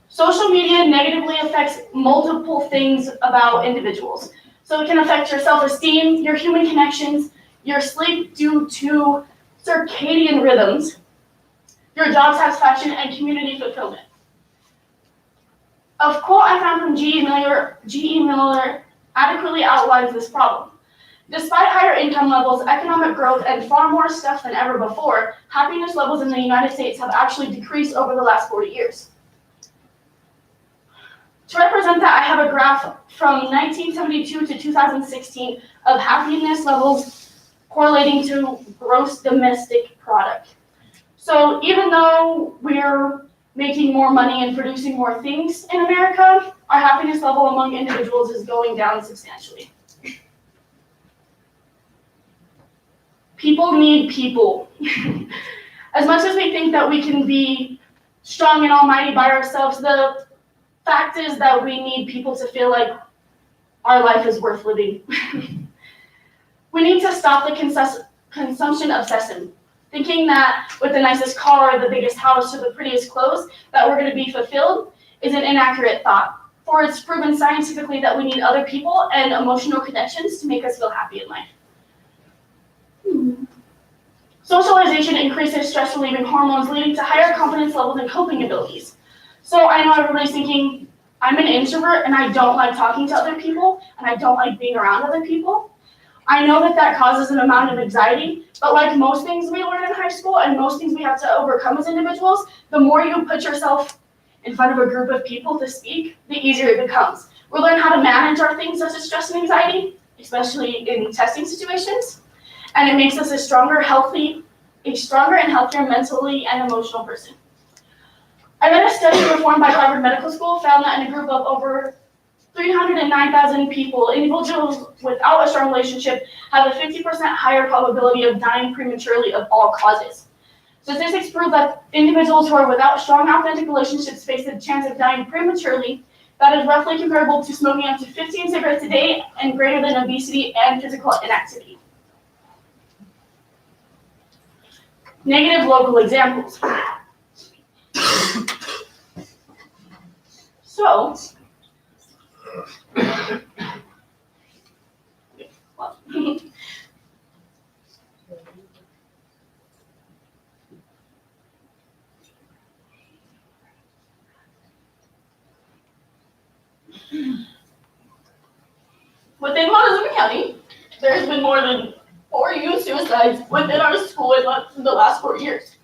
Social media negatively affects multiple things about individuals. So it can affect your self-esteem, your human connections, your sleep due to circadian rhythms, your job satisfaction, and community fulfillment. A quote I found from G.E. Miller adequately outlines this problem. Despite higher income levels, economic growth, and far more stuff than ever before, happiness levels in the United States have actually decreased over the last 40 years. To represent that, I have a graph from 1972 to 2016 of happiness levels correlating to gross domestic product. So even though we're making more money and producing more things in America, our happiness level among individuals is going down substantially. People need people. As much as we think that we can be strong and almighty by ourselves, the fact is that we need people to feel like our life is worth living. We need to stop the consumption obsession, thinking that with the nicest car, the biggest house, or the prettiest clothes, that we're going to be fulfilled is an inaccurate thought. For it's proven scientifically that we need other people and emotional connections to make us feel happy in life. Socialization increases stress relieving hormones, leading to higher confidence levels and coping abilities. So I know everybody's thinking, I'm an introvert and I don't like talking to other people and I don't like being around other people. I know that that causes an amount of anxiety, but like most things we learn in high school and most things we have to overcome as individuals, the more you put yourself in front of a group of people to speak, the easier it becomes. We learn how to manage our things such as stress and anxiety, especially in testing situations. and it makes us a stronger and healthier mentally and emotional person. I read a study performed by Harvard Medical School found that in a group of over 309,000 people, individuals without a strong relationship have a 50% higher probability of dying prematurely of all causes. Statistics prove that individuals who are without strong, authentic relationships face a chance of dying prematurely that is roughly comparable to smoking up to 15 cigarettes a day and greater than obesity and physical inactivity. Negative local examples. So, within Montezuma County, there's been more than 4 youth suicides within our school in the last 4 years,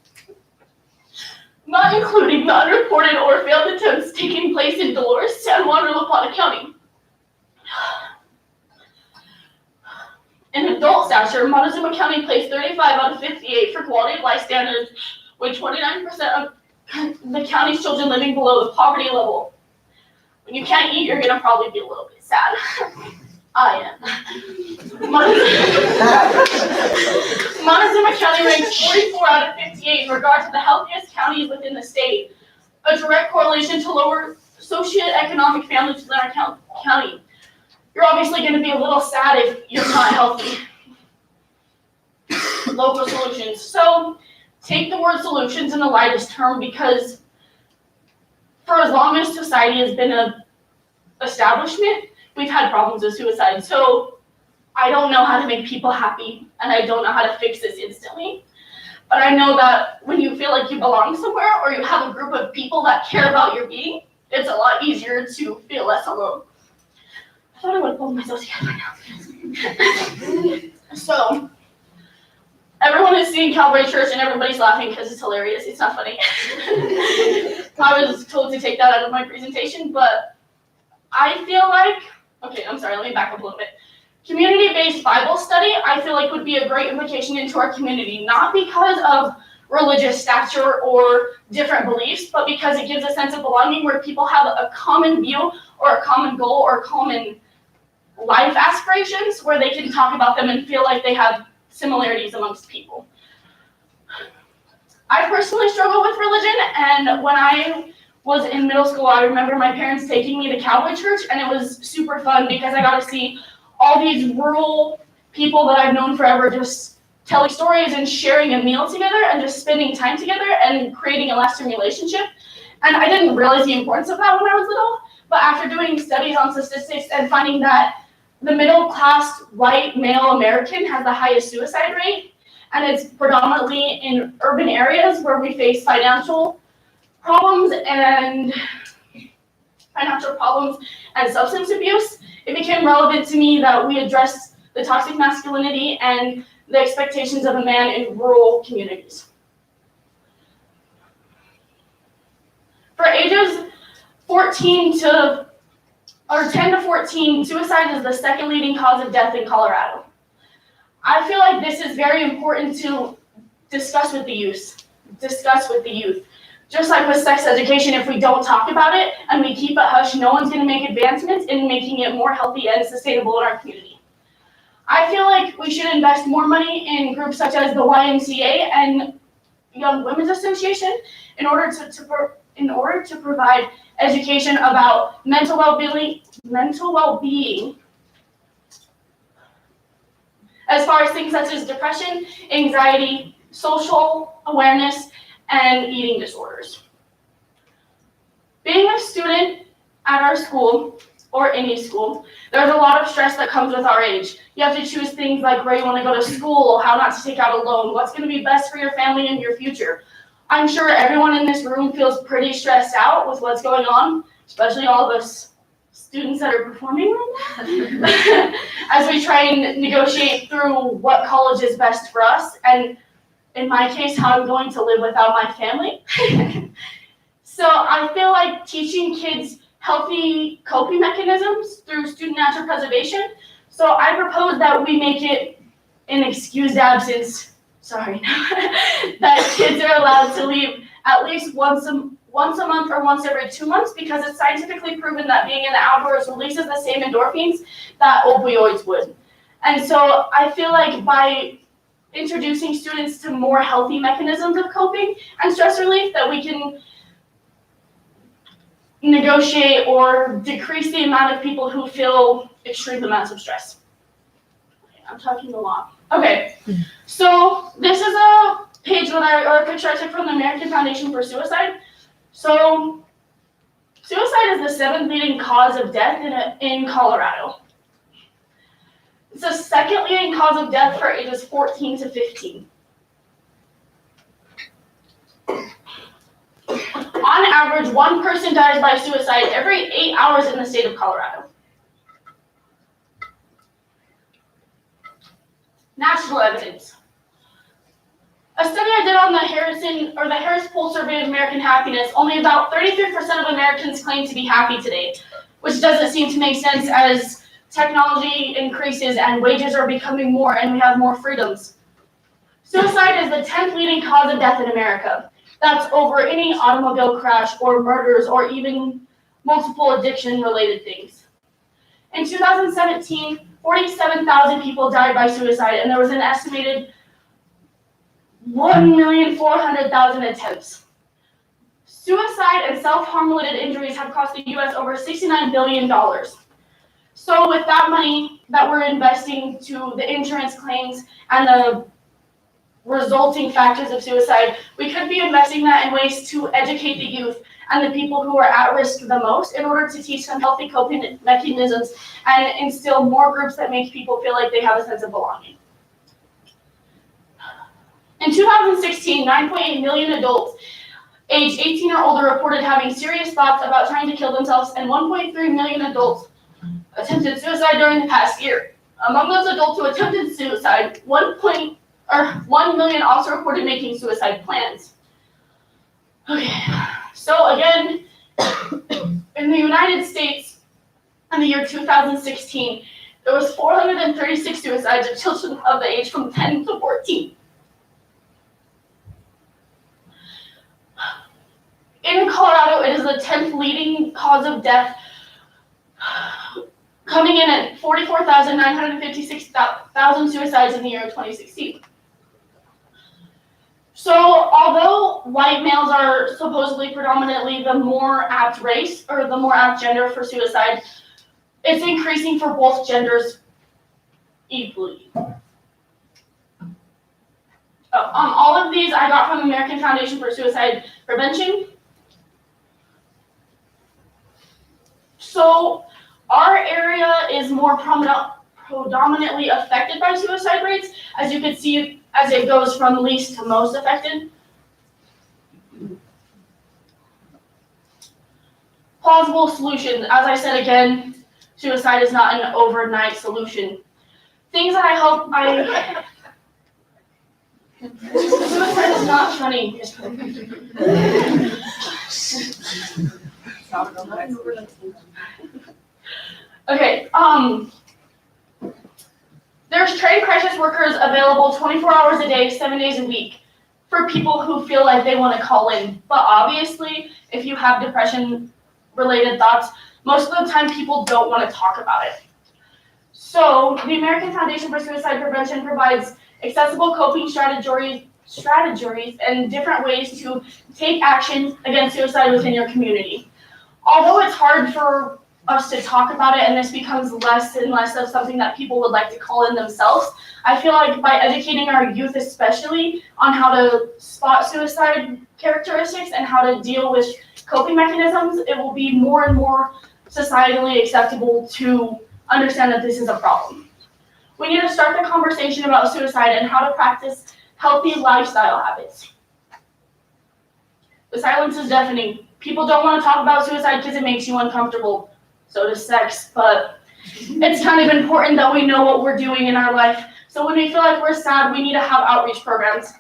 not including the unreported or failed attempts taking place in Dolores, San Juan, or La Plata County. In adult stature, Montezuma County placed 35 out of 58 for quality of life standards, with 29% of the county's children living below the poverty level. When you can't eat, you're gonna probably be a little bit sad. I am. Montezuma County ranks 44 out of 58 in regard to the healthiest counties within the state, a direct correlation to lower socioeconomic families within our county. You're obviously going to be a little sad if you're not healthy. Local solutions. So take the word solutions in the lightest term, because for as long as society has been an establishment, we've had problems with suicide. So I don't know how to make people happy, and I don't know how to fix this instantly. But I know that when you feel like you belong somewhere, or you have a group of people that care about your being, it's a lot easier to feel less alone. I thought I would have pulled myself together by now. So, everyone is seeing Cowboy Church and everybody's laughing because it's hilarious. It's not funny. I was told to take that out of my presentation, but I feel like, okay, I'm sorry, let me back up a little bit. Community-based Bible study, I feel like would be a great invitation into our community, not because of religious stature or different beliefs, but because it gives a sense of belonging where people have a common view or a common goal or common life aspirations where they can talk about them and feel like they have similarities amongst people. I personally struggle with religion, and when I was in middle school, I remember my parents taking me to Cowboy Church, and it was super fun because I got to see all these rural people that I've known forever just telling stories and sharing a meal together and just spending time together and creating a lasting relationship. And I didn't realize the importance of that when I was little, but after doing studies on statistics and finding that the middle-class white male American has the highest suicide rate, and it's predominantly in urban areas where we face financial problems and substance abuse, it became relevant to me that we address the toxic masculinity and the expectations of a man in rural communities. For ages 10 to 14, suicide is the second leading cause of death in Colorado. I feel like this is very important to discuss with the youth. Just like with sex education, if we don't talk about it and we keep it hush, no one's going to make advancements in making it more healthy and sustainable in our community. I feel like we should invest more money in groups such as the YMCA and Young Women's Association in order to provide education about mental well-being as far as things such as depression, anxiety, social awareness, and eating disorders. Being a student at our school, or any school, there's a lot of stress that comes with our age. You have to choose things like where you want to go to school, how not to take out a loan, what's going to be best for your family and your future. I'm sure everyone in this room feels pretty stressed out with what's going on, especially all of us students that are performing right now, as we try and negotiate through what college is best for us, and in my case, how I'm going to live without my family. So I feel like teaching kids healthy coping mechanisms through student natural preservation. So I propose that we make it in excused absence, that kids are allowed to leave at least once a month or once every 2 months, because it's scientifically proven that being in the outdoors releases the same endorphins that opioids would. And so I feel like by introducing students to more healthy mechanisms of coping and stress relief, that we can negotiate or decrease the amount of people who feel extreme amounts of stress. Okay, I'm talking a lot. Okay, so this is a page or a picture I took from the American Foundation for Suicide. So suicide is the 7th leading cause of death in Colorado. It's the 2nd leading cause of death for ages 14 to 15. On average, 1 person dies by suicide every 8 hours in the state of Colorado. National evidence. A study I did on the Harris Poll Survey of American Happiness, only about 33% of Americans claim to be happy today, which doesn't seem to make sense as technology increases and wages are becoming more and we have more freedoms. Suicide is the 10th leading cause of death in America. That's over any automobile crash or murders or even multiple addiction-related things. In 2017, 47,000 people died by suicide, and there was an estimated 1,400,000 attempts. Suicide and self-harm-related injuries have cost the U.S. over $69 billion. So with that money that we're investing to the insurance claims and the resulting factors of suicide, we could be investing that in ways to educate the youth and the people who are at risk the most in order to teach them healthy coping mechanisms and instill more groups that make people feel like they have a sense of belonging. In 2016, 9.8 million adults aged 18 or older reported having serious thoughts about trying to kill themselves, and 1.3 million adults attempted suicide during the past year. Among those adults who attempted suicide, 1 million also reported making suicide plans. Okay, so again, in the United States, in the year 2016, there was 436 suicides of children of the age from 10 to 14. In Colorado, it is the 10th leading cause of death, coming in at 44,956 suicides in the year of 2016. So although white males are supposedly predominantly the more apt race or the more apt gender for suicide, it's increasing for both genders equally. All of these I got from the American Foundation for Suicide Prevention. So our area is more predominantly affected by suicide rates, as you can see as it goes from least to most affected. Plausible solutions. As I said again, suicide is not an overnight solution. Things that I hope suicide is not funny. Okay, there's trained crisis workers available 24 hours a day, 7 days a week for people who feel like they want to call in. But obviously, if you have depression-related thoughts, most of the time people don't want to talk about it. So the American Foundation for Suicide Prevention provides accessible coping strategies and different ways to take action against suicide within your community. Although it's hard for us to talk about it and this becomes less and less of something that people would like to call in themselves, I feel like by educating our youth especially on how to spot suicide characteristics and how to deal with coping mechanisms, it will be more and more societally acceptable to understand that this is a problem. We need to start the conversation about suicide and how to practice healthy lifestyle habits. The silence is deafening. People don't want to talk about suicide because it makes you uncomfortable. So does sex, but it's kind of important that we know what we're doing in our life. So when we feel like we're sad, we need to have outreach programs.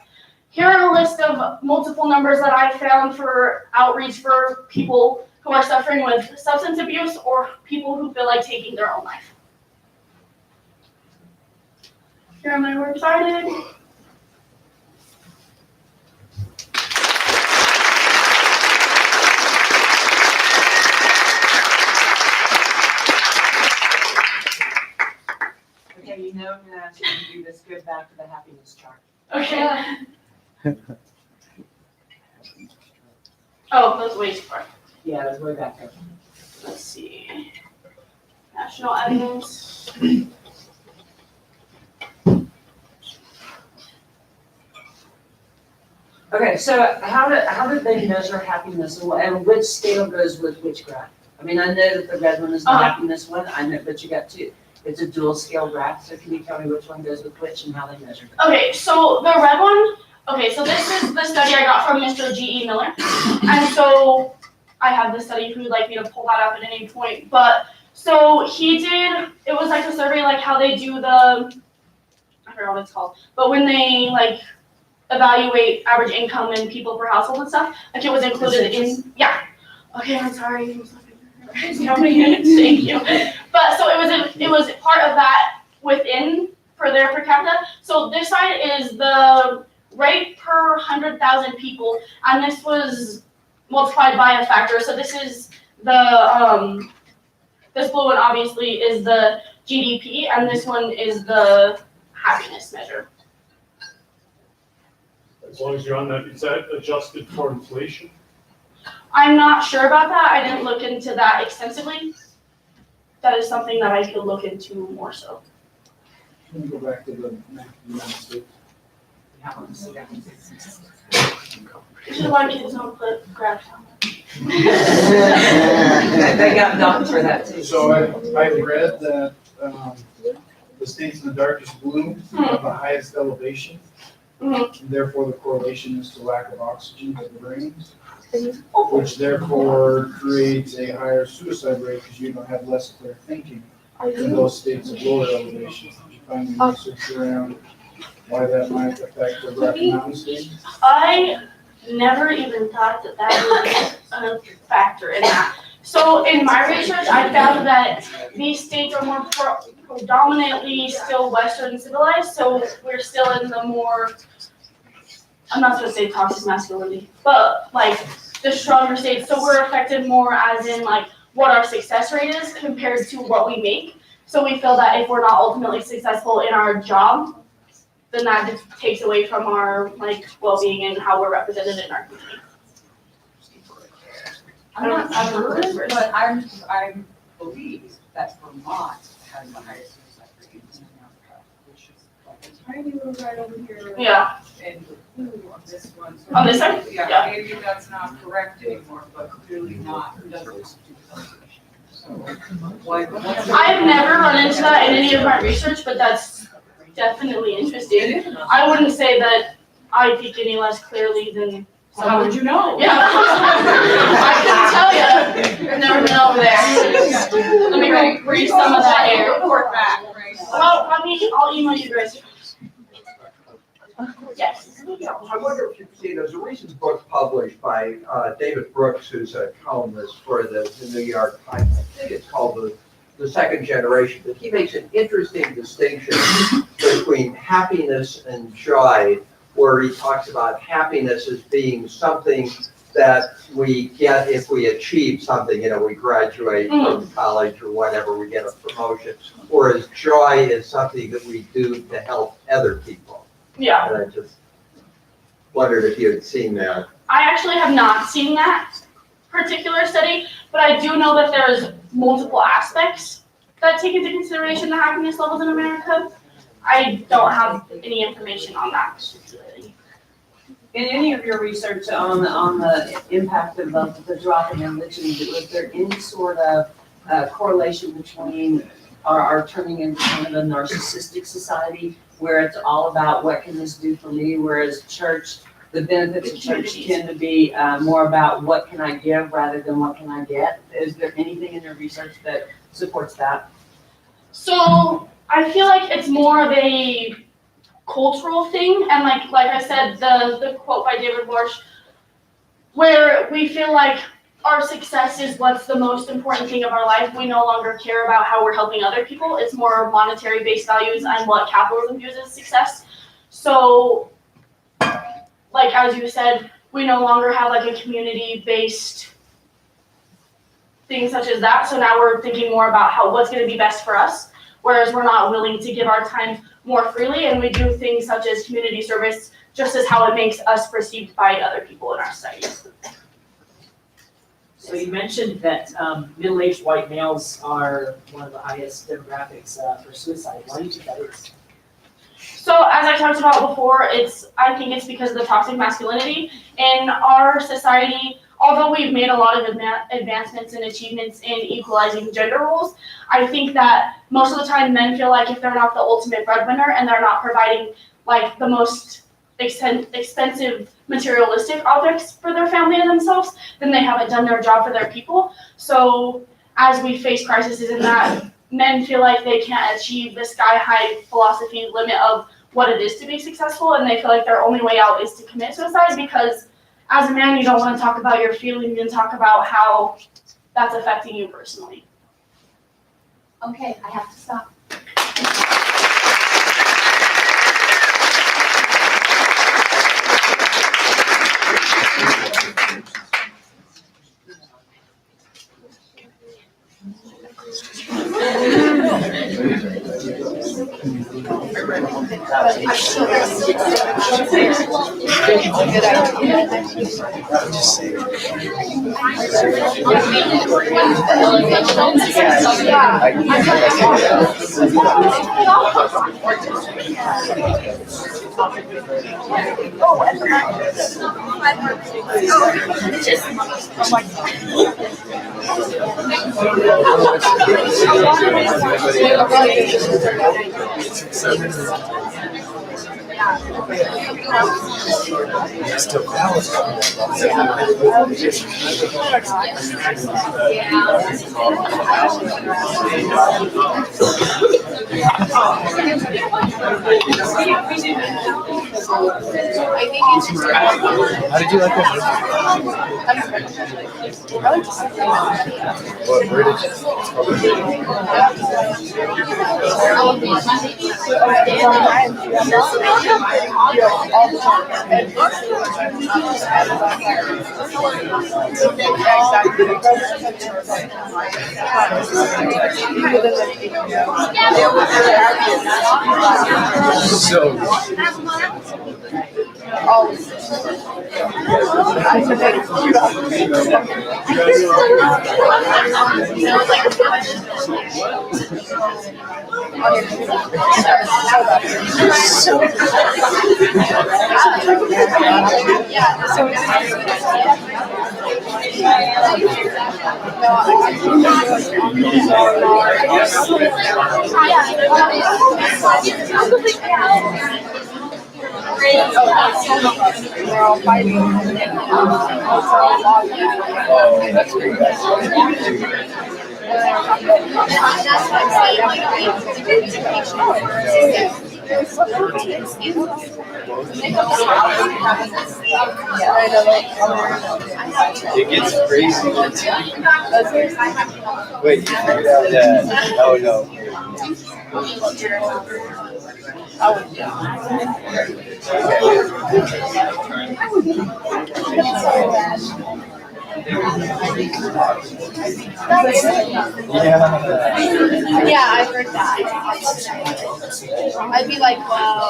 Here are a list of multiple numbers that I found for outreach for people who are suffering with substance abuse or people who feel like taking their own life. Here am I, we're excited. Okay, you know I'm gonna ask you to do this, go back to the happiness chart. Okay. Oh, that's way too far. Yeah, it was way back there. Let's see. National evidence. Okay, so how did they measure happiness and which scale goes with which graph? I mean, I know that the red one is the happiness one, I know, but you got two. It's a dual scale graph, so can you tell me which one goes with which and how they measure it? Okay, so the red one, okay, so this is the study I got from Mr. G.E. Miller. And so I have the study if you would like me to pull that up at any point. But so he did, it was like a survey like how they do the, I forgot what it's called, but when they like evaluate average income and people per household and stuff, like it was included in, yeah. Okay, I'm sorry. How many minutes? Thank you. But so it was part of that within for their per capita. So this side is the rate per 100,000 people, and this was multiplied by a factor. So this is the this blue one obviously is the GDP, and this one is the happiness measure. As long as you're on that, is that adjusted for inflation? I'm not sure about that. I didn't look into that extensively. That is something that I could look into more so. Let me go back to the map of the United States. You should have let kids know put graphs on. They got dogs for that too. So I read that, the states in the darkest blue have the highest elevation. Mhm. And therefore, the correlation is to lack of oxygen to the brains, which therefore creates a higher suicide rate because you don't have less clear thinking in those states of lower elevation. Did you find any research around why that might affect the Rocky Mountain states? I never even thought that that was a factor in that. So in my research, I found that these states are more predominantly still Western civilized, so we're still in the more, I'm not gonna say toxic masculinity, but like the stronger states, so we're affected more as in like what our success rate is compared to what we make. So we feel that if we're not ultimately successful in our job, then that just takes away from our like well-being and how we're represented in our community. I'm not sure, but I believe that Vermont has the highest suicide rate in America, which is like a tiny little right over here. Yeah. And the blue on this one. So On this side? Yeah, Yeah. maybe that's not correct anymore, but clearly not, doesn't. So, like, I've never run into that in any of my research, but that's definitely interesting. I wouldn't say that I think any less clearly than someone. How would you know? Yeah. I can tell you. I've never been over there. Let me go breathe some of that air. Report back, right? Well, I'll email you guys. Yes. Yeah, I wonder if you've seen, there's a recent book published by David Brooks, who's a columnist for the New York Times. I think it's called The Second Generation, but he makes an interesting distinction between happiness and joy, where he talks about happiness as being something that we get if we achieve something, we graduate from college or whatever, we get a promotion, whereas joy is something that we do to help other people. Yeah. And I just wondered if you had seen that. I actually have not seen that particular study, but I do know that there's multiple aspects that take into consideration the happiness levels in America. I don't have any information on that particularly. In any of your research on the impact of the drop in religion, was there any sort of correlation between our turning into kind of a narcissistic society where it's all about what can this do for me, whereas church, the benefits of church tend to be more about what can I give rather than what can I get? Is there anything in your research that supports that? So I feel like it's more of a cultural thing, and like I said, the quote by David Marsh, where we feel like our success is what's the most important thing of our life. We no longer care about how we're helping other people. It's more monetary based values and what capitalism views as success. So, like as you said, we no longer have like a community based thing such as that. So now we're thinking more about what's going to be best for us. Whereas we're not willing to give our time more freely, and we do things such as community service just as how it makes us perceived by other people in our society. So you mentioned that middle-aged white males are one of the highest demographics for suicide. Why do you think that is? So as I talked about before, I think it's because of the toxic masculinity in our society. Although we've made a lot of advancements and achievements in equalizing gender roles, I think that most of the time men feel like if they're not the ultimate breadwinner and they're not providing like the most expensive materialistic objects for their family and themselves, then they haven't done their job for their people. So as we face crises in that, men feel like they can't achieve the sky-high philosophy limit of what it is to be successful, and they feel like their only way out is to commit suicide because as a man, you don't want to talk about your feelings and talk about how that's affecting you personally. Okay, I have to stop. How did you like that? Where did that's great. It gets crazy. Wait, you figured out that? Oh no. Yeah, I heard that. I'd be like, wow,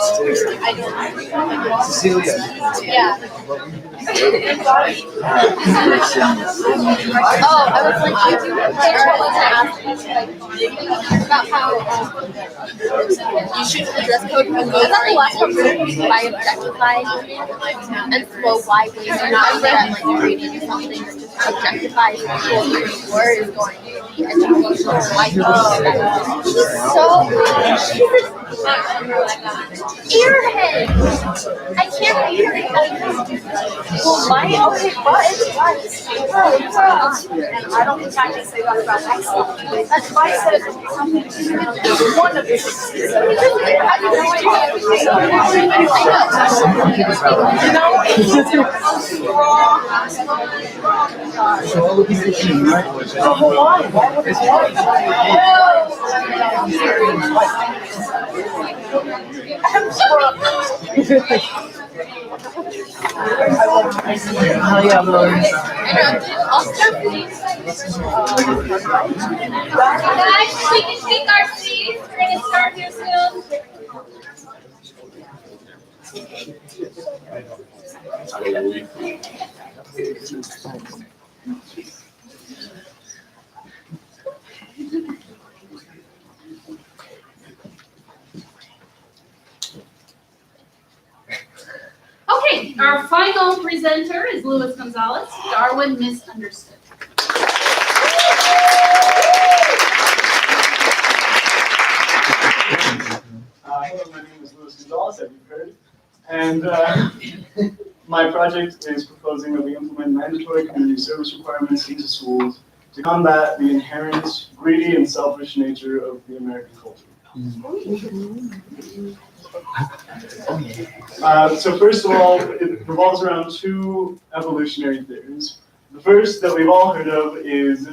I don't. Cecilia. Yeah. Oh, I was like, you about how you shoot the dress code and go. I thought the last one was by objectified and slow widely. So not that like you're reading something that just objectifies people word is going to be educational like so earhead. I can't read it. Well, mine okay, but it's right. And I don't think I can say that about myself. That's why I said something. One of the things. So all of these issues, right? Oh, Hawaii, why would Oh, yeah, Lord. Guys, we can take our seats. We're gonna start here soon. Okay, our final presenter is Luis Gonzalez, Darwin Misunderstood. Hello, my name is Luis Gonzalez, as you've heard. And my project is proposing that we implement mandatory community service requirements into schools to combat the inherent greedy and selfish nature of the American culture. So first of all, it revolves around two evolutionary theories. The first that we've all heard of is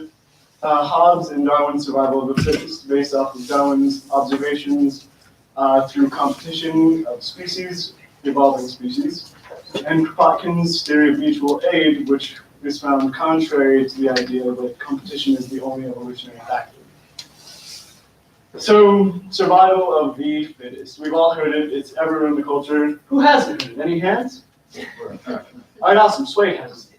Hobbes and Darwin's survival of the fittest, based off of Darwin's observations through competition of species, evolving species, and Kropotkin's theory of mutual aid, which is found contrary to the idea that competition is the only evolutionary factor. So, survival of the fittest. We've all heard it, it's everywhere in the culture. Who hasn't heard it? Any hands? All right, awesome, Sway has it.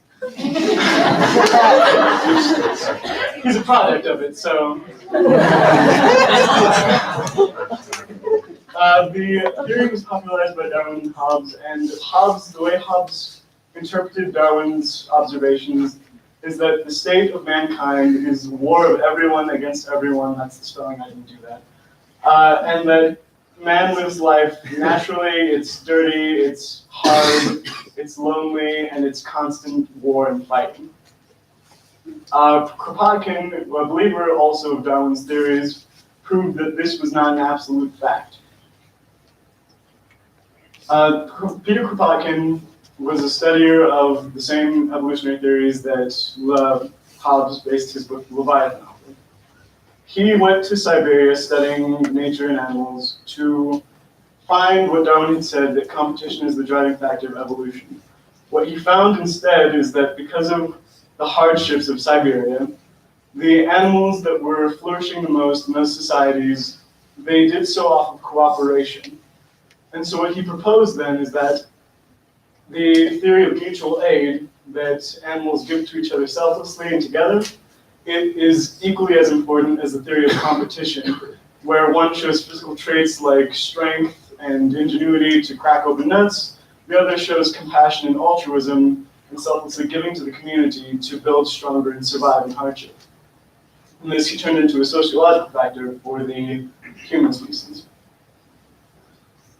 He's a product of it, so. The theory was popularized by Darwin and Hobbes, and the way Hobbes interpreted Darwin's observations is that the state of mankind is war of everyone against everyone. That's the spelling, I didn't do that. And that man lives life naturally, it's dirty, it's hard, it's lonely, and it's constant war and fighting. Kropotkin, a believer also of Darwin's theories, proved that this was not an absolute fact. Peter Kropotkin was a studier of the same evolutionary theories that Hobbes based his book Leviathan on. He went to Siberia studying nature and animals to find what Darwin had said, that competition is the driving factor of evolution. What he found instead is that because of the hardships of Siberia, the animals that were flourishing the most in those societies, they did so off of cooperation. And so what he proposed then is that the theory of mutual aid, that animals give to each other selflessly and together, it is equally as important as the theory of competition, where one shows physical traits like strength and ingenuity to crack open nuts, the other shows compassion and altruism and selflessly giving to the community to build stronger and survive in hardship. And this he turned into a sociological factor for the human species.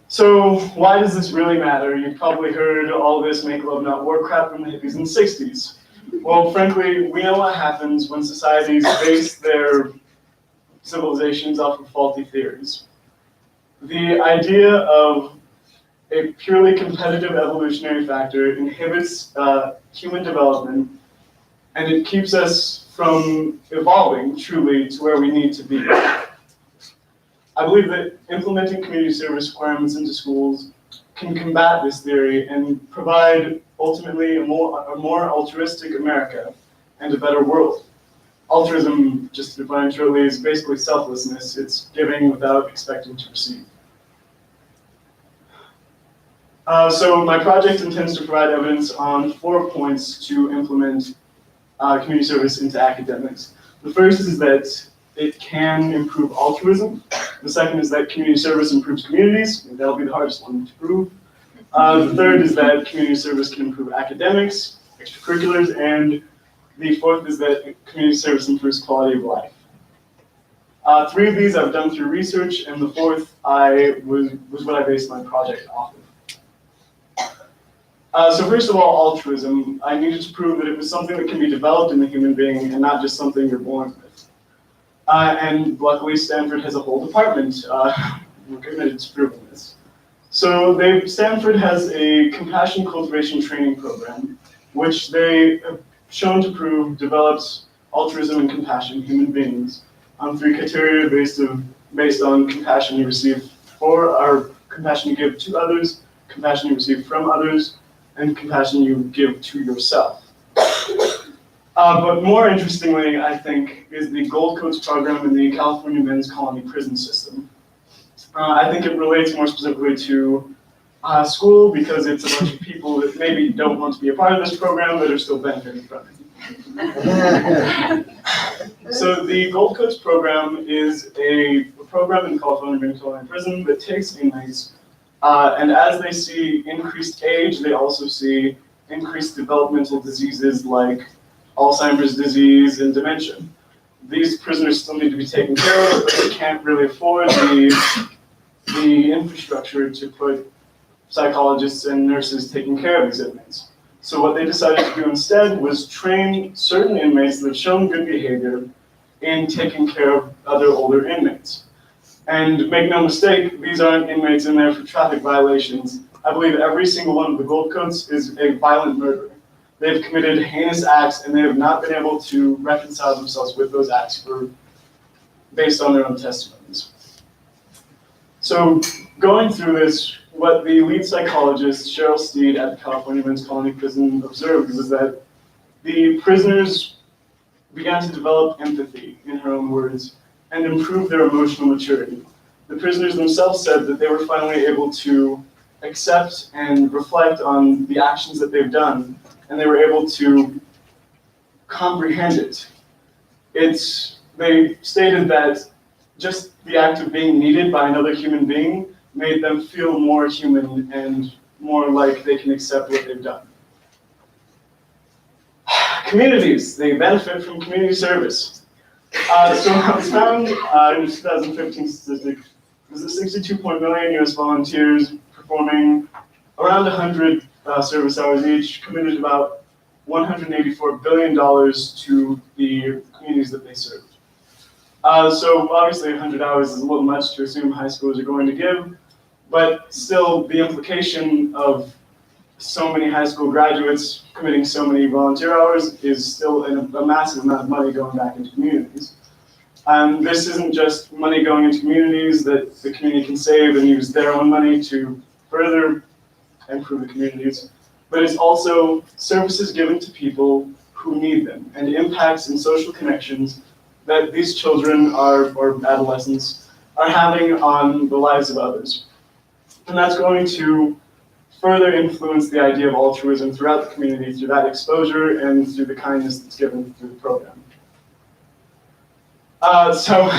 So why does this really matter? You've probably heard all this make love not war crap from the hippies in the 60s. Well, frankly, we know what happens when societies base their civilizations off of faulty theories. The idea of a purely competitive evolutionary factor inhibits human development, and it keeps us from evolving truly to where we need to be. I believe that implementing community service requirements into schools can combat this theory and provide ultimately a more altruistic America and a better world. Altruism, just to define shortly, is basically selflessness. It's giving without expecting to receive. So my project intends to provide evidence on 4 points to implement community service into academics. The first is that it can improve altruism. The second is that community service improves communities, and that'll be the hardest one to prove. The third is that community service can improve academics, extracurriculars, and the fourth is that community service improves quality of life. 3 of these I've done through research, and the fourth was what I based my project off of. So first of all, altruism. I needed to prove that it was something that can be developed in the human being and not just something you're born with. And luckily, Stanford has a whole department committed to proving this. So Stanford has a compassion cultivation training program, which they have shown to prove develops altruism and compassion in human beings on 3 criteria based on compassion you receive for, or compassion you give to others, compassion you receive from others, and compassion you give to yourself. But more interestingly, I think, is the Gold Coats program in the California Men's Colony Prison System. I think it relates more specifically to school because it's a bunch of people that maybe don't want to be a part of this program but are still benefiting from it. So the Gold Coats program is a program in California Men's Colony Prison that takes inmates, and as they see increased age, they also see increased developmental diseases like Alzheimer's disease and dementia. These prisoners still need to be taken care of, but they can't really afford the infrastructure to put psychologists and nurses taking care of these inmates. So what they decided to do instead was train certain inmates that have shown good behavior in taking care of other older inmates. And make no mistake, these aren't inmates in there for traffic violations. I believe every single one of the Gold Coats is a violent murderer. They've committed heinous acts and they have not been able to reconcile themselves with those acts based on their own testimonies. So going through this, what the lead psychologist, Cheryl Steed at the California Men's Colony Prison observed was that the prisoners began to develop empathy, in her own words, and improve their emotional maturity. The prisoners themselves said that they were finally able to accept and reflect on the actions that they've done, and they were able to comprehend it. They stated that just the act of being needed by another human being made them feel more human and more like they can accept what they've done. Communities, they benefit from community service. So what was found in the 2015 statistic was that 62 million US volunteers performing around 100 service hours each committed about $184 billion to the communities that they served. So obviously 100 hours is a little much to assume high schoolers are going to give, but still the implication of so many high school graduates committing so many volunteer hours is still a massive amount of money going back into communities. And this isn't just money going into communities that the community can save and use their own money to further improve the communities, but it's also services given to people who need them and impacts and social connections that these children or adolescents are having on the lives of others. And that's going to further influence the idea of altruism throughout the community through that exposure and through the kindness that's given through the program. So,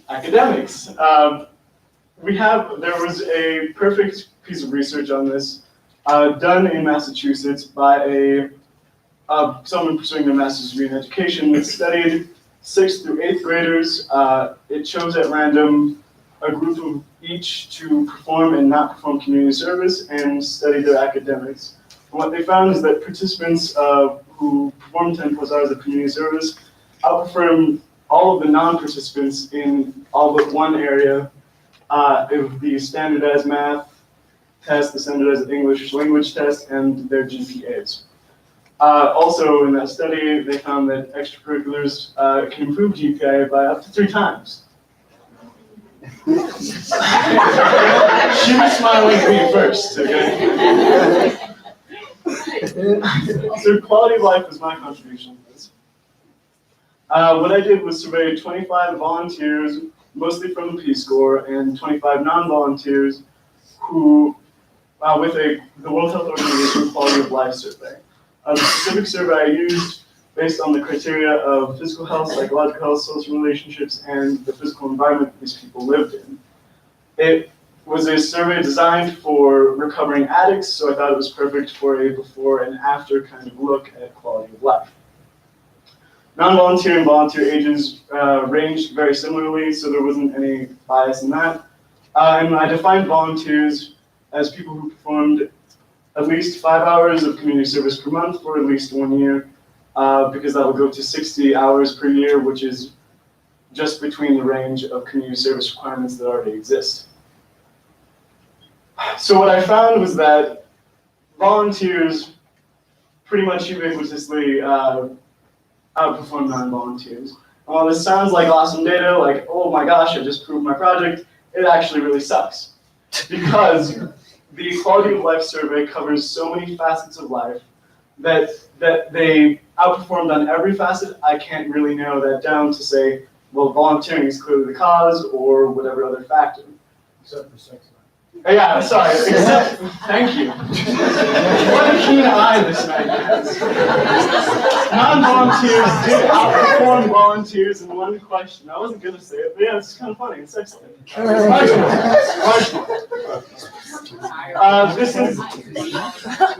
academics. There was a perfect piece of research on this done in Massachusetts by someone pursuing their master's degree in education that studied 6th through 8th graders. It chose at random a group of each to perform and not perform community service and study their academics. And what they found is that participants who performed 10 plus hours of community service outperformed all of the non-participants in all but one area. It would be standardized math test, the standardized English language test, and their GPAs. Also in that study, they found that extracurriculars can improve GPA by up to 3 times. She was smiling at me first, okay? So quality of life was my contribution to this. What I did was survey 25 volunteers, mostly from the Peace Corps, and 25 non-volunteers who, with the World Health Organization Quality of Life survey. The specific survey I used based on the criteria of physical health, psychological health, social relationships, and the physical environment that these people lived in. It was a survey designed for recovering addicts, so I thought it was perfect for a before and after kind of look at quality of life. Non-volunteer and volunteer ages ranged very similarly, so there wasn't any bias in that. And I defined volunteers as people who performed at least 5 hours of community service per month for at least 1 year, because that will go to 60 hours per year, which is just between the range of community service requirements that already exist. So what I found was that volunteers pretty much ubiquitously outperform non-volunteers. While this sounds like awesome data, like, oh my gosh, I just proved my project, it actually really sucks. Because the quality of life survey covers so many facets of life that they outperformed on every facet. I can't really narrow that down to say, well, volunteering is clearly the cause or whatever other factor. Except for sex life. Yeah, sorry, except, thank you. What a keen eye this man has. Non-volunteers did outperform volunteers in one question. I wasn't gonna say it, but yeah, it's kind of funny, it's excellent. This is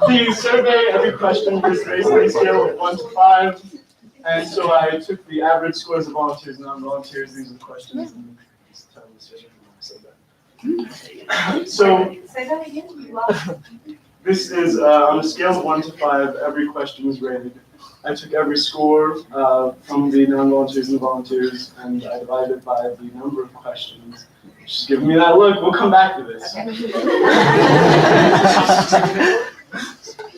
the survey. Every question was based on a scale of 1 to 5. And so I took the average scores of volunteers and non-volunteers. These are the questions. And tell the survey when I said that. So Say that again, you lost. this is on a scale of 1 to 5, every question was rated. I took every score from the non-volunteers and the volunteers, and I divided it by the number of questions. Just giving me that look, we'll come back to this.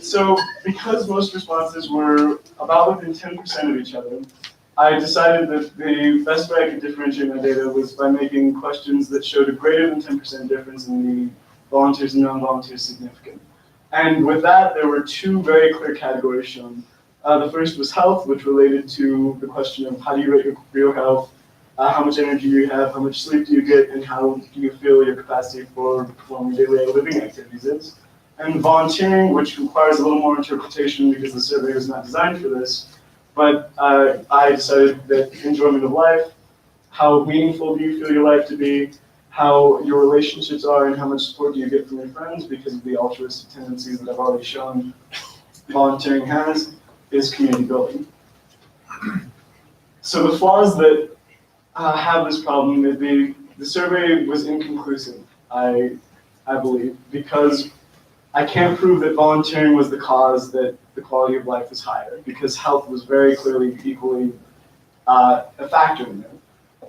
So because most responses were about within 10% of each other, I decided that the best way I could differentiate my data was by making questions that showed a greater than 10% difference in the volunteers and non-volunteers significant. And with that, there were 2 very clear categories shown. The first was health, which related to the question of how do you rate your health, how much energy do you have, how much sleep do you get, and how do you feel your capacity for performing daily living activities is. And volunteering, which requires a little more interpretation because the survey was not designed for this. But I decided that enjoyment of life, how meaningful do you feel your life to be, how your relationships are, and how much support do you get from your friends because of the altruistic tendencies that I've already shown volunteering has, is community building. So the flaws that have this problem is the survey was inconclusive, I believe, because I can't prove that volunteering was the cause that the quality of life was higher, because health was very clearly equally a factor in there.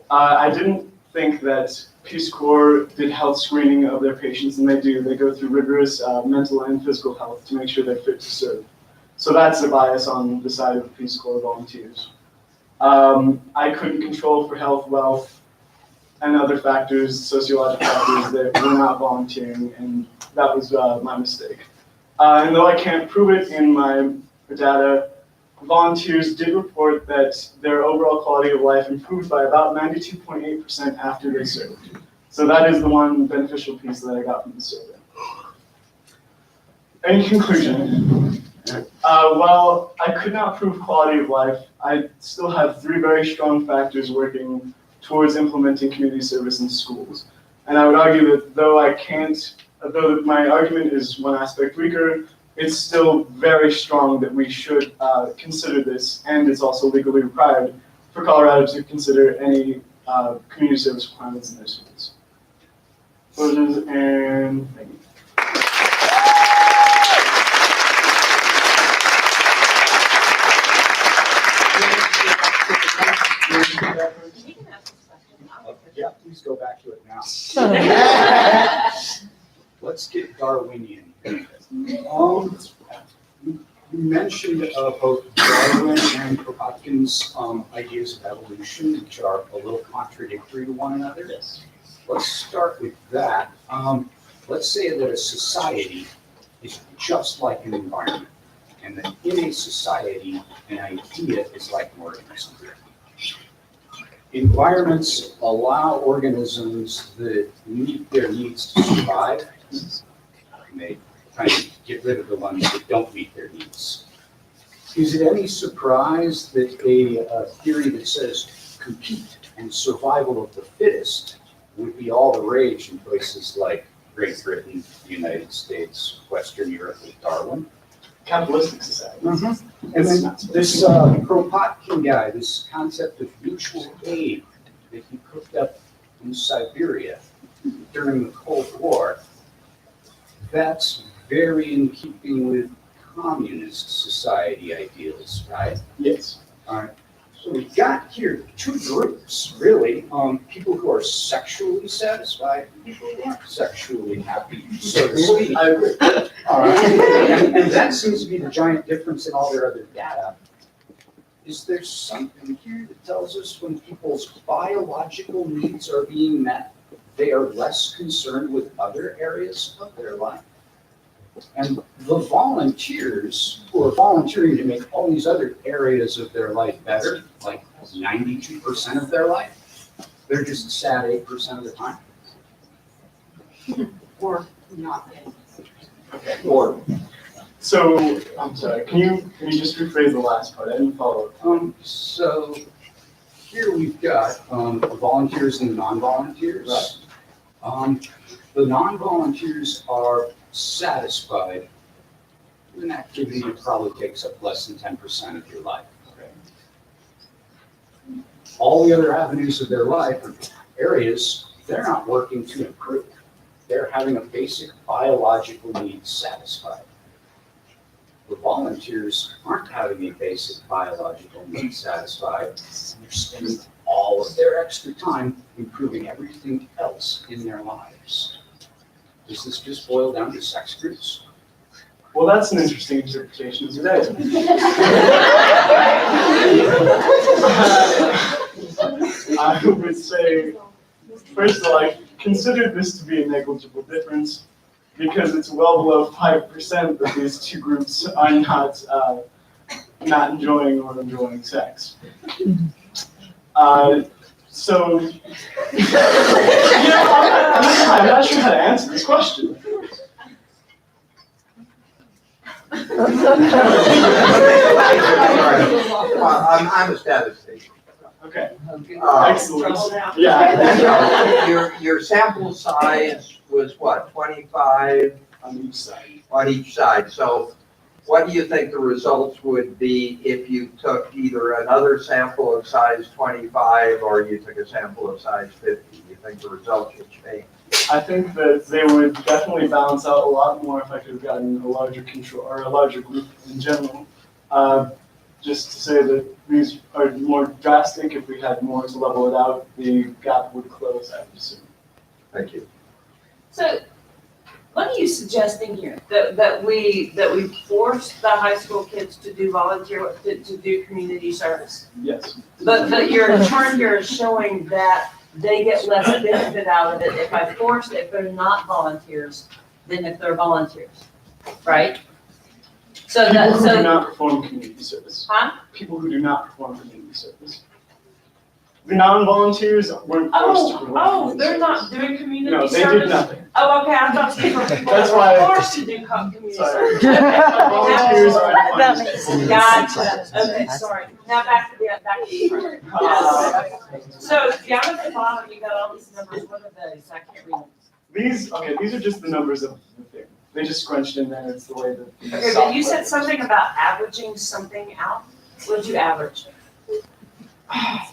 I didn't think that Peace Corps did health screening of their patients, and they do. They go through rigorous mental and physical health to make sure they're fit to serve. So that's the bias on the side of the Peace Corps volunteers. I couldn't control for health, wealth, and other factors, sociological factors that were not volunteering, and that was my mistake. And though I can't prove it in my data, volunteers did report that their overall quality of life improved by about 92.8% after they served. So that is the one beneficial piece that I got from the survey. In conclusion, while I could not prove quality of life, I still have 3 very strong factors working towards implementing community service in schools. And I would argue that though my argument is one aspect weaker, it's still very strong that we should consider this, and it's also legally required for Colorado to consider any community service requirements in their schools. Closures and thank you. Yeah, please go back to it now. Let's get Darwinian. You mentioned both Darwin and Kropotkin's ideas of evolution, which are a little contradictory to one another. Yes. Let's start with that. Let's say that a society is just like an environment, and that in a society, an idea is like an organism. Environments allow organisms that meet their needs to survive, and they kind of get rid of the ones that don't meet their needs. Is it any surprise that a theory that says compete and survival of the fittest would be all the rage in places like Great Britain, the United States, Western Europe with Darwin? Capitalistic society. Mm-hmm. And then this Kropotkin guy, this concept of mutual aid that he cooked up in Siberia during the Cold War, that's very in keeping with communist society ideals, right? Yes. All right. So we've got here two groups, really. People who are sexually satisfied, and people who aren't sexually happy, so to speak. I agree. And that seems to be the giant difference in all their other data. Is there something here that tells us when people's biological needs are being met, they are less concerned with other areas of their life? And the volunteers who are volunteering to make all these other areas of their life better, like 92% of their life, they're just sad 8% of the time. Or not. Okay. Or, So, I'm sorry, can you just rephrase the last part? I didn't follow. so here we've got the volunteers and the non-volunteers. Right. The non-volunteers are satisfied with an activity that probably takes up less than 10% of your life. All the other avenues of their life or areas, they're not working to improve. They're having a basic biological need satisfied. The volunteers aren't having a basic biological need satisfied. They're spending all of their extra time improving everything else in their lives. Does this just boil down to sex groups? Well, that's an interesting interpretation of today. I would say, first of all, I consider this to be a negligible difference because it's well below 5% that these two groups are not enjoying or enjoying sex. So, I'm not sure how to answer this question. I'm a statistician. Okay. Excellent. Yeah. Your sample size was what, 25? On each side. On each side. So what do you think the results would be if you took either another sample of size 25 or you took a sample of size 50? Do you think the results would change? I think that they would definitely balance out a lot more if I could have gotten a larger control or a larger group in general. Just to say that these are more drastic. If we had more to level it out, the gap would close, I would assume. Thank you. So, what are you suggesting here? That we force the high school kids to do volunteer, to do community service? Yes. But your chart here is showing that they get less benefit out of it if if they're not volunteers than if they're volunteers, right? So People who do not perform community service. Huh? People who do not perform community service. The non-volunteers weren't forced to perform community they're service. not doing community No, service? they did nothing. Oh, okay, I thought you were That's why. forced to do community Sorry. service. Volunteers are That makes sense. Gotcha, okay, sorry. Now back to the front. So down at the bottom, you got all these numbers, what are those? I can't read them. These are just the numbers of the thing. They just scrunched in there, it's the way that the Okay, but you said something about averaging something out. What did you average?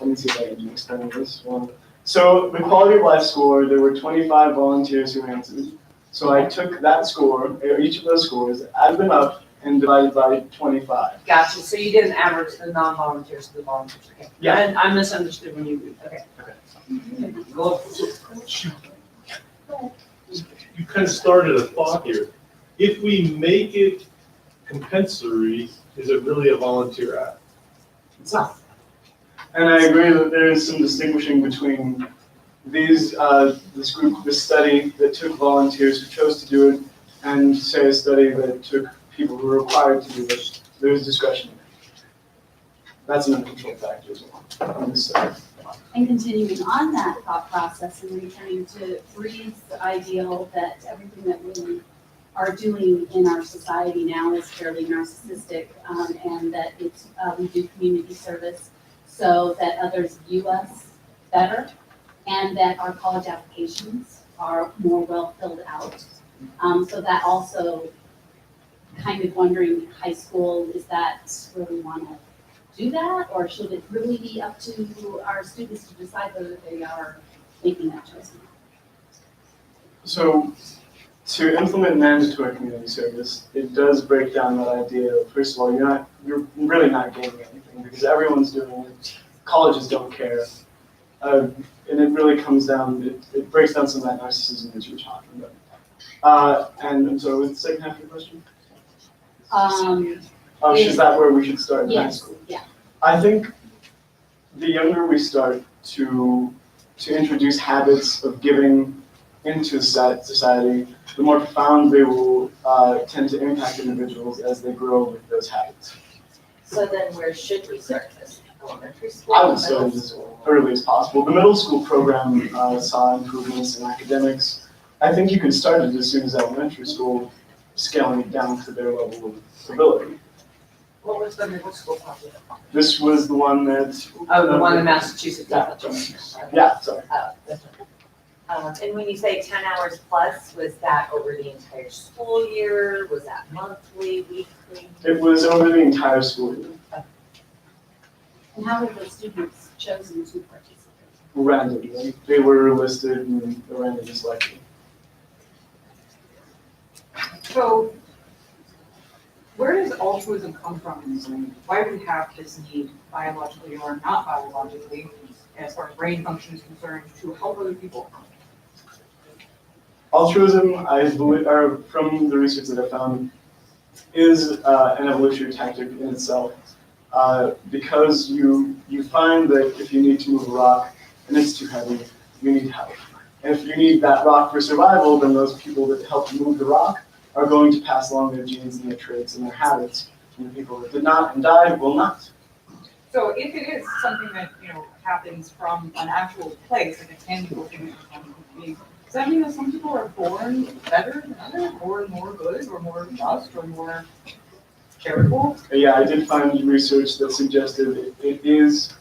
Let me see if I can extend this one. So the quality of life score, there were 25 volunteers who answered. So I took that score, each of those scores, added them up, and divided by 25. Gotcha, so you didn't average the non-volunteers to the volunteers, okay? Yeah. And I misunderstood when you, okay. Go. You kind of started a thought here. If we make it compensatory, is it really a volunteer act? It's not. And I agree that there is some distinguishing between these, this group, this study that took volunteers who chose to do it, and say a study that took people who were required to do it. There's discretion. That's an uncontrolled factor as well in this study. And continuing on that thought process and returning to Bree's ideal that everything that we are doing in our society now is fairly narcissistic, and that it's, we do community service so that others view us better, and that our college applications are more well filled out. So that also kind of wondering, high school, is that where we want to do that, or should it really be up to our students to decide whether they are making that choice? So to implement mandatory community service, it does break down that idea of, first of all, you're really not gaining anything because everyone's doing it. Colleges don't care. And it really comes down, it breaks down some of that narcissism that you were talking about. And I'm sorry, what's the second half of your question? Is that where we should start in high school? Yeah. I think the younger we start to introduce habits of giving into society, the more profound they will tend to impact individuals as they grow with those habits. So then where should we start this? Elementary school? I would start as early as possible. The middle school program saw improvements in academics. I think you can start it as soon as elementary school, scaling it down to their level of ability. What was the middle school project? This was the one that. Oh, the one in Massachusetts. Yeah, sorry. Oh, that's right. And when you say 10 hours plus, was that over the entire school year? Was that monthly, weekly? It was over the entire school year. And how were the students chosen to participate? Randomly. They were listed and randomly selected. So, where does altruism come from in this land? Why do we have this need, biologically or not biologically, as far as brain function is concerned, to help other people? Altruism, I believe, or from the research that I found, is an evolutionary tactic in itself. Because you find that if you need to move a rock and it's too heavy, you need help. And if you need that rock for survival, then those people that help you move the rock are going to pass along their genes and their traits and their habits. And the people that did not and died will not. So if it is something that, happens from an actual place, like a tangible thing that can happen to me, does that mean that some people are born better than others, or more good, or more just, or more charitable? Yeah, I did find research that suggested it is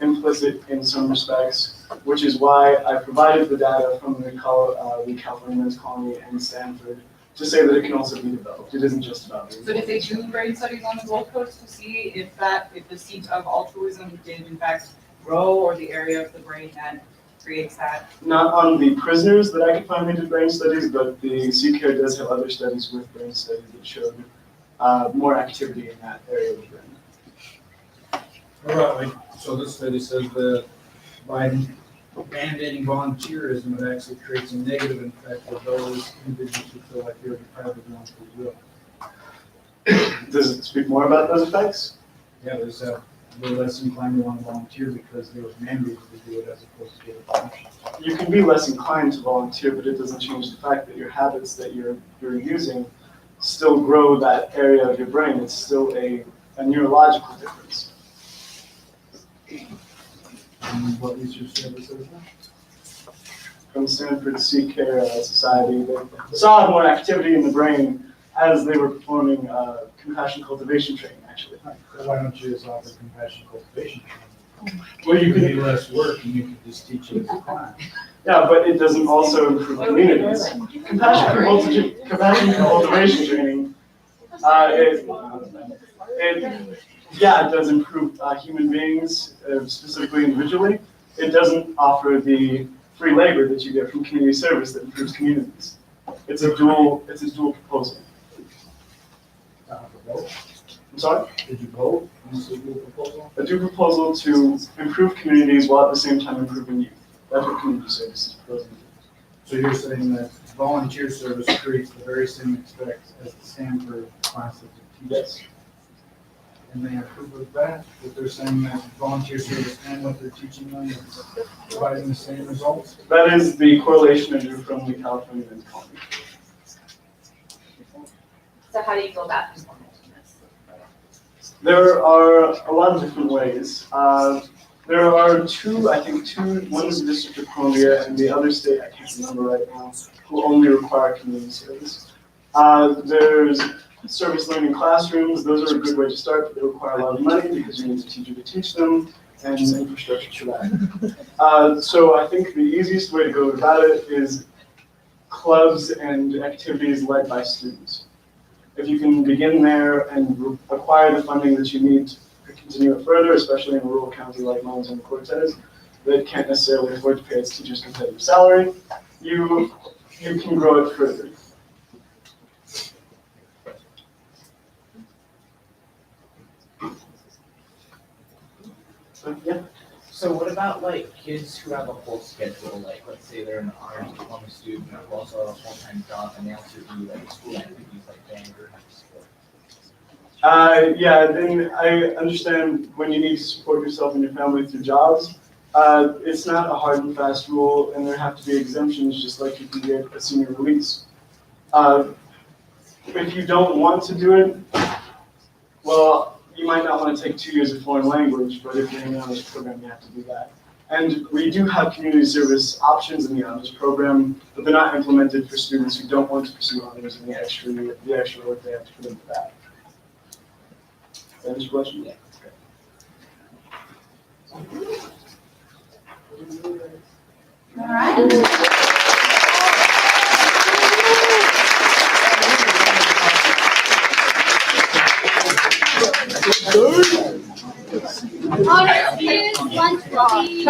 implicit in some respects, which is why I provided the data from the California Men's Colony and Stanford to say that it can also be developed. It isn't just about So did they do brain studies on the Gold Coast to see if the seed of altruism did in fact grow, or the area of the brain that creates that? Not on the prisoners that I could find they did brain studies, but the CCARE does have other studies with brain studies that showed more activity in that area of the brain. Right, so this study says that by mandating volunteerism, it actually creates a negative effect for those individuals who feel like they're deprived of one's goodwill. Does it speak more about those effects? Yeah, they're less inclined to want to volunteer because they were mandated to do it as opposed to get permission. You can be less inclined to volunteer, but it doesn't change the fact that your habits that you're using still grow that area of your brain. It's still a neurological difference. And what research service is that? From Stanford CCARE Society, they saw more activity in the brain as they were performing compassion cultivation training, actually. So why don't you just offer compassion cultivation training? Well, you It could can be less work and you could just teach it as a crime. Yeah, but it doesn't also improve communities. Compassion cultivation training, it does improve human beings, specifically individually. It doesn't offer the free labor that you get from community service that improves communities. It's a dual proposal. I'm sorry? Did you vote on this legal proposal? A dual proposal to improve communities while at the same time improving youth. That's what community service is proposing. So you're saying that volunteer service creates the very same effect as the Stanford classes of teaching? Yes. And they approve of that they're saying that volunteer service and what they're teaching them is providing the same results? That is the correlation I drew from the California Men's Colony. So how do you go about implementing this? There are a lot of different ways. There are two, one is the District of Columbia and the other state, I can't remember right now, who only require community service. There's service learning classrooms. Those are a good way to start, but they require a lot of money because you need a teacher to teach them and infrastructure for that. So I think the easiest way to go about it is clubs and activities led by students. If you can begin there and acquire the funding that you need to continue it further, especially in a rural county like mine and Cortez, that can't necessarily afford to pay its teachers competitive salary, you can grow it further. So, yeah. So what about like kids who have a full schedule, like let's say they're an honors diploma student who also have a full-time job and they also do like school activities like band or sport? Yeah, then I understand when you need to support yourself and your family through jobs. It's not a hard and fast rule, and there have to be exemptions, just like you can get a senior release. If you don't want to do it, well, you might not want to take 2 years of foreign language, but if you're in the honors program, you have to do that. And we do have community service options in the honors program, but they're not implemented for students who don't want to pursue honors and the extra work they have to put into that. That is your question? Yeah. All right. All right, kids, lunch will be,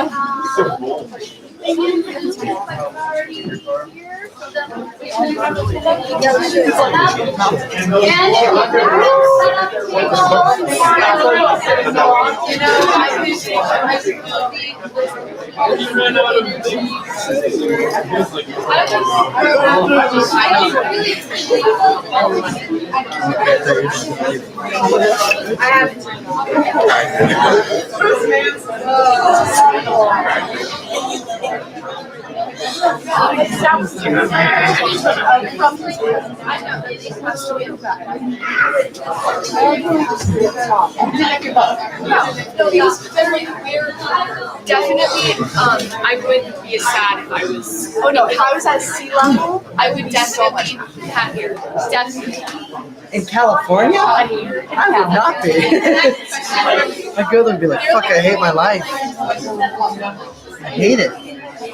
already here, so that we can set up the No, it was very weird. Definitely, I would be sad if I was. Oh no, if I was at sea level, I would definitely be happier. Definitely. In California? I would not be. I'd go there and be like, fuck, I hate my life. I hate it. I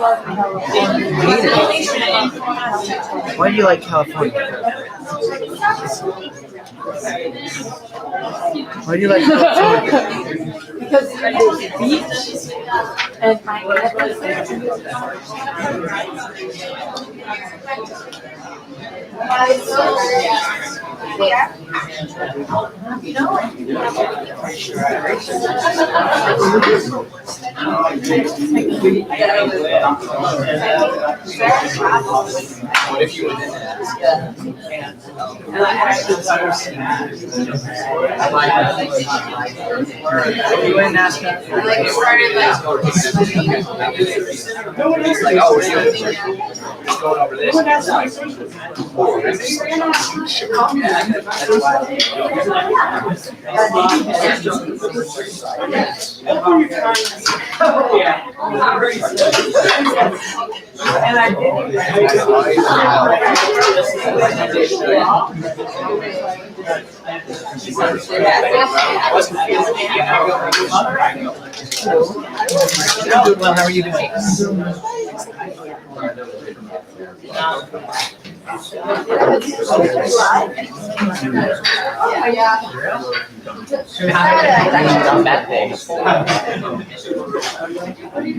hate it. Why do you like California? Why do you like California? Because it's beach and my you know, What if you were in that? You went national. No one else like, oh, we're going over this. And I Well, how are you doing? Yeah. Not bad things.